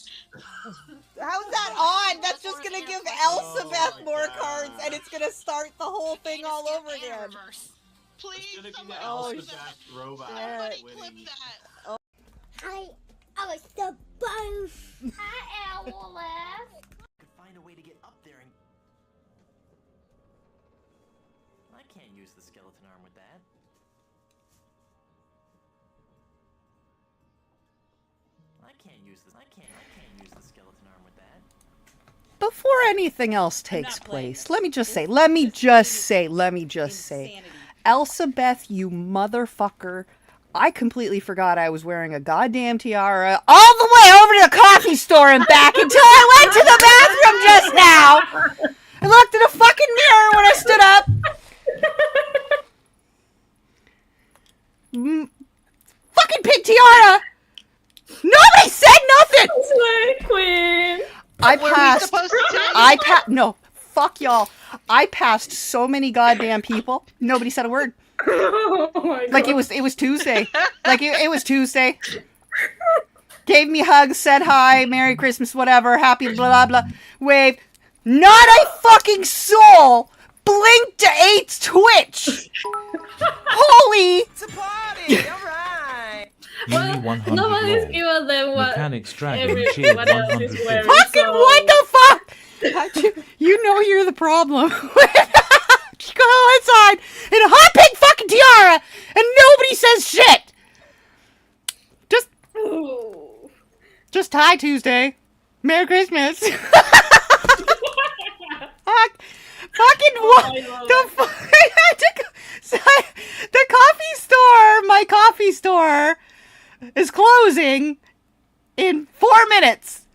[SPEAKER 2] How's that on? That's just gonna give Elsabeth more cards, and it's gonna start the whole thing all over again.
[SPEAKER 1] Please,
[SPEAKER 8] It's gonna be
[SPEAKER 1] somebody,
[SPEAKER 8] the
[SPEAKER 2] Oh,
[SPEAKER 8] Elspeth robot
[SPEAKER 1] somebody
[SPEAKER 8] winning.
[SPEAKER 1] clip that.
[SPEAKER 12] I was the bone. Hi, Owlette.
[SPEAKER 13] Could find a way to get up there and... I can't use the skeleton arm with that. I can't use the skeleton arm with that.
[SPEAKER 2] Before anything else takes
[SPEAKER 5] not playing
[SPEAKER 2] place,
[SPEAKER 5] this.
[SPEAKER 2] let me just say,
[SPEAKER 5] Insanity.
[SPEAKER 2] Elsabeth, you motherfucker, I completely forgot I was wearing a goddamn tiara all the way over to the coffee store and back until I went to the bathroom just now. I looked in a fucking mirror when I stood up. Fucking pink tiara. Nobody said nothing.
[SPEAKER 5] Queen.
[SPEAKER 2] I
[SPEAKER 1] Were we
[SPEAKER 2] passed.
[SPEAKER 1] supposed to tell you?
[SPEAKER 2] No, fuck y'all. I passed so many goddamn people. Nobody said a word.
[SPEAKER 5] Oh my God.
[SPEAKER 2] Like it was Tuesday. Like it was Tuesday. Gave me hugs, said hi, Merry Christmas, whatever, happy blah blah blah. Waved. Not a fucking soul blinked to 8's Twitch. Holy.
[SPEAKER 5] It's a party. All right.
[SPEAKER 11] Yumi 100
[SPEAKER 5] Nobody's
[SPEAKER 11] lol.
[SPEAKER 5] given them what
[SPEAKER 11] Mechanics Dragon cheered
[SPEAKER 5] everyone else is
[SPEAKER 11] 150.
[SPEAKER 5] wearing.
[SPEAKER 2] Fucking
[SPEAKER 5] so...
[SPEAKER 2] what the fuck? You know you're the problem. Go inside in a hot pink fucking tiara and nobody says shit. Just hi Tuesday. Merry Christmas. Fucking what? The coffee store, my coffee store is closing in 4 minutes.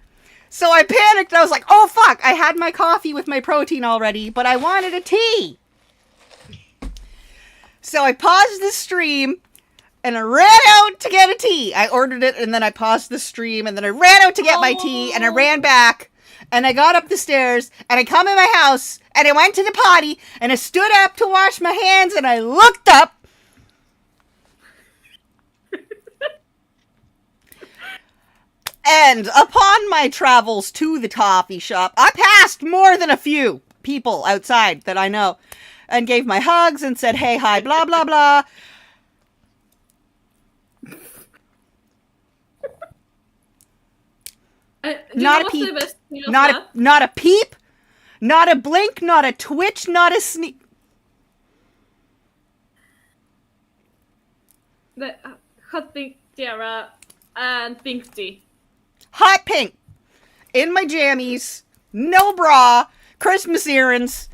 [SPEAKER 2] So I panicked. I was like, oh fuck, I had my coffee with my protein already, but I wanted a tea. So I paused the stream and I ran out to get a tea. I ordered it and then I paused the stream and then I ran out to get my tea and I ran back and I got up the stairs and I come in my house and I went to the potty and I stood up to wash my hands and I looked up. And upon my travels to the coffee shop, I passed more than a few people outside that I know and gave my hugs and said, hey, hi, blah, blah, blah. Not a peep. Not a peep. Not a blink. Not a twitch. Not a sneak.
[SPEAKER 5] The hot pink tiara and pink tea.
[SPEAKER 2] Hot pink. In my jammies. No bra. Christmas earrings.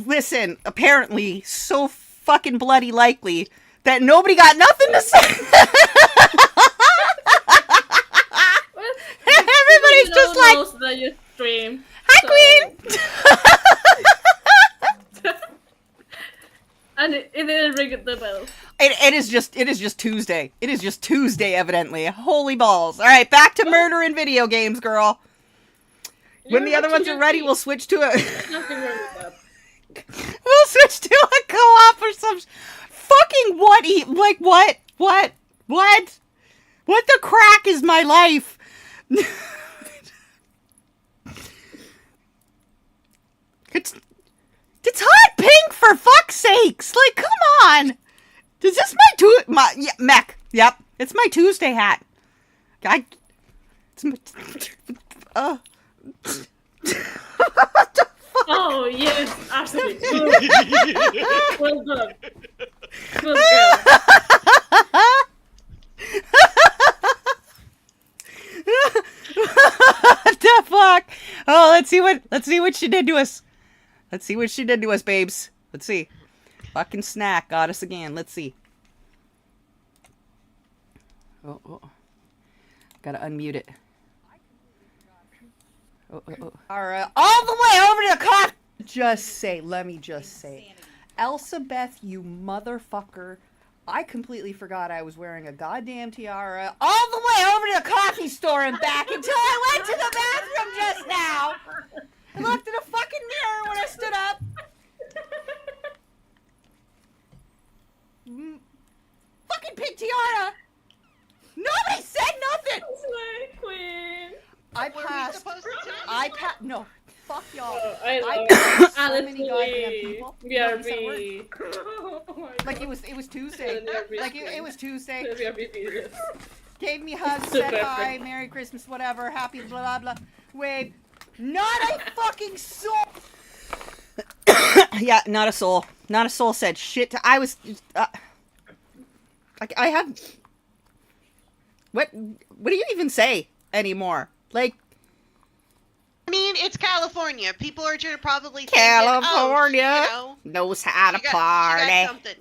[SPEAKER 2] Listen, apparently so fucking bloody likely that nobody got nothing to say. Everybody's just like,
[SPEAKER 5] that you stream.
[SPEAKER 2] Hi, Queen.
[SPEAKER 5] And it didn't ring the bell.
[SPEAKER 2] It is just Tuesday. It is just Tuesday, evidently. Holy balls! All right, back to murder in video games, girl. When the other ones are ready, we'll switch to a.
[SPEAKER 5] Nothing wrong with that.
[SPEAKER 2] We'll switch to a co-op or some fucking what? Like what? What the crack is my life? It's hot pink for fuck's sakes! Like, come on! Is this my mech? Yep, it's my Tuesday hat. It's my. What the fuck?
[SPEAKER 5] Oh yes, absolutely. Well done. Good girl.
[SPEAKER 2] What the fuck? Oh, let's see what she did to us. Let's see what she did to us, babes. Let's see. Fucking snack got us again. Let's see. Oh. Gotta unmute it. Oh. Alright, all the way over to the coffee. Let me just say. Elsa Beth, you motherfucker. I completely forgot I was wearing a goddamn tiara all the way over to the coffee store and back until I went to the bathroom just now. I looked in a fucking mirror when I stood up. Fucking pink tiara. Nobody said nothing.
[SPEAKER 5] Queen.
[SPEAKER 2] I passed. No, fuck y'all.
[SPEAKER 5] I
[SPEAKER 2] passed so many goddamn people.
[SPEAKER 5] BRB.
[SPEAKER 2] Like it was Tuesday. Like it was Tuesday.
[SPEAKER 5] BRB.
[SPEAKER 2] Gave me hugs, said hi, Merry Christmas, whatever, happy blah blah blah. Wave. Not a fucking soul. Yeah, not a soul. Not a soul said shit. I was. I have. What do you even say anymore? Like.
[SPEAKER 1] I mean, mean, it's California. People are probably thinking,
[SPEAKER 2] California
[SPEAKER 1] oh,
[SPEAKER 2] knows how to
[SPEAKER 1] she got
[SPEAKER 2] party.
[SPEAKER 1] something,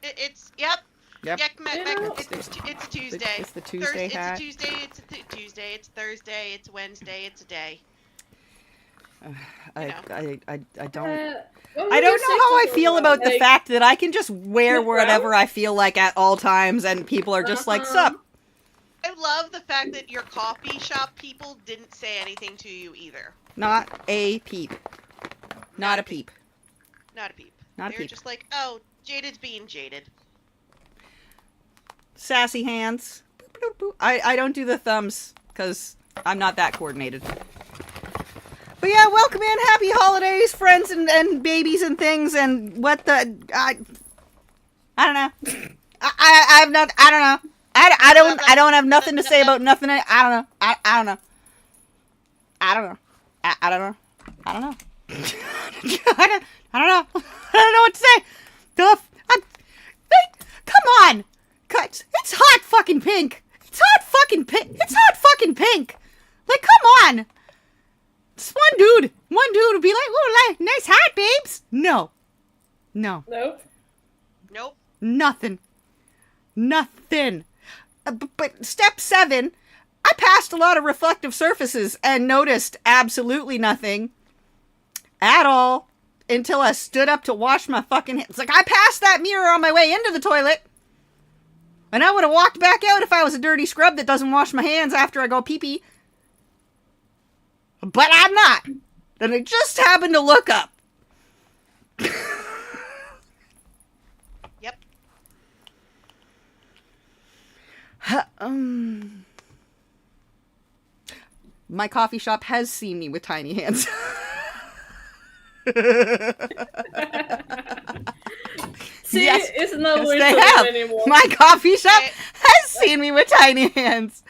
[SPEAKER 1] it's yep.
[SPEAKER 2] Yep.
[SPEAKER 1] It's Tuesday.
[SPEAKER 2] It's the Tuesday hat.
[SPEAKER 1] It's a Tuesday. It's a Tuesday. It's Thursday. It's Wednesday. It's a day.
[SPEAKER 2] I don't.
[SPEAKER 5] What
[SPEAKER 2] I
[SPEAKER 5] would
[SPEAKER 2] don't
[SPEAKER 5] you
[SPEAKER 2] know
[SPEAKER 5] say
[SPEAKER 2] how I
[SPEAKER 5] to
[SPEAKER 2] feel
[SPEAKER 5] them?
[SPEAKER 2] about the
[SPEAKER 5] Like,
[SPEAKER 2] fact that I can just wear
[SPEAKER 5] look
[SPEAKER 2] whatever
[SPEAKER 5] around?
[SPEAKER 2] I feel like at all times, and people are just like, "Sup."
[SPEAKER 1] I love the fact that your coffee shop people didn't say anything to you either.
[SPEAKER 2] Not a peep. Not a peep.
[SPEAKER 1] Not a peep.
[SPEAKER 2] Not a
[SPEAKER 1] They're
[SPEAKER 2] peep.
[SPEAKER 1] just like, oh, Jaded's being jaded.
[SPEAKER 2] Sassy hands. Boop, boop, boop. I don't do the thumbs because I'm not that coordinated. But yeah, welcome in. Happy holidays, friends and babies and things and what the I don't know. I have not. I don't know. I don't have nothing to say about nothing. I don't know. I don't know. I don't know. I don't know. I don't know. I don't know. I don't know what to say. Come on. It's hot fucking pink. It's hot fucking pink. It's hot fucking pink. Like, come on. Just one dude would be like, "Ooh, like, nice hat, babes." No.
[SPEAKER 5] Nope.
[SPEAKER 1] Nope.
[SPEAKER 2] Nothing. But step 7, I passed a lot of reflective surfaces and noticed absolutely nothing at all until I stood up to wash my fucking hands. Like, I passed that mirror on my way into the toilet. And I would have walked back out if I was a dirty scrub that doesn't wash my hands after I go pee-pee. But I'm not. And I just happened to look up.
[SPEAKER 1] Yep.
[SPEAKER 2] My coffee shop has seen me with tiny hands.
[SPEAKER 5] See,
[SPEAKER 2] Yes.
[SPEAKER 5] it's not
[SPEAKER 2] Yes,
[SPEAKER 5] weird
[SPEAKER 2] they
[SPEAKER 5] to
[SPEAKER 2] have.
[SPEAKER 5] them anymore.
[SPEAKER 2] My coffee shop has seen me with tiny hands.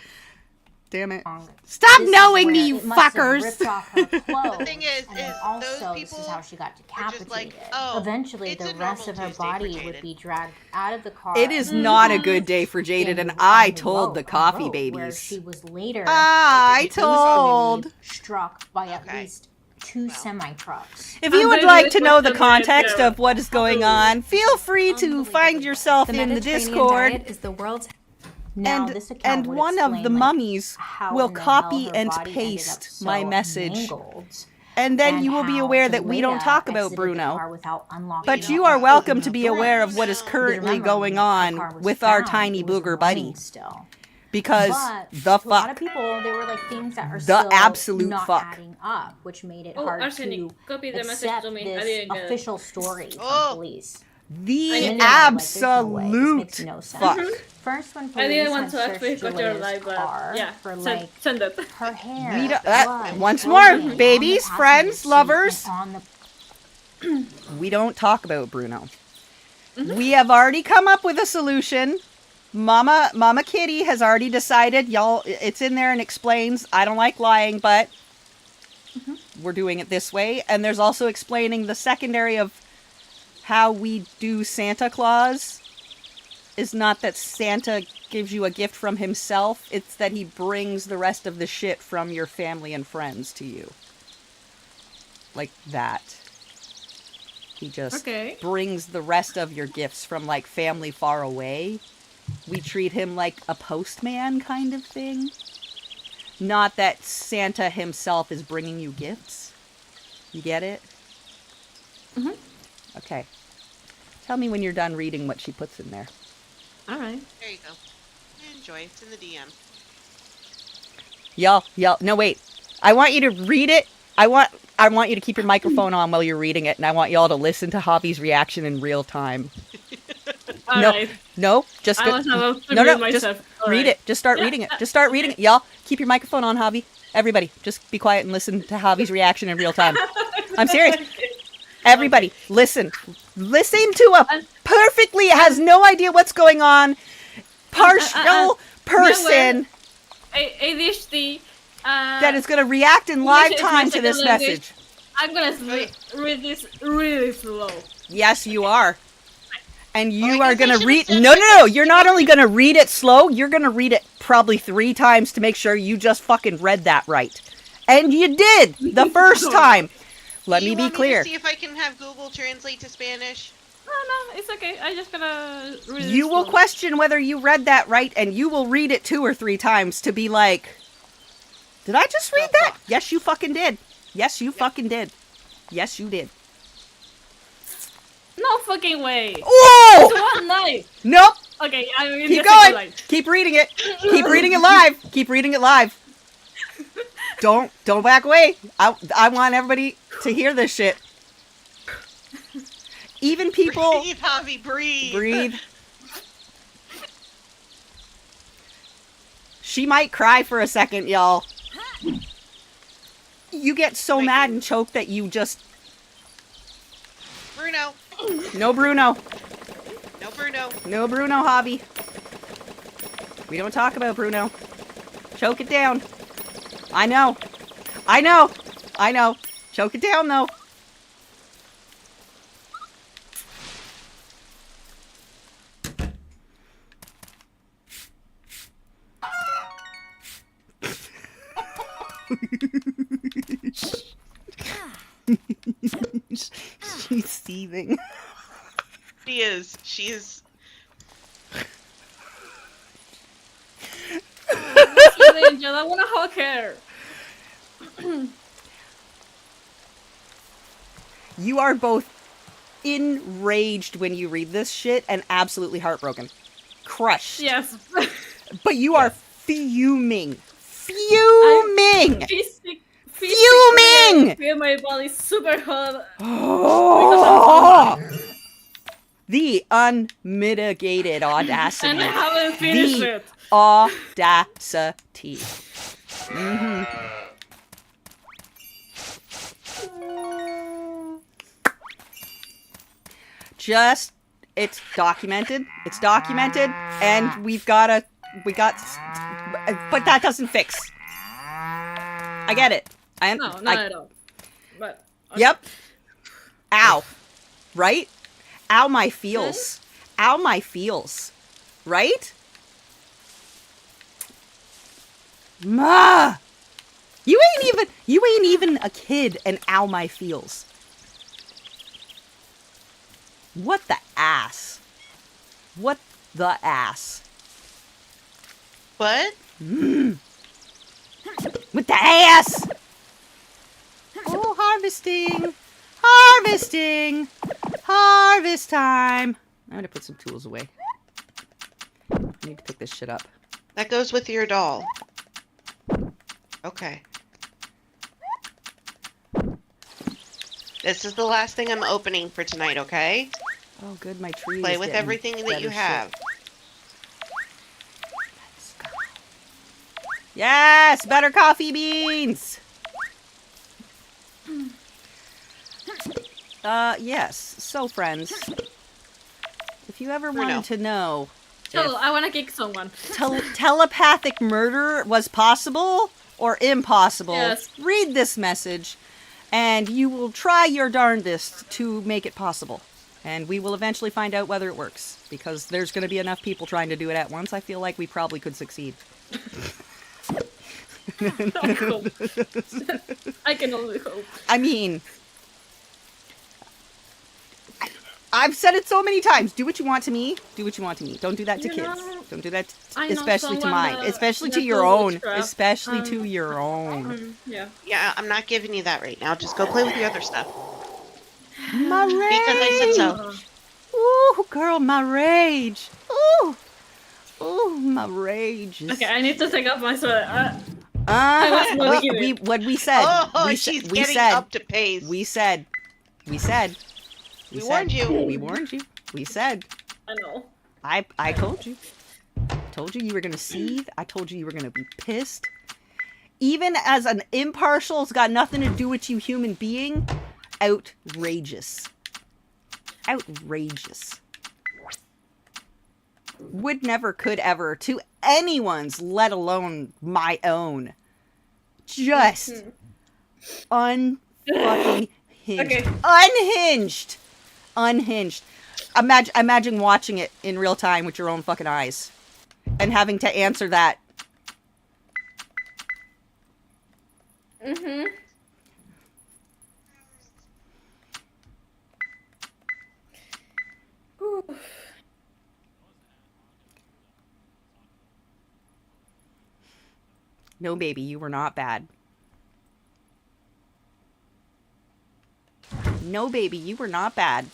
[SPEAKER 2] Damn it. Stop knowing me, you fuckers.
[SPEAKER 1] The thing is
[SPEAKER 3] also,
[SPEAKER 1] those
[SPEAKER 3] this
[SPEAKER 1] people
[SPEAKER 3] is how she got
[SPEAKER 1] are just like,
[SPEAKER 3] decapitated.
[SPEAKER 1] oh,
[SPEAKER 3] Eventually,
[SPEAKER 1] it's
[SPEAKER 3] the
[SPEAKER 1] a
[SPEAKER 3] rest
[SPEAKER 1] normal
[SPEAKER 3] of her
[SPEAKER 1] Tuesday for
[SPEAKER 3] body would
[SPEAKER 1] Jaded.
[SPEAKER 3] be dragged out of the car.
[SPEAKER 2] It is
[SPEAKER 3] and
[SPEAKER 2] not a good day for Jaded, and I told the coffee
[SPEAKER 3] where
[SPEAKER 2] babies.
[SPEAKER 3] she was later
[SPEAKER 2] I told.
[SPEAKER 3] struck by at least 2 semi-trucks.
[SPEAKER 2] If you would like to know the context of what is going on, feel free to find yourself in the Discord.
[SPEAKER 12] Is the world's
[SPEAKER 3] Now, this account would
[SPEAKER 2] one of
[SPEAKER 3] explain,
[SPEAKER 2] the
[SPEAKER 3] like,
[SPEAKER 2] mummies
[SPEAKER 3] how
[SPEAKER 2] will
[SPEAKER 3] in the
[SPEAKER 2] copy
[SPEAKER 3] hell her
[SPEAKER 2] and
[SPEAKER 3] body ended up
[SPEAKER 2] paste
[SPEAKER 3] so
[SPEAKER 2] my message.
[SPEAKER 3] mangled,
[SPEAKER 2] And then
[SPEAKER 3] and
[SPEAKER 2] you will be
[SPEAKER 3] how
[SPEAKER 2] aware that we don't
[SPEAKER 3] Delia
[SPEAKER 2] talk about
[SPEAKER 3] exited the car
[SPEAKER 2] Bruno.
[SPEAKER 3] without unlocking
[SPEAKER 2] But
[SPEAKER 3] the
[SPEAKER 2] you are
[SPEAKER 3] door
[SPEAKER 2] welcome
[SPEAKER 3] in
[SPEAKER 2] to
[SPEAKER 3] the
[SPEAKER 2] be aware of
[SPEAKER 3] doors.
[SPEAKER 2] what is currently
[SPEAKER 3] Remember,
[SPEAKER 2] going
[SPEAKER 3] when the
[SPEAKER 2] on
[SPEAKER 3] car was
[SPEAKER 2] with our
[SPEAKER 3] found,
[SPEAKER 2] tiny
[SPEAKER 3] it was
[SPEAKER 2] booger buddy.
[SPEAKER 3] running still.
[SPEAKER 2] Because
[SPEAKER 3] But
[SPEAKER 2] the
[SPEAKER 3] to a lot
[SPEAKER 2] fuck.
[SPEAKER 3] of people, there were like things that are
[SPEAKER 2] The
[SPEAKER 3] still
[SPEAKER 2] absolute
[SPEAKER 3] not
[SPEAKER 2] fuck.
[SPEAKER 3] adding up, which made it
[SPEAKER 5] Oh,
[SPEAKER 3] hard
[SPEAKER 5] Arsenic,
[SPEAKER 3] to
[SPEAKER 5] copy the message
[SPEAKER 3] accept
[SPEAKER 5] to me. I
[SPEAKER 3] this
[SPEAKER 5] didn't get it.
[SPEAKER 3] official story
[SPEAKER 1] Oh.
[SPEAKER 3] from police.
[SPEAKER 2] The
[SPEAKER 3] And then,
[SPEAKER 2] absolute
[SPEAKER 3] like, there's no way. This makes no
[SPEAKER 2] fuck.
[SPEAKER 3] sense. First, when
[SPEAKER 5] I
[SPEAKER 3] police
[SPEAKER 5] didn't
[SPEAKER 3] had
[SPEAKER 5] want to
[SPEAKER 3] searched
[SPEAKER 5] actually got your
[SPEAKER 3] Julia's
[SPEAKER 5] live,
[SPEAKER 3] car
[SPEAKER 5] but yeah,
[SPEAKER 3] for
[SPEAKER 5] send,
[SPEAKER 3] like
[SPEAKER 5] send it.
[SPEAKER 3] her hair,
[SPEAKER 2] We don't-
[SPEAKER 3] blood,
[SPEAKER 2] once more,
[SPEAKER 3] clothing on the
[SPEAKER 2] babies,
[SPEAKER 3] passenger
[SPEAKER 2] friends,
[SPEAKER 3] seat
[SPEAKER 2] lovers.
[SPEAKER 3] and on the
[SPEAKER 2] We don't talk about Bruno. We have already come up with a solution. Mama Kitty has already decided, y'all, it's in there and explains, I don't like lying, but we're doing it this way. And there's also explaining the secondary of how we do Santa Claus is not that Santa gives you a gift from himself, it's that he brings the rest of the shit from your family and friends to you. Like that. He just brings the rest of your gifts from, like, family far away. We treat him like a postman kind of thing. Not that Santa himself is bringing you gifts. You get it?
[SPEAKER 5] Mm-hmm.
[SPEAKER 2] Okay. Tell me when you're done reading what she puts in there.
[SPEAKER 5] Alright.
[SPEAKER 1] There you go. Enjoy. It's in the DM.
[SPEAKER 2] Y'all, no wait. I want you to read it. I want you to keep your microphone on while you're reading it, and I want y'all to listen to Javi's reaction in real time. No, just
[SPEAKER 5] I was about to
[SPEAKER 2] no,
[SPEAKER 5] read
[SPEAKER 2] just
[SPEAKER 5] myself.
[SPEAKER 2] read it. Just start reading it. Just start reading it. Y'all, keep your microphone on, Javi. Everybody, just be quiet and listen to Javi's reaction in real time. I'm serious. Everybody, listen. Listen to a perfectly has no idea what's going on partial person
[SPEAKER 5] ADHD.
[SPEAKER 2] that is going to react in live time to this message.
[SPEAKER 5] I'm gonna read this really slow.
[SPEAKER 2] Yes, you are. And you are going to read... No. You're not only going to read it slow, you're going to read it probably 3 times to make sure you just fucking read that right. And you did the first time. Let me be
[SPEAKER 1] Do you want me
[SPEAKER 2] clear.
[SPEAKER 1] to see if I can have Google translate to Spanish?
[SPEAKER 14] No, it's okay. I just gonna read
[SPEAKER 2] You will
[SPEAKER 14] this one.
[SPEAKER 2] question whether you read that right, and you will read it 2 or 3 times to be like, did I just read that? Yes, you fucking did. Yes, you fucking did. Yes, you did.
[SPEAKER 14] No fucking way.
[SPEAKER 2] Whoa!
[SPEAKER 14] It's one line.
[SPEAKER 2] Nope.
[SPEAKER 14] Okay, I mean,
[SPEAKER 2] Keep
[SPEAKER 14] the second
[SPEAKER 2] going.
[SPEAKER 14] line.
[SPEAKER 2] Keep reading it. Keep reading it live. Keep reading it live. Don't back away. I want everybody to hear this shit. Even people.
[SPEAKER 1] Breathe, Javi, breathe.
[SPEAKER 2] Breathe. She might cry for a second, y'all. You get so mad and choked that you just.
[SPEAKER 1] Bruno.
[SPEAKER 2] No Bruno.
[SPEAKER 1] No Bruno.
[SPEAKER 2] No Bruno, Hobby. We don't talk about Bruno. Choke it down. I know. I know. I know. Choke it down, though. She's seething.
[SPEAKER 1] She is. She's.
[SPEAKER 14] That's the angel. I wanna hug her.
[SPEAKER 2] You are both enraged when you read this shit and absolutely heartbroken. Crushed.
[SPEAKER 14] Yes.
[SPEAKER 2] But you are fuming. Fuming!
[SPEAKER 14] Fuming! I feel my body super hot.
[SPEAKER 2] Oh! The unmitigated audacity.
[SPEAKER 14] And I haven't finished
[SPEAKER 2] the
[SPEAKER 14] it.
[SPEAKER 2] Audacity. Mm-hmm. Just, it's documented. It's documented, and we got, but that doesn't fix. I get it.
[SPEAKER 14] No, not at all. But okay.
[SPEAKER 2] Yep. Ow. Right? Ow my feels. Ow my feels. Right? Ma! You ain't even a kid and ow my feels. What the ass? What the ass?
[SPEAKER 1] What?
[SPEAKER 2] With the ass! Oh, harvesting! Harvesting! Harvest time! I'm gonna put some tools away. I need to pick this shit up.
[SPEAKER 1] That goes with your doll. Okay. This is the last thing I'm opening for tonight, okay?
[SPEAKER 2] Oh, good, my tree
[SPEAKER 1] Play
[SPEAKER 2] is
[SPEAKER 1] with
[SPEAKER 2] getting
[SPEAKER 1] everything that
[SPEAKER 2] better
[SPEAKER 1] you have.
[SPEAKER 2] shit. Yes! Better coffee beans! Yes. So, friends, if you ever wanted to know
[SPEAKER 14] So, I wanna kick someone.
[SPEAKER 2] Telepathic murder was possible or impossible,
[SPEAKER 14] Yes.
[SPEAKER 2] read this message, and you will try your darndest to make it possible. And we will eventually find out whether it works, because there's going to be enough people trying to do it at once. I feel like we probably could succeed.
[SPEAKER 14] I hope. I can only hope.
[SPEAKER 2] I mean, I've said it so many times. Do what you want to me. Do what you want to me. Don't do that to
[SPEAKER 14] You
[SPEAKER 2] kids.
[SPEAKER 14] know,
[SPEAKER 2] Don't do that,
[SPEAKER 14] I know
[SPEAKER 2] especially to
[SPEAKER 14] someone
[SPEAKER 2] mine.
[SPEAKER 14] that-
[SPEAKER 2] Especially to
[SPEAKER 14] that
[SPEAKER 2] your
[SPEAKER 14] do
[SPEAKER 2] own.
[SPEAKER 14] witchcraft.
[SPEAKER 2] Especially to your own.
[SPEAKER 14] Yeah.
[SPEAKER 1] Yeah, I'm not giving you that right now. Just go play with your other stuff.
[SPEAKER 2] My rage!
[SPEAKER 1] Because I said so.
[SPEAKER 2] Ooh, girl, my rage. Ooh. Ooh, my rage.
[SPEAKER 14] Okay, I need to take off my sweater. I was
[SPEAKER 2] Well,
[SPEAKER 14] moving it.
[SPEAKER 2] what we said.
[SPEAKER 1] Oh,
[SPEAKER 2] we
[SPEAKER 1] she's
[SPEAKER 2] we
[SPEAKER 1] getting
[SPEAKER 2] said,
[SPEAKER 1] up to pace.
[SPEAKER 2] We said.
[SPEAKER 1] We warned you.
[SPEAKER 2] We warned you. We said.
[SPEAKER 14] I know.
[SPEAKER 2] I told you. Told you were gonna seethe. I told you were gonna be pissed. Even as an impartial, it's got nothing to do with you human being. Outrageous. Outrageous. Would never, could ever, to anyone's, let alone my own. Just unfucking hinged.
[SPEAKER 14] Okay.
[SPEAKER 2] Unhinged. Unhinged. Imagine watching it in real time with your own fucking eyes. And having to answer that.
[SPEAKER 14] Mm-hmm.
[SPEAKER 2] No, baby, you were not bad. No, baby, you were not bad.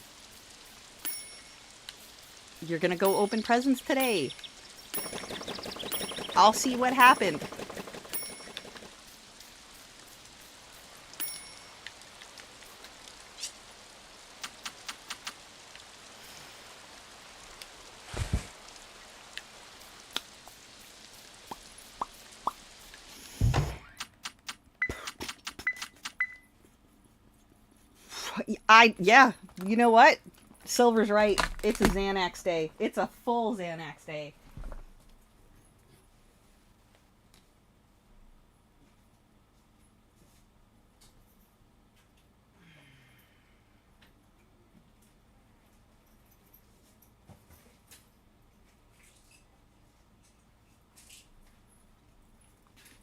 [SPEAKER 2] You're gonna go open presents today. I'll see what happened. Yeah, you know what? Silver's right. It's a Xanax day. It's a full Xanax day.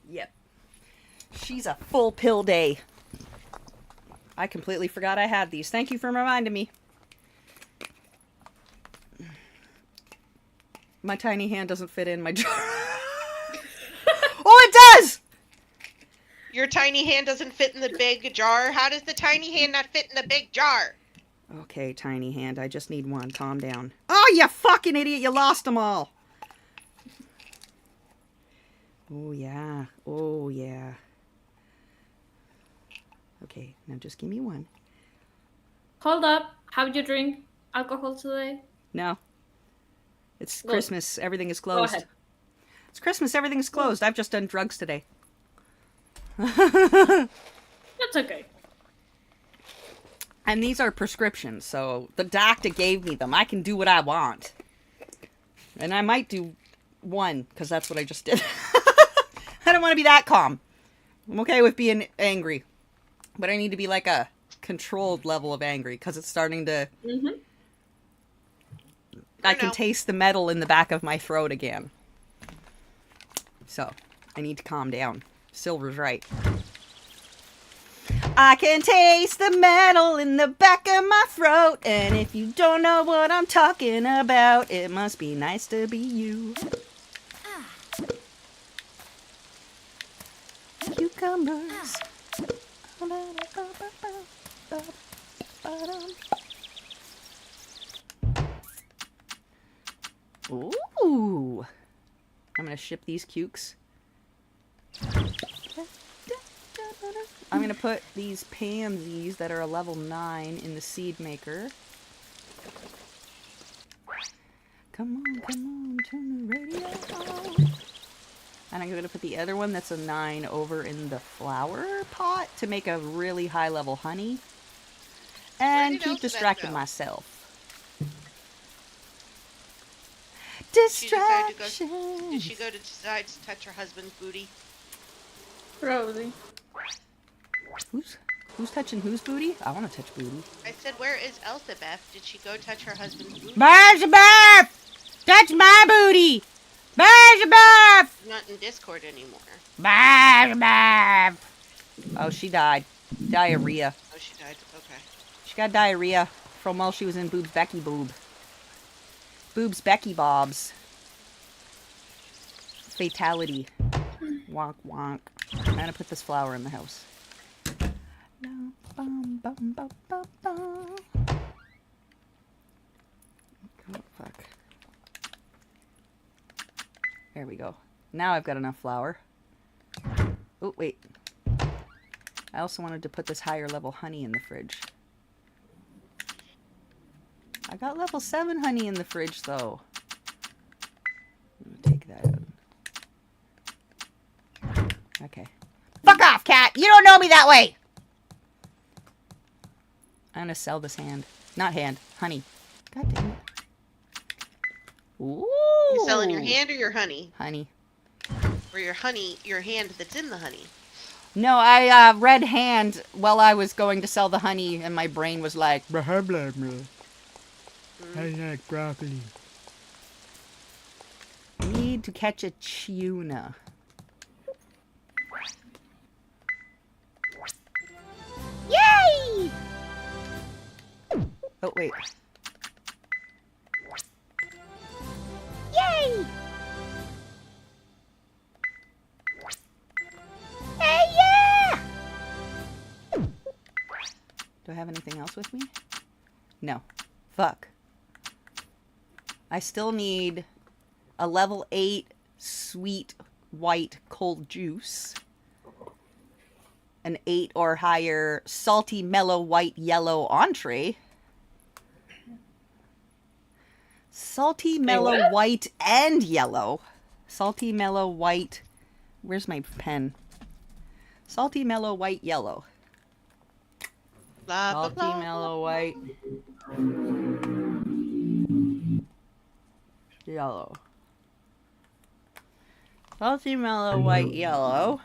[SPEAKER 2] Yep. She's a full pill day. I completely forgot I had these. Thank you for reminding me. My tiny hand doesn't fit in my jar. Oh, it does!
[SPEAKER 1] Your tiny hand doesn't fit in the big jar? How does the tiny hand not fit in the big jar?
[SPEAKER 2] Okay, tiny hand. I just need one. Calm down. Oh, you fucking idiot. You lost them all. Oh, yeah. Oh, yeah. Okay, now just give me one.
[SPEAKER 14] Hold up. How would you drink alcohol today?
[SPEAKER 2] No. It's
[SPEAKER 14] Good.
[SPEAKER 2] Christmas. Everything is
[SPEAKER 14] Go
[SPEAKER 2] closed.
[SPEAKER 14] ahead.
[SPEAKER 2] It's Christmas. Everything is closed. I've just done drugs today.
[SPEAKER 14] That's okay.
[SPEAKER 2] And these are prescriptions, so the doctor gave me them. I can do what I want. And I might do one, because that's what I just did. I don't want to be that calm. I'm okay with being angry. But I need to be like a controlled level of angry, because it's starting to...
[SPEAKER 14] Mm-hmm.
[SPEAKER 2] I can taste the metal in the back of my throat again. So, I need to calm down. Silver's right. I can taste the metal in the back of my throat. And if you don't know what I'm talking about, it must be nice to be you. Cucumbers. Ooh. I'm going to ship these cukes. I'm going to put these pansies that are a level 9 in the seed maker. Come on, turn the radio on. And I'm going to put the other one that's a 9 over in the flower pot to make a really high level honey. And keep distracting myself. Distraction.
[SPEAKER 1] Did she go to decide to touch her husband's booty?
[SPEAKER 14] Probably.
[SPEAKER 2] Who's touching whose booty? I want to touch booty.
[SPEAKER 1] I said, where is Elizabeth? Did she go touch her husband's booty?
[SPEAKER 2] Elizabeth! Touch my booty! Elizabeth!
[SPEAKER 1] Not in Discord anymore.
[SPEAKER 2] Elizabeth! Oh, she died. Diarrhea.
[SPEAKER 1] Oh, she died. Okay.
[SPEAKER 2] She got diarrhea from while she was in Boob's Becky Boob. Boob's Becky Bobs. Fatality. Wonk wonk. I'm gonna put this flower in the house. Oh, fuck. There we go. Now I've got enough flour. Oh, wait. I also wanted to put this higher level honey in the fridge. I got level 7 honey in the fridge, though. I'm gonna take that out. Okay. Fuck off, cat! You don't know me that way! I'm gonna sell this hand. Not hand. Honey. God damn it. Ooh.
[SPEAKER 1] You selling your hand or your honey?
[SPEAKER 2] Honey.
[SPEAKER 1] Or your honey, your hand that's in the honey?
[SPEAKER 2] No, I read hand while I was going to sell the honey, and my brain was like, blah, blah, blah. I like broccoli. Need to catch a tuna. Oh, wait.
[SPEAKER 3] Yay! Hey, yeah!
[SPEAKER 2] Do I have anything else with me? No. Fuck. I still need a level 8 sweet white cold juice. An 8 or higher salty mellow white yellow entree. Salty mellow white and yellow. Salty mellow white. Where's my pen? Salty mellow white yellow. Salty mellow white yellow. Salty mellow white yellow.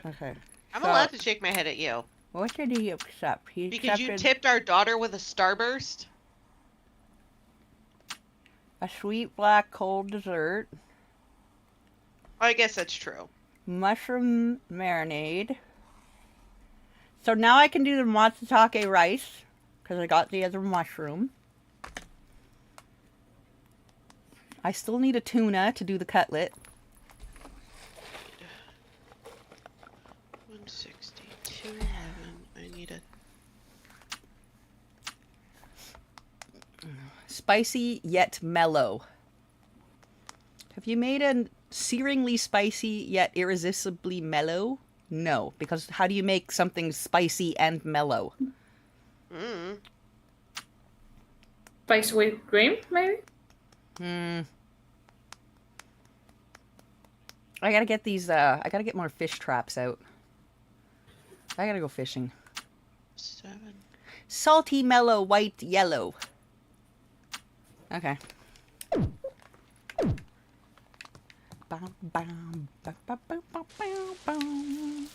[SPEAKER 2] Okay.
[SPEAKER 1] I'm allowed to shake my head at you.
[SPEAKER 2] What did he accept? He
[SPEAKER 1] Because you
[SPEAKER 2] accepted
[SPEAKER 1] tipped our daughter with a Starburst?
[SPEAKER 2] a sweet black cold dessert,
[SPEAKER 1] I guess that's true.
[SPEAKER 2] mushroom marinade. So now I can do the matsutake rice because I got the other mushroom. I still need a tuna to do the cutlet.
[SPEAKER 1] 160, 211. I need a...
[SPEAKER 2] Spicy yet mellow. Have you made a searingly spicy yet irresistibly mellow? No, because how do you make something spicy and mellow?
[SPEAKER 14] Spice with cream, maybe?
[SPEAKER 2] I gotta get these, I gotta get more fish traps out. I gotta go fishing.
[SPEAKER 1] 7.
[SPEAKER 2] Salty, mellow, white, yellow. Okay. Bam, bam, bam, bam, bam, bam, bam, bam.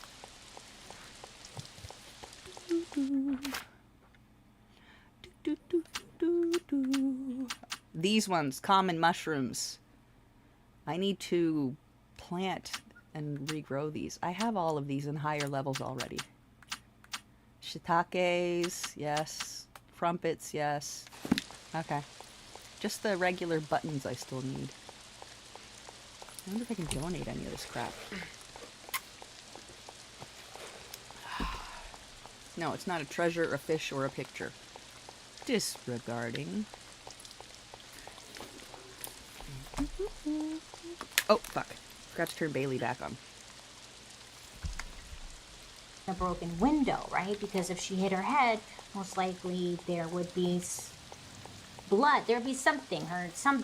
[SPEAKER 2] Do, do, do, do. These ones, common mushrooms. I need to plant and regrow these. I have all of these in higher levels already. Shiitakes, yes. Crumpets, yes. Okay. Just the regular buttons I still need. I wonder if I can donate any of this crap. No, it's not a treasure, a fish, or a picture. Disregarding. Oh, fuck. Forgot to turn Bailey back on.
[SPEAKER 3] A broken window, right? Because if she hit her head, most likely there would be blood. There would be something, or some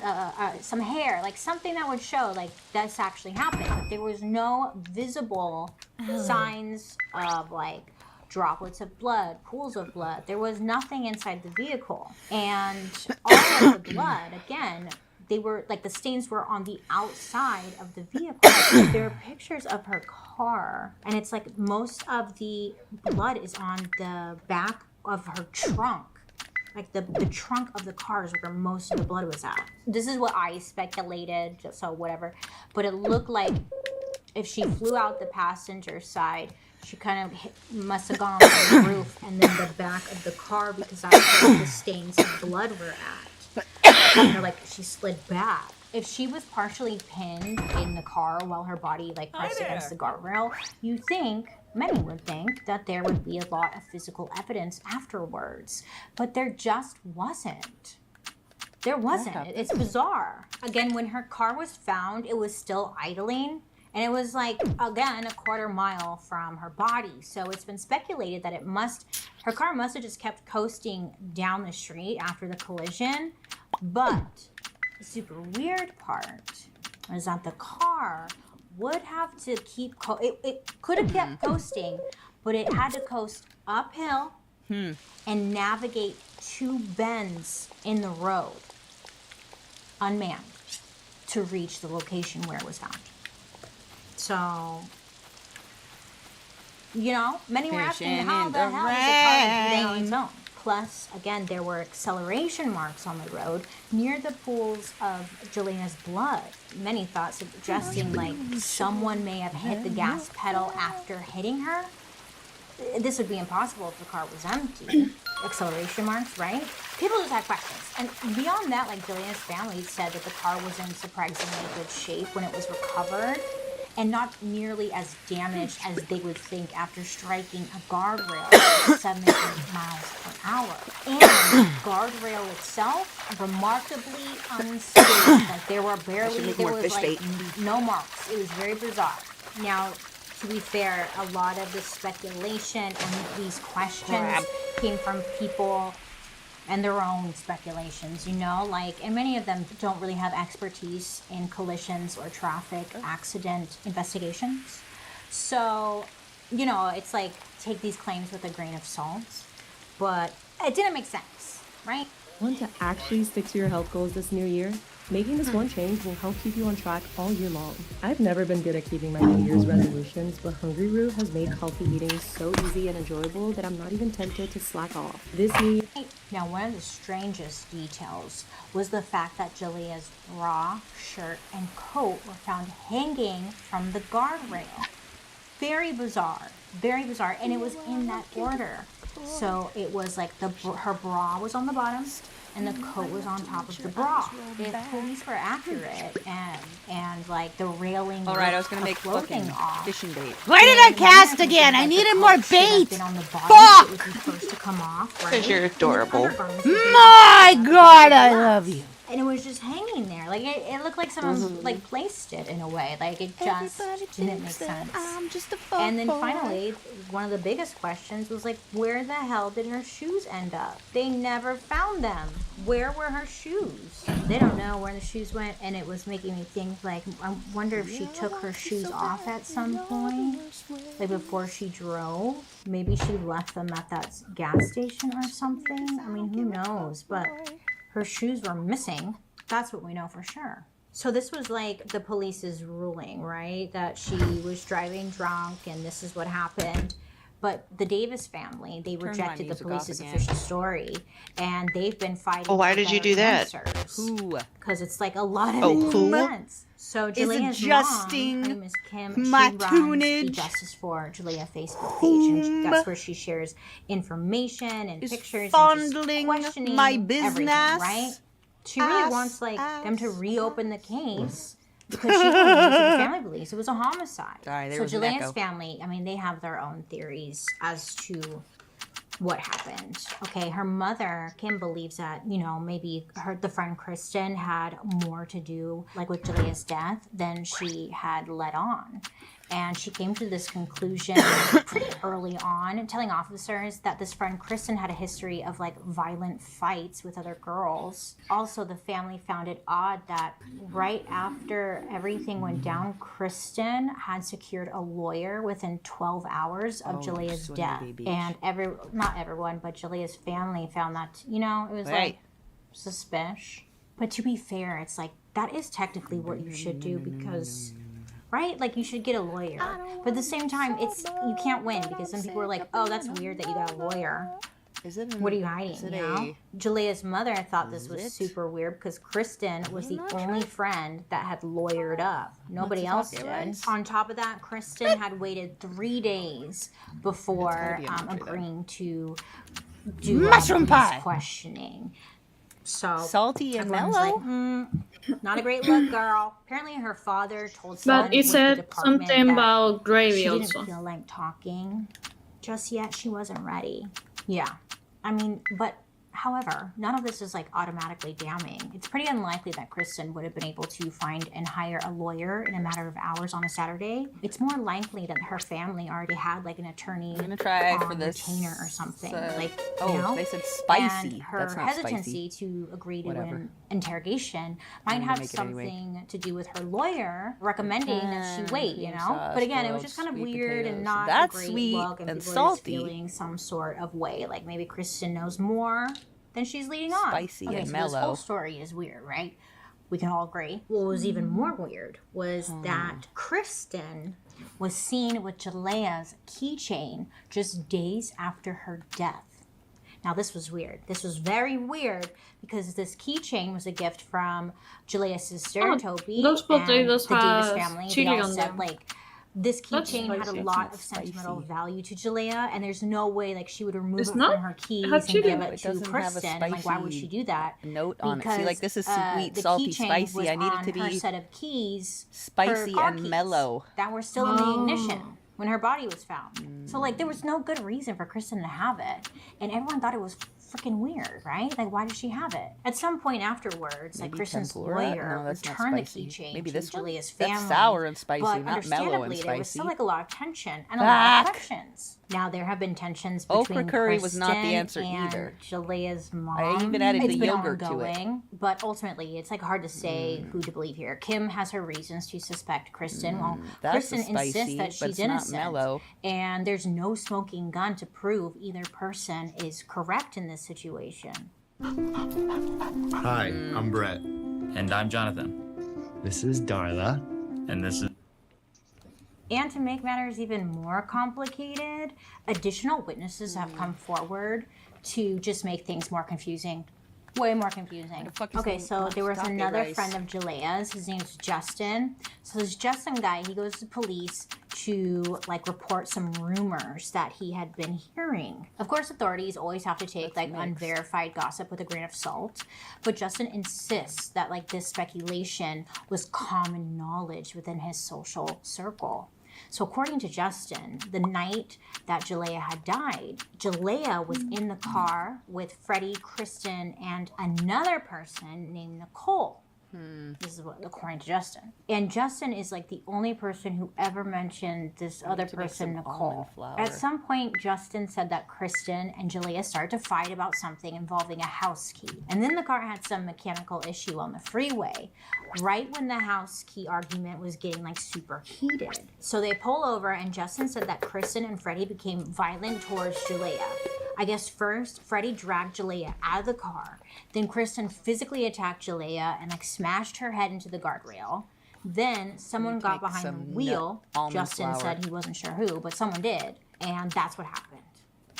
[SPEAKER 3] hair, like something that would show like this actually happened. But there was no visible signs of like droplets of blood, pools of blood. There was nothing inside the vehicle, and all of the blood, again, they were like the stains were on the outside of the vehicle. There are pictures of her car, and it's like most of the blood is on the back of her trunk. Like the trunk of the car is where most of the blood was at. This is what I speculated, just so whatever. But it looked like if she flew out the passenger side, she kind of must have gone on the roof and then the back of the car, because that's where the stains of blood were at. You know, like she slid back. If she was partially pinned in the car while her body like pressed against the guardrail, many would think that there would be a lot of physical evidence afterwards. But there just wasn't. There wasn't. It's bizarre. Again, when her car was found, it was still idling. And it was like, again, a quarter mile from her body. So it's been speculated that her car must have just kept coasting down the street after the collision. But the super weird part is that the car would have to keep, it could have kept coasting, but it had to coast uphill and navigate 2 bends in the road, unmanned, to reach the location where it was found. So, you know, many were asking how the hell is the car do that on its own? Plus, again, there were acceleration marks on the road near the pools of Jelena's blood. Many thought suggesting like someone may have hit the gas pedal after hitting her. This would be impossible if the car was empty. acceleration marks, right? People just had questions. And beyond that, like Jillian's family said that the car was in surprisingly good shape when it was recovered and not nearly as damaged as they would think after striking a guardrail at 70 miles per hour. And the guardrail itself, remarkably unscathed. Like there were no marks. It was very bizarre. Now, to be fair, a lot of the speculation and these questions came from people and their own speculations, and many of them don't really have expertise in collisions or traffic accident investigations. So, it's like, take these claims with a grain of salt, but it didn't make sense, right?
[SPEAKER 15] Want to actually stick to your health goals this new year? Making this one change will help keep you on track all year long. I've never been good at keeping my New Year's resolutions, but Hungry Roo has made healthy eating so easy and enjoyable that I'm not even tempted to slack off. This New Year...
[SPEAKER 3] Now, one of the strangest details was the fact that Jalea's bra, shirt, and coat were found hanging from the guardrail. Very bizarre, and it was in that order. So it was like her bra was on the bottom, and the coat was on top of the bra. If police were accurate and like the railing,
[SPEAKER 2] all right, I was gonna make
[SPEAKER 3] floating off.
[SPEAKER 2] Fishing bait.
[SPEAKER 1] Why did I cast again? I needed more bait.
[SPEAKER 3] Fuck! It was the first to come off, right?
[SPEAKER 1] Because you're adorable.
[SPEAKER 3] My
[SPEAKER 1] God, I love you.
[SPEAKER 3] And it was just hanging there. Like it looked like someone like placed it in a way. Like it just didn't make sense.
[SPEAKER 1] I'm just a
[SPEAKER 3] and then finally, one of the biggest questions was like, where the hell did her shoes end up? They never found them. Where were her shoes? They don't know where the shoes went, and it was making me think like, I wonder if she took her shoes off at some point, like before she drove. Maybe she left them at that gas station or something. I mean, who knows? But her shoes were missing. That's what we know for sure. So this was like the police's ruling, right? That she was driving drunk and this is what happened. But the Davis family, they rejected the police's official story, and they've been fighting.
[SPEAKER 1] Well, why did you do that?
[SPEAKER 3] Who? Because it's like a lot of months. So Jalea's mom, her name is Kim, she runs the Justice for Jalea Facebook page, and that's where she shares information and pictures and just questioning
[SPEAKER 2] my business,
[SPEAKER 3] everything, right? She really wants them to reopen the case. Because she believes, the family believes it was a homicide.
[SPEAKER 2] Sorry,
[SPEAKER 3] so Jalea's family, I mean, they have their own theories as to what happened. Okay, her mother, Kim, believes that, maybe the friend Kristen had more to do, like with Jalea's death, than she had let on. And she came to this conclusion pretty early on, telling officers that this friend Kristen had a history of like violent fights with other girls. Also, the family found it odd that right after everything went down, Kristen had secured a lawyer within 12 hours of Jalea's death. And not everyone, but Jalea's family found that, it was like suspicious. But to be fair, it's like that is technically what you should do because... right? Like, you should get a lawyer. But at the same time, you can't win because some people are like, oh, that's weird that you got a lawyer. What are you hiding, Jalea's mother thought this was super weird because Kristen was the only friend that had lawyered up. Nobody else did. On top of that, Kristen had waited 3 days before agreeing to do
[SPEAKER 1] mushroom pie
[SPEAKER 3] questioning. So
[SPEAKER 1] salty and mellow.
[SPEAKER 3] Like, not a great look, girl. Apparently, her father told someone.
[SPEAKER 14] But it said something about gravy also.
[SPEAKER 3] She didn't feel like talking just yet. She wasn't ready. Yeah, I mean, but however, none of this is like automatically damning. It's pretty unlikely that Kristen would have been able to find and hire a lawyer in a matter of hours on a Saturday. It's more likely that her family already had like an attorney retainer or something.
[SPEAKER 2] They said spicy.
[SPEAKER 3] And her hesitancy to agree to an interrogation might have something to do with her lawyer recommending that she wait. But again, it was just kind of weird and not a great look, and people are just feeling some sort of way. Like maybe Kristen knows more than she's leading on.
[SPEAKER 2] Spicy and
[SPEAKER 3] so
[SPEAKER 2] mellow.
[SPEAKER 3] This whole story is weird, right? We can all agree. What was even more weird was that Kristen was seen with Jalea's keychain just days after her death. Now, this was weird. This was very weird because this keychain was a gift from Jalea's sister, Toby,
[SPEAKER 14] those
[SPEAKER 3] and the
[SPEAKER 14] potatoes
[SPEAKER 3] Davis
[SPEAKER 14] have
[SPEAKER 3] family.
[SPEAKER 14] chili
[SPEAKER 3] They all
[SPEAKER 14] on
[SPEAKER 3] said,
[SPEAKER 14] them.
[SPEAKER 3] like, This
[SPEAKER 14] That's
[SPEAKER 3] keychain had a
[SPEAKER 14] spicy.
[SPEAKER 3] lot of sentimental value to Jalea, and there's no way like she would remove
[SPEAKER 14] It's
[SPEAKER 3] it
[SPEAKER 14] not
[SPEAKER 3] from her keys
[SPEAKER 14] hot
[SPEAKER 3] and
[SPEAKER 14] chicken.
[SPEAKER 3] give it
[SPEAKER 2] It
[SPEAKER 3] to
[SPEAKER 2] doesn't have a
[SPEAKER 3] Kristen. Like, why would she do that?
[SPEAKER 2] note on it. See, like, this is sweet,
[SPEAKER 3] the
[SPEAKER 2] salty,
[SPEAKER 3] keychain
[SPEAKER 2] spicy.
[SPEAKER 3] was
[SPEAKER 2] I need it
[SPEAKER 3] on
[SPEAKER 2] to
[SPEAKER 3] her
[SPEAKER 2] be
[SPEAKER 3] set of keys, her
[SPEAKER 2] spicy
[SPEAKER 3] car
[SPEAKER 2] and
[SPEAKER 3] keys
[SPEAKER 2] mellow.
[SPEAKER 3] that were still in the ignition when her body was found. So like, there was no good reason for Kristen to have it, and everyone thought it was freaking weird, right? Like, why did she have it? At some point afterwards, like, Kristen's lawyer
[SPEAKER 2] No, that's not
[SPEAKER 3] returned the
[SPEAKER 2] spicy.
[SPEAKER 3] keychain
[SPEAKER 2] Maybe
[SPEAKER 3] to
[SPEAKER 2] this one?
[SPEAKER 3] Julia's
[SPEAKER 2] That's
[SPEAKER 3] family.
[SPEAKER 2] sour and spicy,
[SPEAKER 3] but
[SPEAKER 2] not mellow and
[SPEAKER 3] understandably, there was
[SPEAKER 2] spicy.
[SPEAKER 3] still like a lot of tension and a lot of
[SPEAKER 2] Fuck.
[SPEAKER 3] questions. Now there have been tensions
[SPEAKER 2] Okra
[SPEAKER 3] between
[SPEAKER 2] curry
[SPEAKER 3] Kristen
[SPEAKER 2] was not the answer
[SPEAKER 3] and
[SPEAKER 2] either.
[SPEAKER 3] Jalea's mom.
[SPEAKER 2] I even added
[SPEAKER 3] It's
[SPEAKER 2] the
[SPEAKER 3] been
[SPEAKER 2] yogurt to it.
[SPEAKER 3] ongoing, but ultimately, it's like hard to say who to believe here. Kim has her reasons to suspect Kristen, while
[SPEAKER 2] that's
[SPEAKER 3] Kristen
[SPEAKER 2] spicy,
[SPEAKER 3] insists that
[SPEAKER 2] but
[SPEAKER 3] she's
[SPEAKER 2] it's not
[SPEAKER 3] innocent.
[SPEAKER 2] mellow.
[SPEAKER 3] And there's no smoking gun to prove either person is correct in this situation.
[SPEAKER 8] Hi, I'm Brett.
[SPEAKER 13] And I'm Jonathan.
[SPEAKER 16] This is Darla.
[SPEAKER 13] And this is...
[SPEAKER 3] And to make matters even more complicated, additional witnesses have come forward to just make things more confusing. Way more confusing. Okay, so there was another friend of Jalea's. His name's Justin. So this Justin guy, he goes to police to like report some rumors that he had been hearing. Of course, authorities always have to take like unverified gossip with a grain of salt, but Justin insists that like this speculation was common knowledge within his social circle. So according to Justin, the night that Jalea had died, Jalea was in the car with Freddie, Kristen, and another person named Nicole. This is what, according to Justin. And Justin is like the only person who ever mentioned this other person, Nicole. At some point, Justin said that Kristen and Jalea started to fight about something involving a house key. And then the car had some mechanical issue on the freeway, right when the house key argument was getting like super heated. So they pull over, and Justin said that Kristen and Freddie became violent towards Jalea. I guess first, Freddie dragged Jalea out of the car. Then Kristen physically attacked Jalea and like smashed her head into the guardrail. Then someone got behind the wheel. Justin said he wasn't sure who, but someone did. And that's what happened.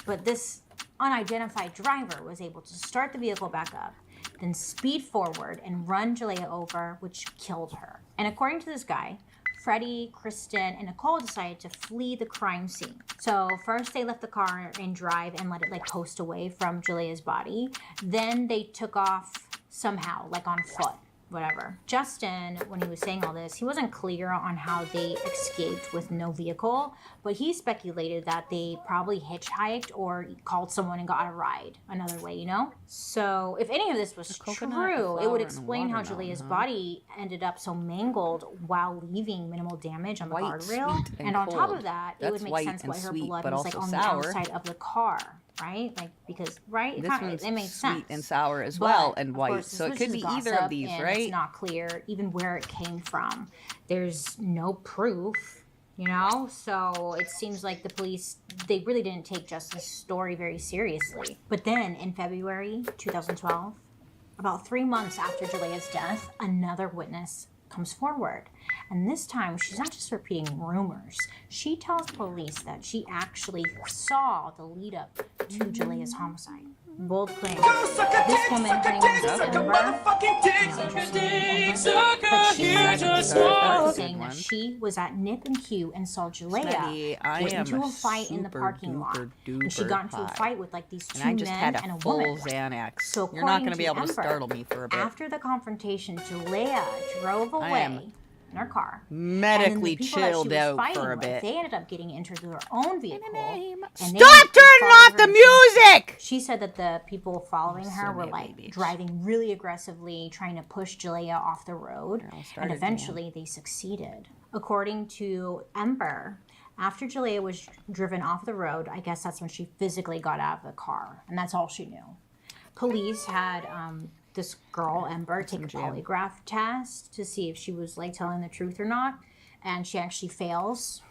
[SPEAKER 3] But this unidentified driver was able to start the vehicle back up, then speed forward and run Jalea over, which killed her. And according to this guy, Freddie, Kristen, and Nicole decided to flee the crime scene. So first they left the car in drive and let it like coast away from Jalea's body. Then they took off somehow, like on foot, whatever. Justin, when he was saying all this, he wasn't clear on how they escaped with no vehicle, but he speculated that they probably hitchhiked or called someone and got a ride another way, you know? So if any of this was true, it would explain how Jalea's body ended up so mangled while leaving minimal damage on the guardrail. And on top of that, it would make sense why her blood was like on the outside of the car. Right? Like, because, right?
[SPEAKER 2] This one's
[SPEAKER 3] it makes sense.
[SPEAKER 2] sweet and sour as
[SPEAKER 3] But,
[SPEAKER 2] well, and
[SPEAKER 3] of
[SPEAKER 2] white.
[SPEAKER 3] course,
[SPEAKER 2] So
[SPEAKER 3] this
[SPEAKER 2] it could
[SPEAKER 3] was
[SPEAKER 2] be
[SPEAKER 3] just
[SPEAKER 2] either of
[SPEAKER 3] gossip,
[SPEAKER 2] these,
[SPEAKER 3] and
[SPEAKER 2] right?
[SPEAKER 3] It's not clear even where it came from. There's no proof, you know? So it seems like the police, they really didn't take Justin's story very seriously. But then in February 2012, about 3 months after Jalea's death, another witness comes forward. And this time, she's not just repeating rumors. She tells police that she actually saw the lead up to Jalea's homicide. Bold claim. This woman, her name is Amber. But she's saying that she was at Nip and Q and saw Jalea get into a fight in the parking lot. And she got into a fight with like these two men and a woman.
[SPEAKER 2] Xanax.
[SPEAKER 3] So
[SPEAKER 2] you're not
[SPEAKER 3] going
[SPEAKER 2] to be able to startle me for a bit.
[SPEAKER 3] After the confrontation, Jalea drove away in her car.
[SPEAKER 2] Medically chilled out for a bit.
[SPEAKER 3] They ended up getting into their own vehicle.
[SPEAKER 2] Stop turning off the music!
[SPEAKER 3] She said that the people following her were like driving really aggressively, trying to push Jalea off the road. And eventually they succeeded. According to Ember, after Jalea was driven off the road, I guess that's when she physically got out of the car. And that's all she knew. Police had this girl, Ember, take a polygraph test to see if she was like telling the truth or not. And she actually fails.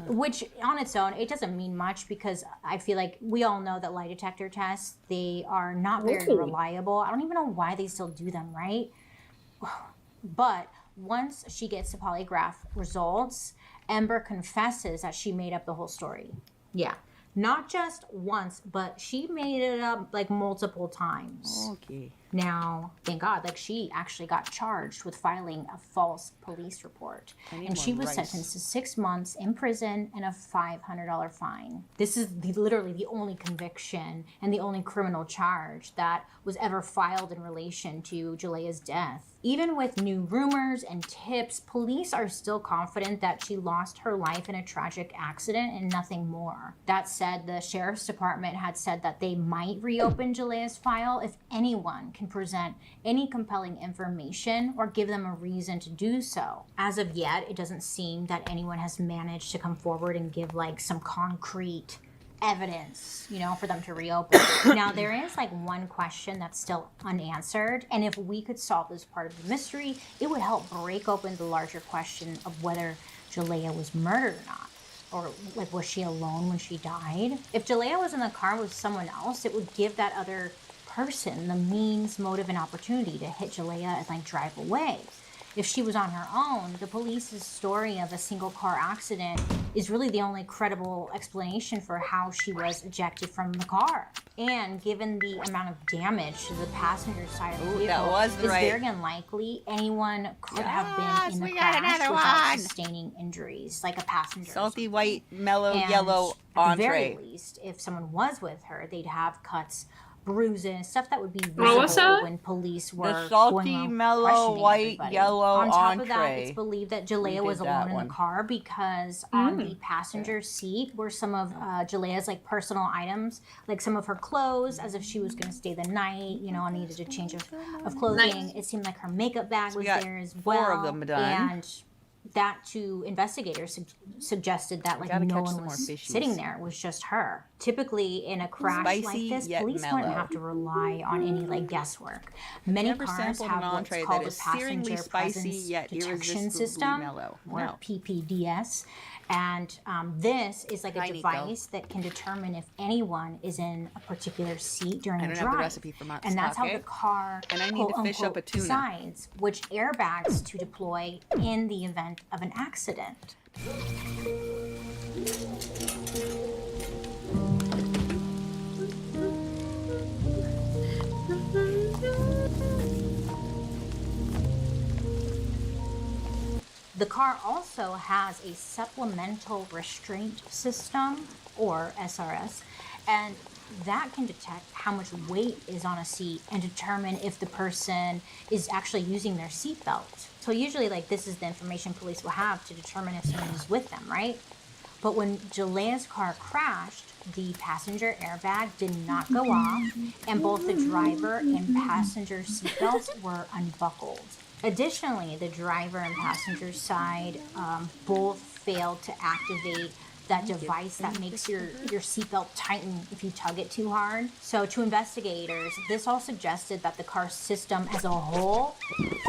[SPEAKER 3] Which on its own, it doesn't mean much because I feel like we all know that lie detector tests, they are not very reliable. I don't even know why they still do them, right? But once she gets the polygraph results, Ember confesses that she made up the whole story. Yeah. Not just once, but she made it up like multiple times.
[SPEAKER 2] Okay.
[SPEAKER 3] Now, thank God, like she actually got charged with filing a false police report. And she was sentenced to 6 months in prison and a $500 fine. This is literally the only conviction and the only criminal charge that was ever filed in relation to Jalea's death. Even with new rumors and tips, police are still confident that she lost her life in a tragic accident and nothing more. That said, the sheriff's department had said that they might reopen Jalea's file if anyone can present any compelling information or give them a reason to do so. As of yet, it doesn't seem that anyone has managed to come forward and give like some concrete evidence, you know, for them to reopen. Now, there is like one question that's still unanswered, and if we could solve this part of the mystery, it would help break open the larger question of whether Jalea was murdered or not. Or like, was she alone when she died? If Jalea was in the car with someone else, it would give that other person the means, motive, and opportunity to hit Jalea and like drive away. If she was on her own, the police's story of a single car accident is really the only credible explanation for how she was ejected from the car. And given the amount of damage to the passenger side of the vehicle, it's very unlikely anyone could have been in the crash without sustaining injuries, like a passenger.
[SPEAKER 2] Salty white, mellow, yellow entree.
[SPEAKER 3] At the very least, if someone was with her, they'd have cuts, bruises, stuff that would be visible when police were
[SPEAKER 2] the salty, mellow, white,
[SPEAKER 3] everybody.
[SPEAKER 2] yellow
[SPEAKER 3] On top
[SPEAKER 2] entree.
[SPEAKER 3] of that, it's believed that Jalea was alone in the car because on the passenger seat were some of Jalea's like personal items, like some of her clothes, as if she was going to stay the night, you know, needed a change of clothing. It seemed like her makeup bag was there as well.
[SPEAKER 2] 4 of them done.
[SPEAKER 3] And that to investigators suggested that like no one was sitting there. It was just her. Typically in a crash like this, police wouldn't have to rely on any like guesswork. Many cars have what's called a passenger presence detection system, or PPDS. And this is like a device that can determine if anyone is in a particular seat during a drive. And that's how the car, quote unquote, decides which airbags to deploy in the event of an accident. The car also has a supplemental restraint system, or SRS, and that can detect how much weight is on a seat and determine if the person is actually using their seatbelt. So usually, like, this is the information police will have to determine if someone is with them, right? But when Jalea's car crashed, the passenger airbag did not go off, and both the driver and passenger seatbelts were unbuckled. Additionally, the driver and passenger side both failed to activate that device that makes your seatbelt tighten if you tug it too hard. So to investigators, this all suggested that the car system as a whole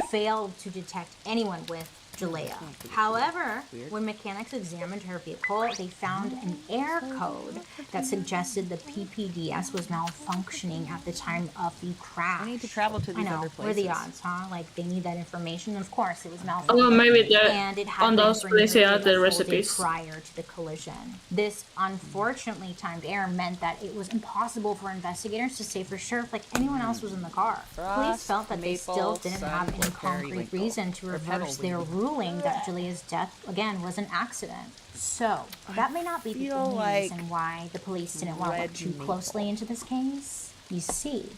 [SPEAKER 3] failed to detect anyone with Jalea. However, when mechanics examined her vehicle, they found an error code that suggested the PPDS was malfunctioning at the time of the crash.
[SPEAKER 2] I need to travel to these other places.
[SPEAKER 3] What are the odds, huh? Like, they need that information. Of course, it was malfunctioning.
[SPEAKER 14] Oh, maybe
[SPEAKER 3] and it had
[SPEAKER 14] on those places they have the recipes
[SPEAKER 3] prior to the collision. This unfortunately timed error meant that it was impossible for investigators to say for sure if like anyone else was in the car. Police felt that they still didn't have any concrete reason to reverse their ruling that Jalea's death, again, was an accident. So, that may not be the only reason why the police didn't want to look too closely into this case. You see,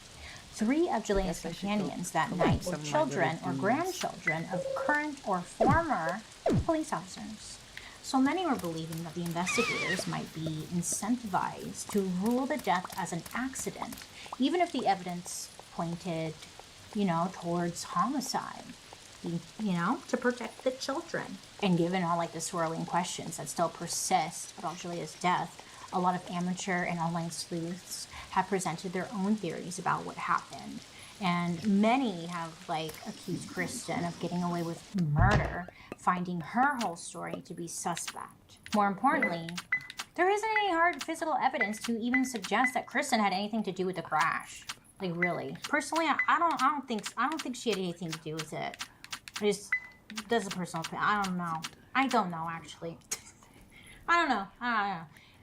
[SPEAKER 3] 3 of Jalea's companions that night were children or grandchildren of current or former police officers. So many were believing that the investigators might be incentivized to rule the death as an accident, even if the evidence pointed, towards homicide. To protect the children. And given all like the swirling questions that still persist about Jalea's death, a lot of amateur and online sleuths have presented their own theories about what happened. And many have accused Kristen of getting away with murder, finding her whole story to be suspect. More importantly, there isn't any hard physical evidence to even suggest that Kristen had anything to do with the crash. Like, really. Personally, I don't think she had anything to do with it. That's a personal opinion. I don't know, actually. I don't know.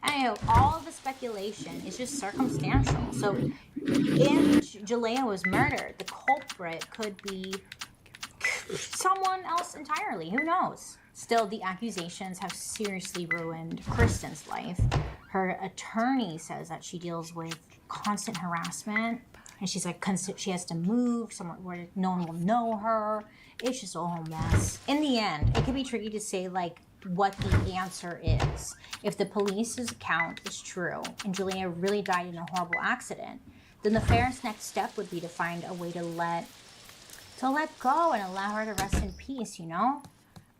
[SPEAKER 3] And all of the speculation is just circumstantial. So if Jalea was murdered, the culprit could be someone else entirely. Who knows? Still, the accusations have seriously ruined Kristen's life. Her attorney says that she deals with constant harassment, and she's like, she has to move somewhere where no one will know her. It's just a whole mess. In the end, it can be tricky to say like what the answer is. If the police's account is true and Jalea really died in a horrible accident, then the fairest next step would be to find a way to let go and allow her to rest in peace, you know?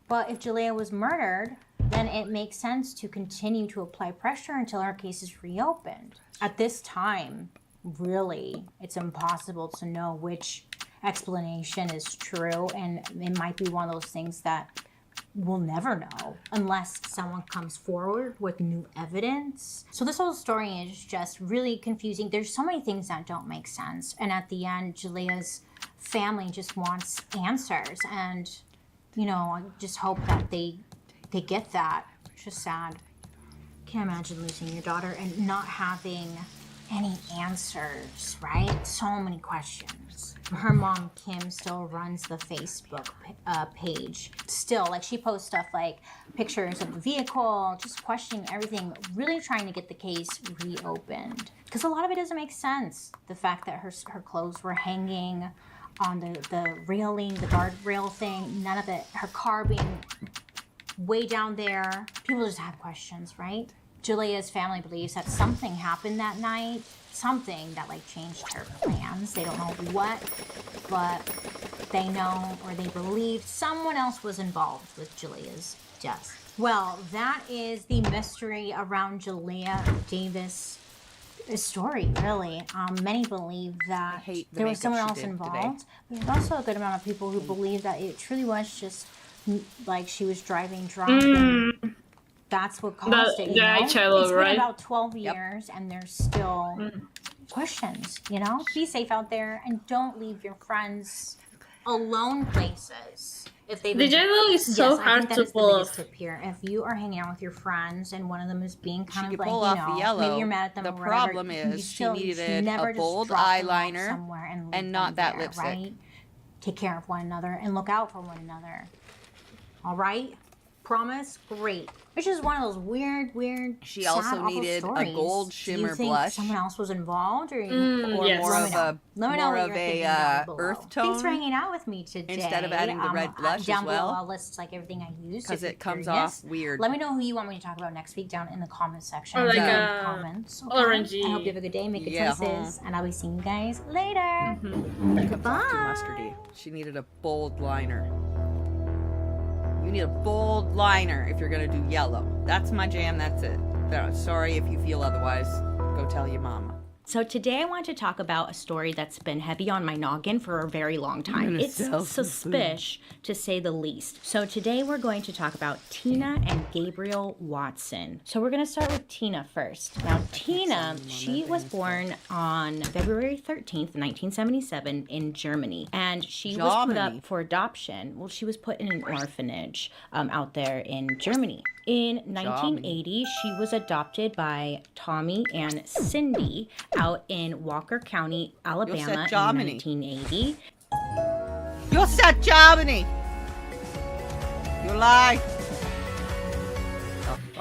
[SPEAKER 3] But if Jalea was murdered, then it makes sense to continue to apply pressure until her case is reopened. At this time, really, it's impossible to know which explanation is true, and it might be one of those things that we'll never know unless someone comes forward with new evidence. So this whole story is just really confusing. There's so many things that don't make sense, and at the end, Jalea's family just wants answers, and you know, I just hope that they get that. It's just sad. Can't imagine losing your daughter and not having any answers, right? So many questions. Her mom, Kim, still runs the Facebook page. Still, like, she posts stuff like pictures of the vehicle, just questioning everything, really trying to get the case reopened. Because a lot of it doesn't make sense. The fact that her clothes were hanging on the railing, the guardrail thing, none of it, her car being way down there. People just have questions, right? Jalea's family believes that something happened that night, something that like changed her plans. They don't know what, but they know or they believe someone else was involved with Jalea's death. Well, that is the mystery around Jalea Davis' story, really. Many believe that there was someone else involved, but there's also a good amount of people who believe that it truly was just like she was driving drunk and that's what caused it, you know? It's been about 12 years and there's still questions, you know? Be safe out there and don't leave your friends alone places. If they've
[SPEAKER 14] The jello is so hard to pull off.
[SPEAKER 3] Tip here. If you are hanging out with your friends and one of them is being kind of like,
[SPEAKER 2] pull
[SPEAKER 3] you
[SPEAKER 2] off
[SPEAKER 3] know,
[SPEAKER 2] the yellow.
[SPEAKER 3] maybe you're mad at them
[SPEAKER 2] The
[SPEAKER 3] or whatever,
[SPEAKER 2] problem is she needed a bold eyeliner and not that lipstick.
[SPEAKER 3] Right? Take care of one another and look out for one another. All right? Promise? Great. Which is one of those weird,
[SPEAKER 2] She
[SPEAKER 3] sad,
[SPEAKER 2] also
[SPEAKER 3] awful
[SPEAKER 2] needed
[SPEAKER 3] stories.
[SPEAKER 2] a gold shimmer
[SPEAKER 3] Do you think
[SPEAKER 2] blush.
[SPEAKER 3] someone else was involved, or,
[SPEAKER 2] Yes.
[SPEAKER 3] more of a
[SPEAKER 2] earth tone.
[SPEAKER 3] Thanks for hanging out with me today.
[SPEAKER 2] Instead of adding the red blush
[SPEAKER 3] down
[SPEAKER 2] as well.
[SPEAKER 3] below, I'll list like everything I used
[SPEAKER 2] Because
[SPEAKER 3] if
[SPEAKER 2] it
[SPEAKER 3] you're
[SPEAKER 2] comes
[SPEAKER 3] curious.
[SPEAKER 2] off weird.
[SPEAKER 3] Let me know who you want me to talk about next week down in the comments section.
[SPEAKER 14] Or like
[SPEAKER 3] Leave
[SPEAKER 14] a
[SPEAKER 3] comments.
[SPEAKER 14] orangey.
[SPEAKER 3] I hope you have a good day. Make good
[SPEAKER 2] Yeah,
[SPEAKER 3] choices, and I'll be seeing you guys later.
[SPEAKER 2] Goodbye. Mustardy. She needed a bold liner. You need a bold liner if you're gonna do yellow. That's my jam. That's it. Sorry if you feel otherwise. Go tell your mama.
[SPEAKER 3] So today I want to talk about a story that's been heavy on my noggin for a very long time. It's suspicious, to say the least. So today we're going to talk about Tina and Gabriel Watson. So we're going to start with Tina first. Now Tina, she was born on February 13th, 1977 in Germany. And she was put up for adoption. Well, she was put in an orphanage out there in Germany. In 1980, she was adopted by Tommy and Cindy out in Walker County, Alabama in 1980.
[SPEAKER 2] You said Germany! You lie!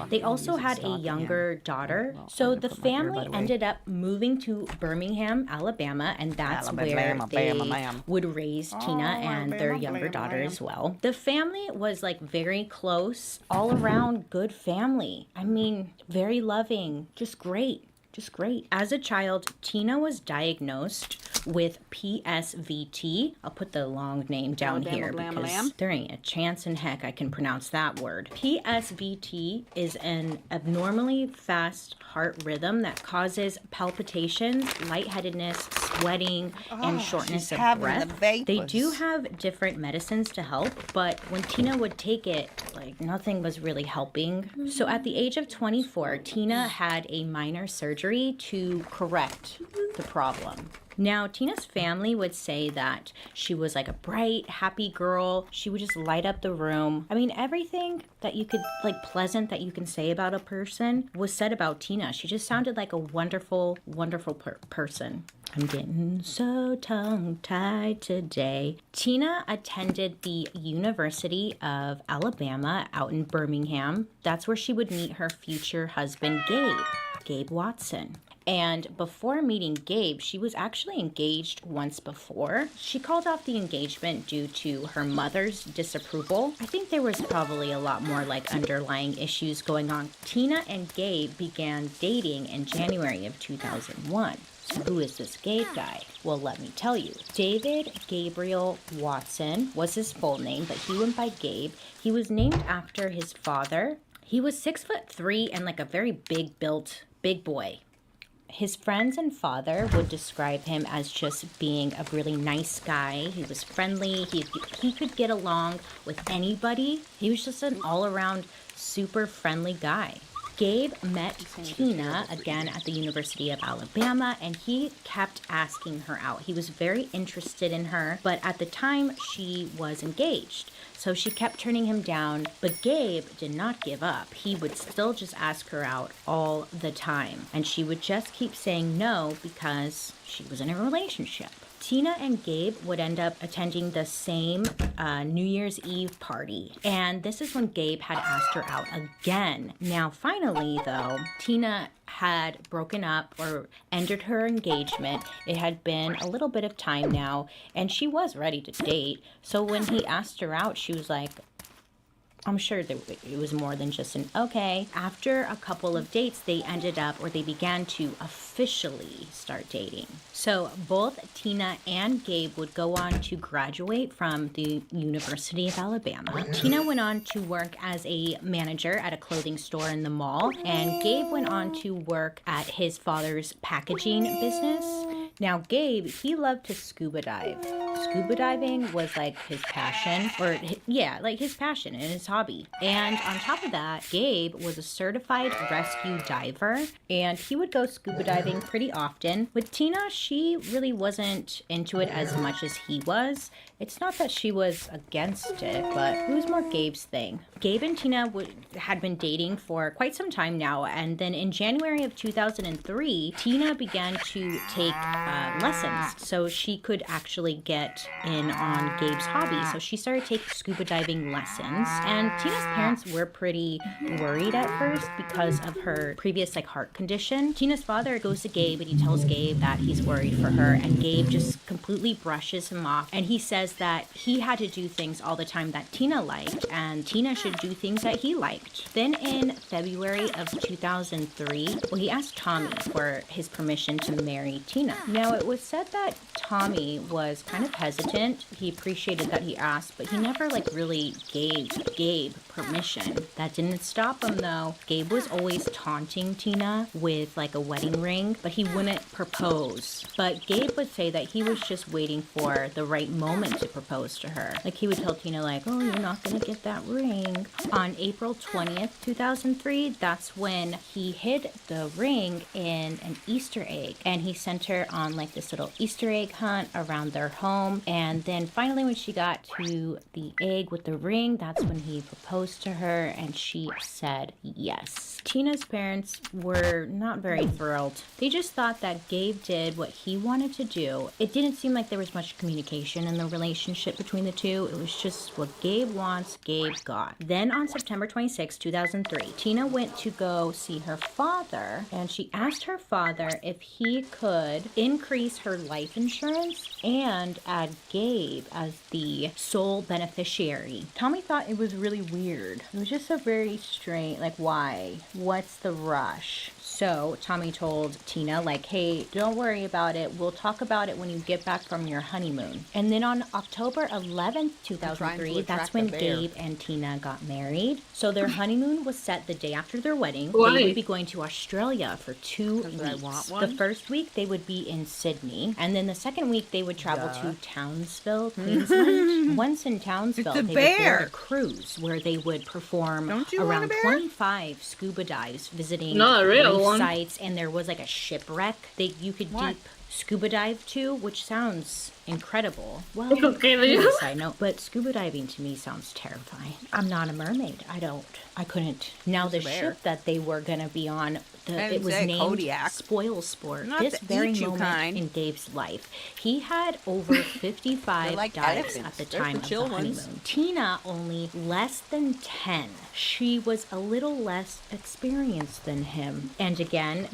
[SPEAKER 3] They also had a younger daughter, so the family ended up moving to Birmingham, Alabama, and that's where they would raise Tina and their younger daughter as well. The family was like very close, all around good family. I mean, very loving, just great. Just great. As a child, Tina was diagnosed with PSVT. I'll put the long name down here because there ain't a chance in heck I can pronounce that word. PSVT is an abnormally fast heart rhythm that causes palpitations, lightheadedness, sweating, and shortness
[SPEAKER 2] she's
[SPEAKER 3] of
[SPEAKER 2] having the
[SPEAKER 3] breath. They do
[SPEAKER 2] vapors.
[SPEAKER 3] have different medicines to help, but when Tina would take it, like nothing was really helping. So at the age of 24, Tina had a minor surgery to correct the problem. Now, Tina's family would say that she was like a bright, happy girl. She would just light up the room. I mean, everything that you could, like, pleasant that you can say about a person was said about Tina. She just sounded like a wonderful, wonderful person. I'm getting so tongue-tied today. Tina attended the University of Alabama out in Birmingham. That's where she would meet her future husband, Gabe Watson. And before meeting Gabe, she was actually engaged once before. She called off the engagement due to her mother's disapproval. I think there was probably a lot more like underlying issues going on. Tina and Gabe began dating in January of 2001. So who is this Gabe guy? Well, let me tell you. David Gabriel Watson was his full name, but he went by Gabe. He was named after his father. He was 6'3" and like a very big-built, big boy. His friends and father would describe him as just being a really nice guy. He was friendly. He could get along with anybody. He was just an all-around super friendly guy. Gabe met Tina again at the University of Alabama, and he kept asking her out. He was very interested in her, but at the time she was engaged. So she kept turning him down, but Gabe did not give up. He would still just ask her out all the time, and she would just keep saying no because she was in a relationship. Tina and Gabe would end up attending the same New Year's Eve party. And this is when Gabe had asked her out again. Now, finally, though, Tina had broken up or ended her engagement. It had been a little bit of time now, and she was ready to date. So when he asked her out, she was like, I'm sure that it was more than just an okay. After a couple of dates, they began to officially start dating. So both Tina and Gabe would go on to graduate from the University of Alabama. Tina went on to work as a manager at a clothing store in the mall, and Gabe went on to work at his father's packaging business. Now, Gabe, he loved to scuba dive. Scuba diving was like his passion, like his passion and his hobby. And on top of that, Gabe was a certified rescue diver, and he would go scuba diving pretty often. With Tina, she really wasn't into it as much as he was. It's not that she was against it, but it was more Gabe's thing. Gabe and Tina had been dating for quite some time now, and then in January of 2003, Tina began to take lessons so she could actually get in on Gabe's hobby. So she started taking scuba diving lessons, and Tina's parents were pretty worried at first because of her previous heart condition. Tina's father goes to Gabe and he tells Gabe that he's worried for her, and Gabe just completely brushes him off, and he says that he had to do things all the time that Tina liked, and Tina should do things that he liked. Then in February of 2003, he asked Tommy for his permission to marry Tina. Now, it was said that Tommy was kind of hesitant. He appreciated that he asked, but he never really gave Gabe permission. That didn't stop him though. Gabe was always taunting Tina with a wedding ring, but he wouldn't propose. But Gabe would say that he was just waiting for the right moment to propose to her. He would tell Tina oh, you're not gonna get that ring. On April 20th, 2003, that's when he hid the ring in an Easter egg, and he sent her on this little Easter egg hunt around their home. And then finally, when she got to the egg with the ring, that's when he proposed to her, and she said yes. Tina's parents were not very thrilled. They just thought that Gabe did what he wanted to do. It didn't seem like there was much communication in the relationship between the two. It was just what Gabe wants, Gabe got. Then on September 26, 2003, Tina went to go see her father, and she asked her father if he could increase her life insurance and add Gabe as the sole beneficiary. Tommy thought it was really weird. It was just a very strange, why? What's the rush? So Tommy told Tina, like, hey, don't worry about it. We'll talk about it when you get back from your honeymoon. And then on October 11th, 2003, that's when Gabe and Tina got married. So their honeymoon was set the day after their wedding.
[SPEAKER 14] Why?
[SPEAKER 3] They would be going to Australia for 2 weeks. The first week they would be in Sydney, and then the second week they would travel to Townsville, Queensland. Once in Townsville, they would board a cruise where they would perform around 25 scuba dives, visiting reef sites, and there was like a shipwreck that you could deep scuba dive to, which sounds incredible. Well, side note, but scuba diving to me sounds terrifying. I'm not a mermaid. I couldn't. Now the ship that they were gonna be on, it was named Kodiak. Spoil Sport.
[SPEAKER 2] Not
[SPEAKER 3] this
[SPEAKER 2] the
[SPEAKER 3] very
[SPEAKER 2] eat you
[SPEAKER 3] moment
[SPEAKER 2] kind.
[SPEAKER 3] in Gabe's life, he had over 55
[SPEAKER 2] like
[SPEAKER 3] dives
[SPEAKER 2] elephants.
[SPEAKER 3] at the
[SPEAKER 2] They're
[SPEAKER 3] time
[SPEAKER 2] for
[SPEAKER 3] of the
[SPEAKER 2] chill
[SPEAKER 3] honeymoon.
[SPEAKER 2] ones.
[SPEAKER 3] Tina only less than 10. She was a little less experienced than him. And again,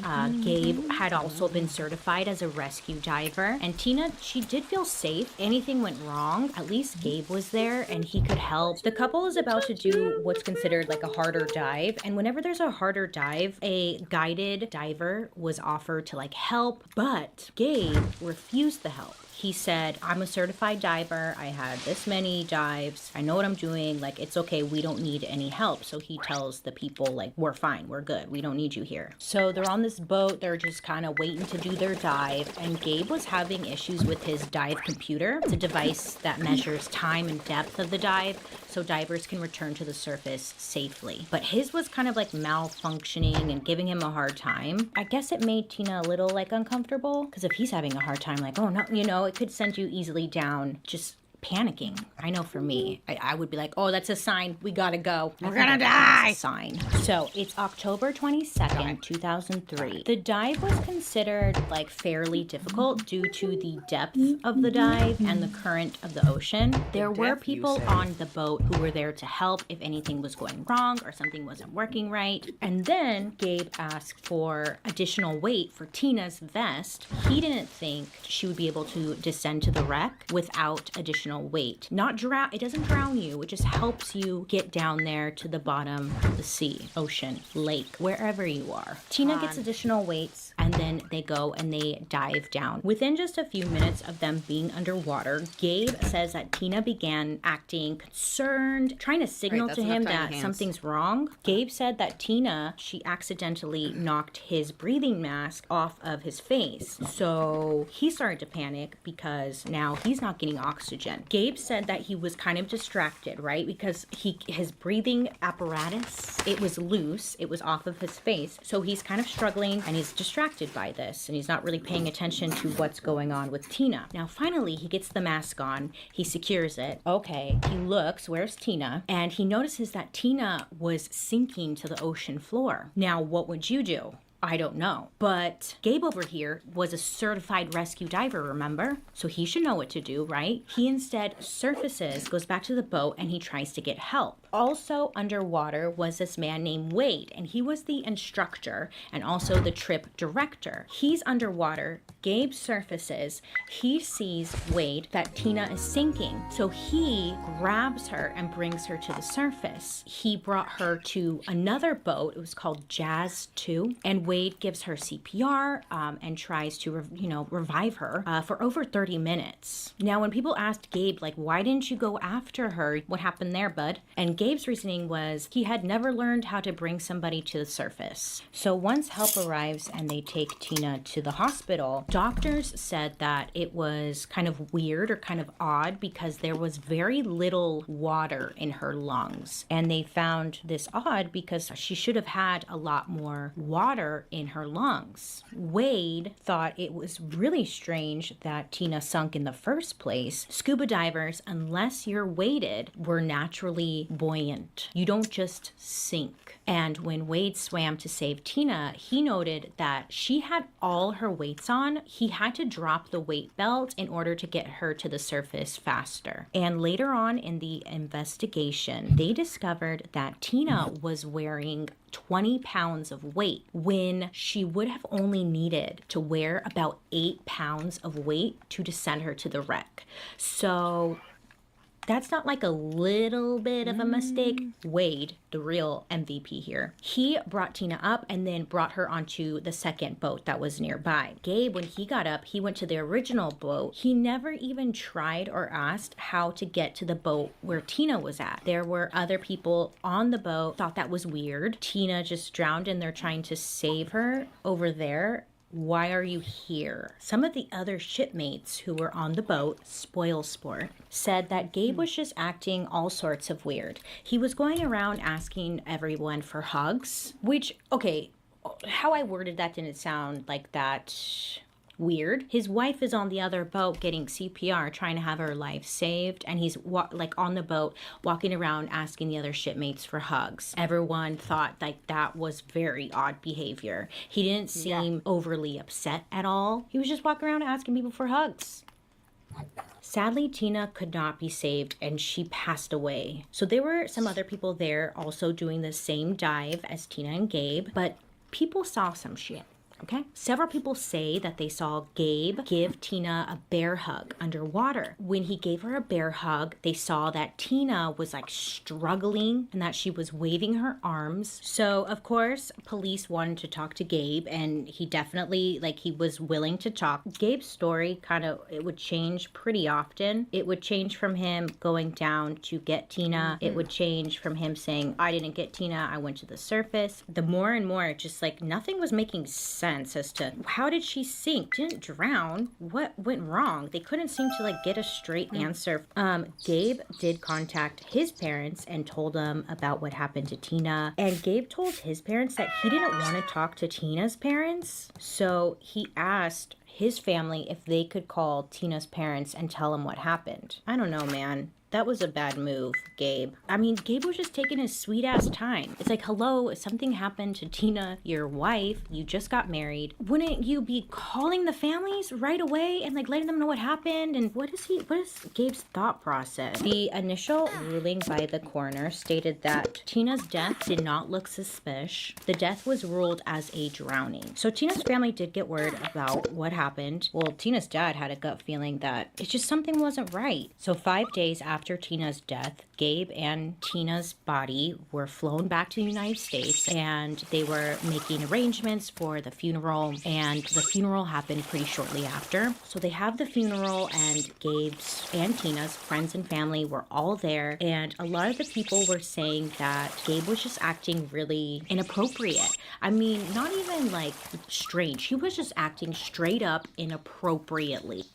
[SPEAKER 3] Gabe had also been certified as a rescue diver. And Tina, she did feel safe. Anything went wrong, at least Gabe was there and he could help. The couple is about to do what's considered like a harder dive. And whenever there's a harder dive, a guided diver was offered to like help, but Gabe refused the help. He said, I'm a certified diver. I had this many dives. I know what I'm doing. Like, it's okay. We don't need any help. So he tells the people, like, we're fine. We're good. We don't need you here. So they're on this boat. They're just kind of waiting to do their dive. And Gabe was having issues with his dive computer. It's a device that measures time and depth of the dive so divers can return to the surface safely. But his was kind of like malfunctioning and giving him a hard time. I guess it made Tina a little like uncomfortable because if he's having a hard time, like, oh no, you know, it could send you easily down just panicking. I know for me, I would be like, oh, that's a sign. We gotta go. We're gonna die. That's a sign. So it's October 22nd, 2003. The dive was considered like fairly difficult due to the depth of the dive and the current of the ocean. There were people on the boat who were there to help if anything was going wrong or something wasn't working right. And then Gabe asked for additional weight for Tina's vest. He didn't think she would be able to descend to the wreck without additional weight. Not drown, it doesn't drown you, it just helps you get down there to the bottom of the sea, ocean, lake, wherever you are. Tina gets additional weights and then they go and they dive down. Within just a few minutes of them being underwater, Gabe says that Tina began acting concerned, trying to signal to him that something's wrong. Gabe said that Tina, she accidentally knocked his breathing mask off of his face. So he started to panic because now he's not getting oxygen. Gabe said that he was kind of distracted, right? Because his breathing apparatus, it was loose. It was off of his face. So he's kind of struggling and he's distracted by this and he's not really paying attention to what's going on with Tina. Now, finally, he gets the mask on. He secures it. Okay. He looks, where's Tina? And he notices that Tina was sinking to the ocean floor. Now, what would you do? I don't know. But Gabe over here was a certified rescue diver, remember? So he should know what to do, right? He instead surfaces, goes back to the boat, and he tries to get help. Also underwater was this man named Wade, and he was the instructor and also the trip director. He's underwater. Gabe surfaces. He sees Wade that Tina is sinking. So he grabs her and brings her to the surface. He brought her to another boat. It was called Jazz 2. And Wade gives her CPR and tries to, revive her for over 30 minutes. Now, when people asked Gabe, like, why didn't you go after her? What happened there, bud? And Gabe's reasoning was he had never learned how to bring somebody to the surface. So once help arrives and they take Tina to the hospital, doctors said that it was kind of weird or kind of odd because there was very little water in her lungs. And they found this odd because she should have had a lot more water in her lungs. Wade thought it was really strange that Tina sunk in the first place. Scuba divers, unless you're weighted, were naturally buoyant. You don't just sink. And when Wade swam to save Tina, he noted that she had all her weights on. He had to drop the weight belt in order to get her to the surface faster. And later on in the investigation, they discovered that Tina was wearing 20 pounds of weight when she would have only needed to wear about 8 pounds of weight to descend her to the wreck. So That's not like a little bit of a mistake. Wade, the real MVP here, he brought Tina up and then brought her onto the second boat that was nearby. Gabe, when he got up, he went to the original boat. He never even tried or asked how to get to the boat where Tina was at. There were other people on the boat, thought that was weird. Tina just drowned and they're trying to save her over there. Why are you here? Some of the other shipmates who were on the boat, spoil sport, said that Gabe was just acting all sorts of weird. He was going around asking everyone for hugs, which, okay, how I worded that didn't sound like that weird. His wife is on the other boat getting CPR, trying to have her life saved, and he's like on the boat walking around asking the other shipmates for hugs. Everyone thought like that was very odd behavior. He didn't seem overly upset at all. He was just walking around asking people for hugs. Sadly, Tina could not be saved and she passed away. So there were some other people there also doing the same dive as Tina and Gabe, but people saw some shit. Okay. Several people say that they saw Gabe give Tina a bear hug underwater. When he gave her a bear hug, they saw that Tina was like struggling and that she was waving her arms. So, of course, police wanted to talk to Gabe and he definitely, like, he was willing to talk. Gabe's story it would change pretty often. It would change from him going down to get Tina. It would change from him saying, I didn't get Tina, I went to the surface. The more and more, just like nothing was making sense as to how did she sink? Didn't drown. What went wrong? They couldn't seem to like get a straight answer. Gabe did contact his parents and told them about what happened to Tina. And Gabe told his parents that he didn't want to talk to Tina's parents. So he asked his family if they could call Tina's parents and tell them what happened. I don't know, man. That was a bad move, Gabe. I mean, Gabe was just taking his sweet ass time. It's like, hello, if something happened to Tina, your wife, you just got married, wouldn't you be calling the families right away and like letting them know what happened? And what is Gabe's thought process? The initial ruling by the coroner stated that Tina's death did not look suspicious. The death was ruled as a drowning. So Tina's family did get word about what happened. Well, Tina's dad had a gut feeling that it's just something wasn't right. So 5 days after Tina's death, Gabe and Tina's body were flown back to the United States and they were making arrangements for the funeral, and the funeral happened pretty shortly after. So they have the funeral and Gabe's and Tina's friends and family were all there, and a lot of the people were saying that Gabe was just acting really inappropriate. I mean, not even like strange. He was just acting straight up inappropriately.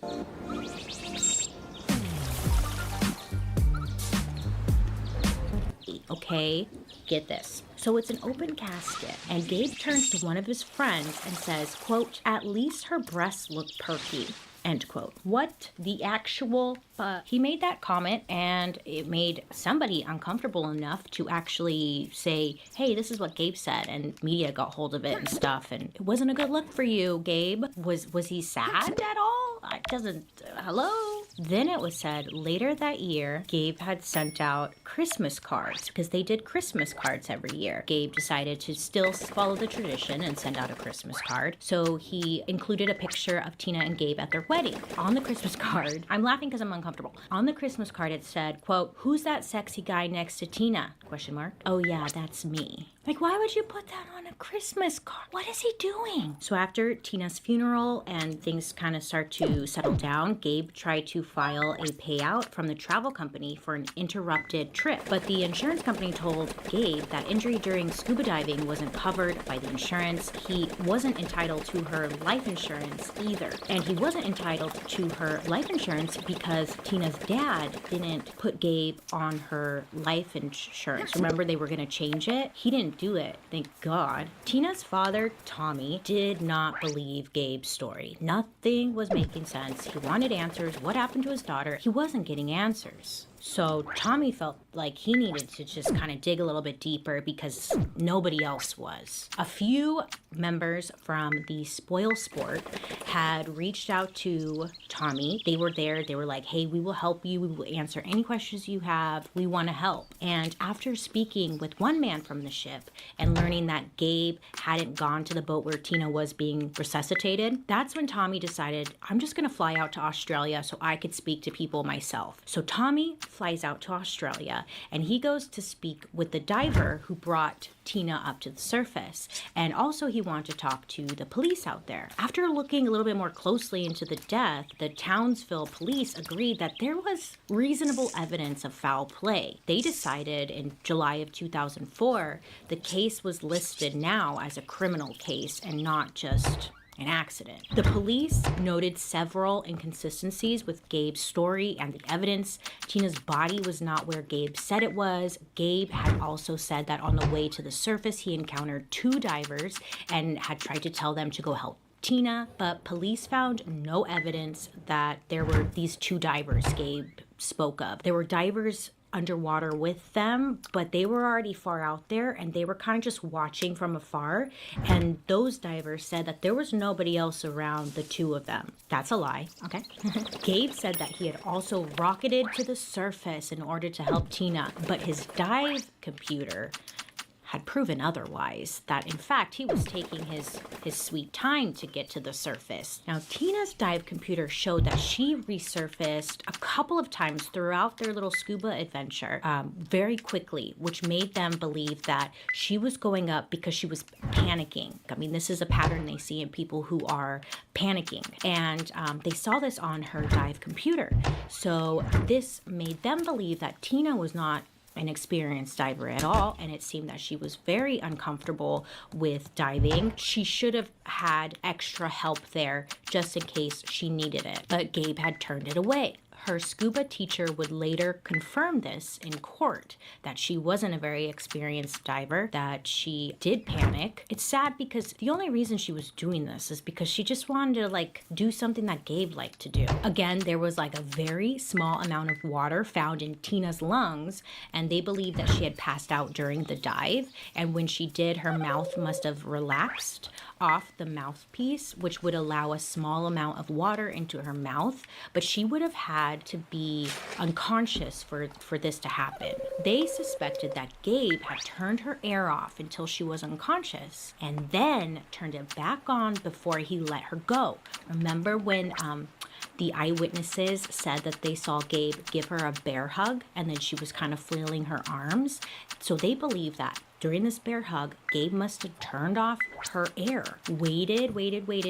[SPEAKER 3] Okay, get this. So it's an open casket, and Gabe turns to one of his friends and says, quote, at least her breasts look perky, end quote. What the actual he made that comment, and it made somebody uncomfortable enough to actually say, hey, this is what Gabe said, and media got hold of it and stuff, and it wasn't a good look for you, Gabe. Was he sad at all? It doesn't, hello? Then it was said later that year, Gabe had sent out Christmas cards because they did Christmas cards every year. Gabe decided to still follow the tradition and send out a Christmas card. So he included a picture of Tina and Gabe at their wedding. On the Christmas card, I'm laughing because I'm uncomfortable. On the Christmas card, it said, quote, who's that sexy guy next to Tina? Question mark. Oh yeah, that's me. Like, why would you put that on a Christmas card? What is he doing? So after Tina's funeral and things kind of start to settle down, Gabe tried to file a payout from the travel company for an interrupted trip. But the insurance company told Gabe that injury during scuba diving wasn't covered by the insurance. He wasn't entitled to her life insurance either. And he wasn't entitled to her life insurance because Tina's dad didn't put Gabe on her life insurance. Remember, they were going to change it? He didn't do it, thank God. Tina's father, Tommy, did not believe Gabe's story. Nothing was making sense. He wanted answers. What happened to his daughter? He wasn't getting answers. So Tommy felt like he needed to just kind of dig a little bit deeper because nobody else was. A few members from the Spoil Sport had reached out to Tommy. They were there. They were like, hey, we will help you. We will answer any questions you have. We want to help. And after speaking with one man from the ship and learning that Gabe hadn't gone to the boat where Tina was being resuscitated, that's when Tommy decided, I'm just going to fly out to Australia so I could speak to people myself. So Tommy flies out to Australia and he goes to speak with the diver who brought Tina up to the surface. And also he wanted to talk to the police out there. After looking a little bit more closely into the death, the Townsville police agreed that there was reasonable evidence of foul play. They decided in July of 2004, the case was listed now as a criminal case and not just an accident. The police noted several inconsistencies with Gabe's story and the evidence. Tina's body was not where Gabe said it was. Gabe had also said that on the way to the surface, he encountered 2 divers and had tried to tell them to go help Tina, but police found no evidence that there were these 2 divers Gabe spoke of. There were divers underwater with them, but they were already far out there and they were kind of just watching from afar. And those divers said that there was nobody else around the 2 of them. That's a lie, okay? Gabe said that he had also rocketed to the surface in order to help Tina, but his dive computer had proven otherwise, that in fact he was taking his sweet time to get to the surface. Now, Tina's dive computer showed that she resurfaced a couple of times throughout their little scuba adventure very quickly, which made them believe that she was going up because she was panicking. I mean, this is a pattern they see in people who are panicking, and they saw this on her dive computer. So this made them believe that Tina was not an experienced diver at all, and it seemed that she was very uncomfortable with diving. She should have had extra help there just in case she needed it, but Gabe had turned it away. Her scuba teacher would later confirm this in court, that she wasn't a very experienced diver, that she did panic. It's sad because the only reason she was doing this is because she just wanted to like do something that Gabe liked to do. Again, there was like a very small amount of water found in Tina's lungs, and they believed that she had passed out during the dive, and when she did, her mouth must have relaxed off the mouthpiece, which would allow a small amount of water into her mouth, but she would have had to be unconscious for this to happen. They suspected that Gabe had turned her air off until she was unconscious and then turned it back on before he let her go. Remember when the eyewitnesses said that they saw Gabe give her a bear hug and then she was kind of flailing her arms? So they believe that during this bear hug, Gabe must have turned off her air, waited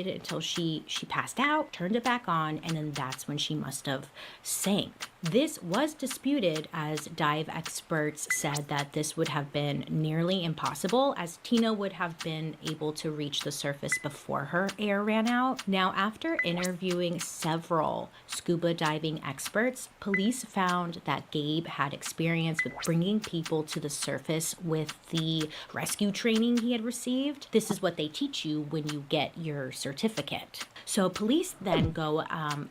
[SPEAKER 3] until she passed out, turned it back on, and then that's when she must have sank. This was disputed, as dive experts said that this would have been nearly impossible, as Tina would have been able to reach the surface before her air ran out. Now, after interviewing several scuba diving experts, police found that Gabe had experience with bringing people to the surface with the rescue training he had received. This is what they teach you when you get your certificate. So police then go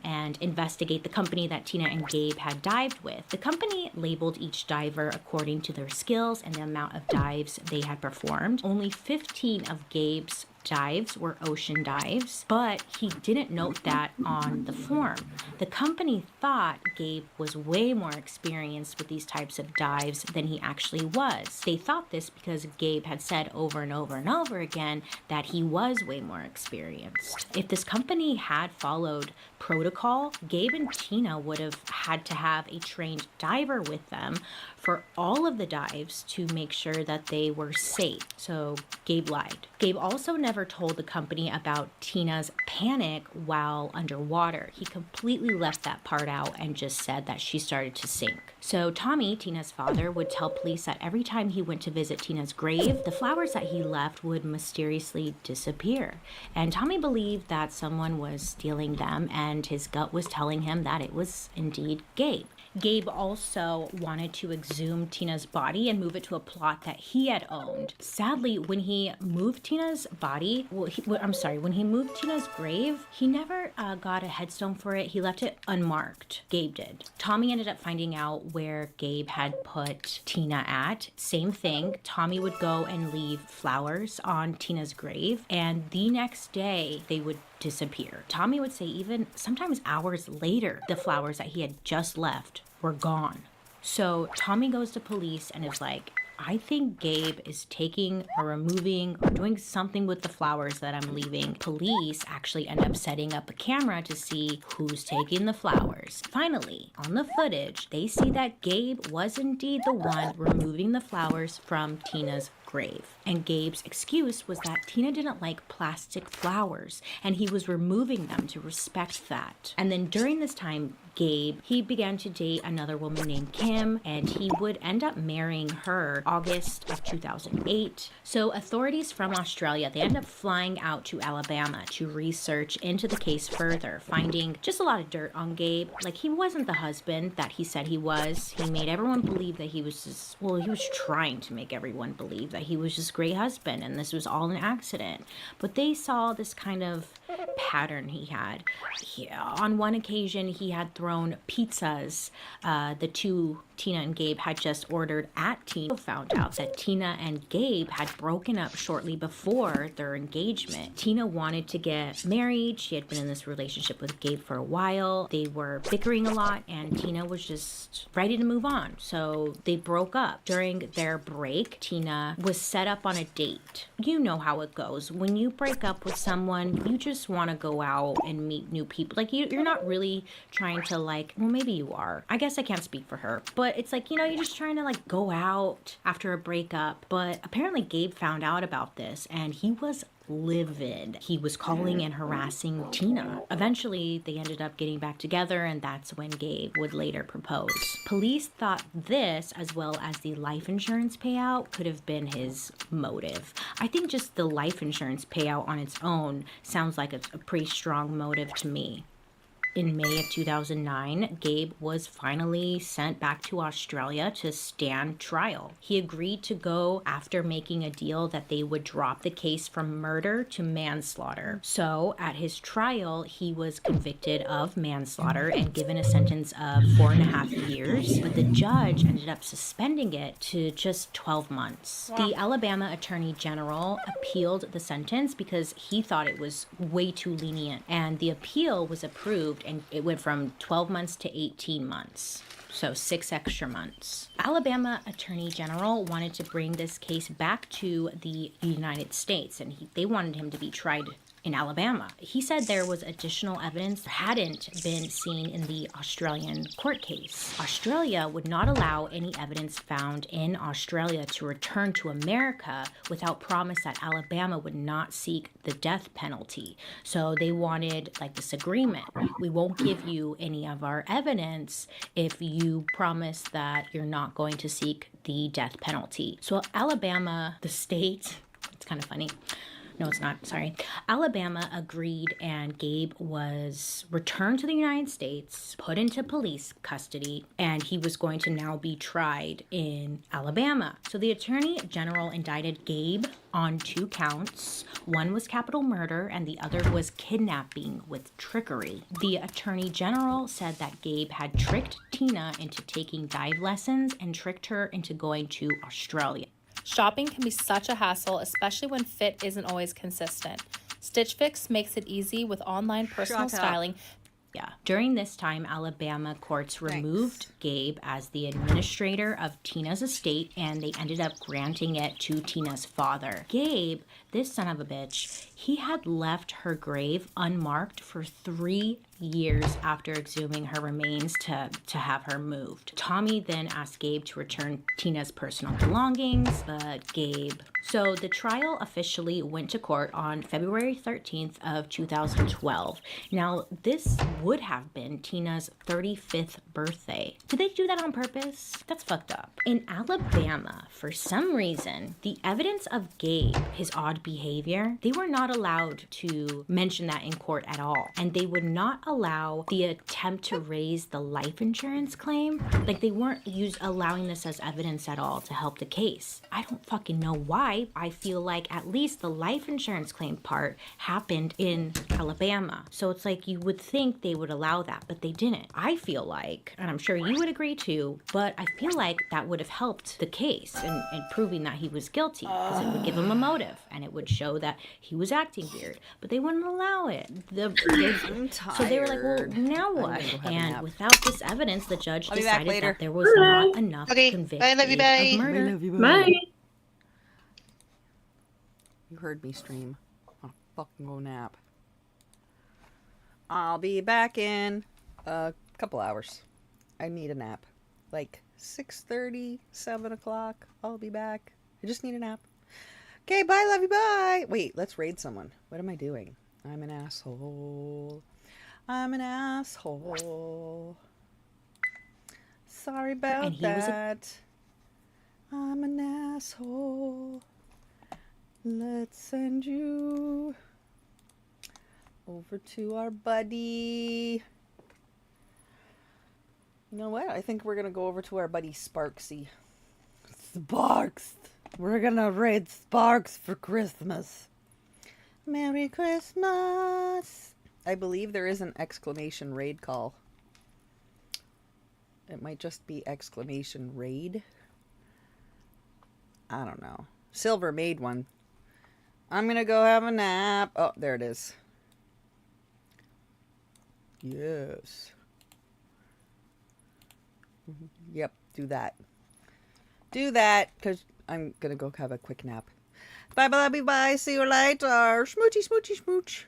[SPEAKER 3] and investigate the company that Tina and Gabe had dived with. The company labeled each diver according to their skills and the amount of dives they had performed. Only 15 of Gabe's dives were ocean dives, but he didn't note that on the form. The company thought Gabe was way more experienced with these types of dives than he actually was. They thought this because Gabe had said over and over and over again that he was way more experienced. If this company had followed protocol, Gabe and Tina would have had to have a trained diver with them for all of the dives to make sure that they were safe. So Gabe lied. Gabe also never told the company about Tina's panic while underwater. He completely left that part out and just said that she started to sink. So Tommy, Tina's father, would tell police that every time he went to visit Tina's grave, the flowers that he left would mysteriously disappear. And Tommy believed that someone was stealing them, and his gut was telling him that it was indeed Gabe. Gabe also wanted to exhume Tina's body and move it to a plot that he had owned. Sadly, when he moved Tina's body, when he moved Tina's grave, he never got a headstone for it. He left it unmarked. Gabe did. Tommy ended up finding out where Gabe had put Tina at. Same thing. Tommy would go and leave flowers on Tina's grave, and the next day they would disappear. Tommy would say even sometimes hours later, the flowers that he had just left were gone. So Tommy goes to police and is like, I think Gabe is taking or removing or doing something with the flowers that I'm leaving. Police actually end up setting up a camera to see who's taking the flowers. Finally, on the footage, they see that Gabe was indeed the one removing the flowers from Tina's grave. And Gabe's excuse was that Tina didn't like plastic flowers and he was removing them to respect that. And then during this time, Gabe, he began to date another woman named Kim, and he would end up marrying her August of 2008. So authorities from Australia, they end up flying out to Alabama to research into the case further, finding just a lot of dirt on Gabe. Like, he wasn't the husband that he said he was. He made everyone believe that he was just, well, he was trying to make everyone believe that he was just a great husband and this was all an accident. But they saw this kind of pattern he had. On one occasion, he had thrown pizzas. The two, Tina and Gabe, had just ordered at Tina. Found out that Tina and Gabe had broken up shortly before their engagement. Tina wanted to get married. She had been in this relationship with Gabe for a while. They were bickering a lot, and Tina was just ready to move on. So they broke up. During their break, Tina was set up on a date. You know how it goes. When you break up with someone, you just want to go out and meet new people. Like, you're not really trying to, like, well, maybe you are. I guess I can't speak for her. But it's like, you know, you're just trying to, like, go out after a breakup. But apparently Gabe found out about this, and he was livid. He was calling and harassing Tina. Eventually, they ended up getting back together, and that's when Gabe would later propose. Police thought this, as well as the life insurance payout, could have been his motive. I think just the life insurance payout on its own sounds like a pretty strong motive to me. In May of 2009, Gabe was finally sent back to Australia to stand trial. He agreed to go after making a deal that they would drop the case from murder to manslaughter. So at his trial, he was convicted of manslaughter and given a sentence of 4.5 years, but the judge ended up suspending it to just 12 months. Wow. The Alabama Attorney General appealed the sentence because he thought it was way too lenient, and the appeal was approved, and it went from 12 months to 18 months. So 6 extra months. Alabama Attorney General wanted to bring this case back to the United States, and they wanted him to be tried in Alabama. He said there was additional evidence that hadn't been seen in the Australian court case. Australia would not allow any evidence found in Australia to return to America without promise that Alabama would not seek the death penalty. So they wanted, like, this agreement. We won't give you any of our evidence if you promise that you're not going to seek the death penalty. So Alabama, the state, it's kind of funny. No, it's not. Sorry. Alabama agreed, and Gabe was returned to the United States, put into police custody, and he was going to now be tried in Alabama. So the Attorney General indicted Gabe on 2 counts. One was capital murder, and the other was kidnapping with trickery. The Attorney General said that Gabe had tricked Tina into taking dive lessons and tricked her into going to Australia.
[SPEAKER 16] Shopping can be such a hassle, especially when fit isn't always consistent. Stitch Fix makes it easy with online personal styling.
[SPEAKER 3] Yeah. During this time, Alabama courts removed Gabe as the administrator of Tina's estate, and they ended up granting it to Tina's father. Gabe, this son of a bitch, he had left her grave unmarked for 3 years after exhuming her remains to have her moved. Tommy then asked Gabe to return Tina's personal belongings, but Gabe... So the trial officially went to court on February 13th of 2012. Now, this would have been Tina's 35th birthday. Did they do that on purpose? That's fucked up. In Alabama, for some reason, the evidence of Gabe, his odd behavior, they were not allowed to mention that in court at all. And they would not allow the attempt to raise the life insurance claim. Like, they weren't allowing this as evidence at all to help the case. I don't fucking know why. I feel like at least the life insurance claim part happened in Alabama. So it's like you would think they would allow that, but they didn't. I feel like, and I'm sure you would agree too, but I feel like that would have helped the case in proving that he was guilty, because it would give him a motive, and it would show that he was acting weird, but they wouldn't allow it. So they were like, well, now what? And without this evidence, the judge decided that there was not enough to convict
[SPEAKER 1] I love you, bye.
[SPEAKER 3] of murder.
[SPEAKER 2] I love you,
[SPEAKER 14] Bye.
[SPEAKER 2] You heard me stream. I'll fucking go nap. I'll be back in a couple hours. I need a nap. Like 6:30, 7 o'clock. I'll be back. I just need a nap. Okay, bye, love you, bye. Wait, let's raid someone. What am I doing? I'm an asshole. I'm an asshole. Sorry about that. I'm an asshole. Let's send you over to our buddy. You know what? I think we're going to go over to our buddy Sparksy. Sparks! We're going to raid Sparks for Christmas. Merry Christmas! I believe there is an exclamation raid call. It might just be exclamation raid. I don't know. Silver made one. I'm going to go have a nap. Oh, there it is. Yes. Yep, do that. Do that, because I'm going to go have a quick nap. Bye, bye, bye, bye. See you later. Smoochy, smoochy, smooch.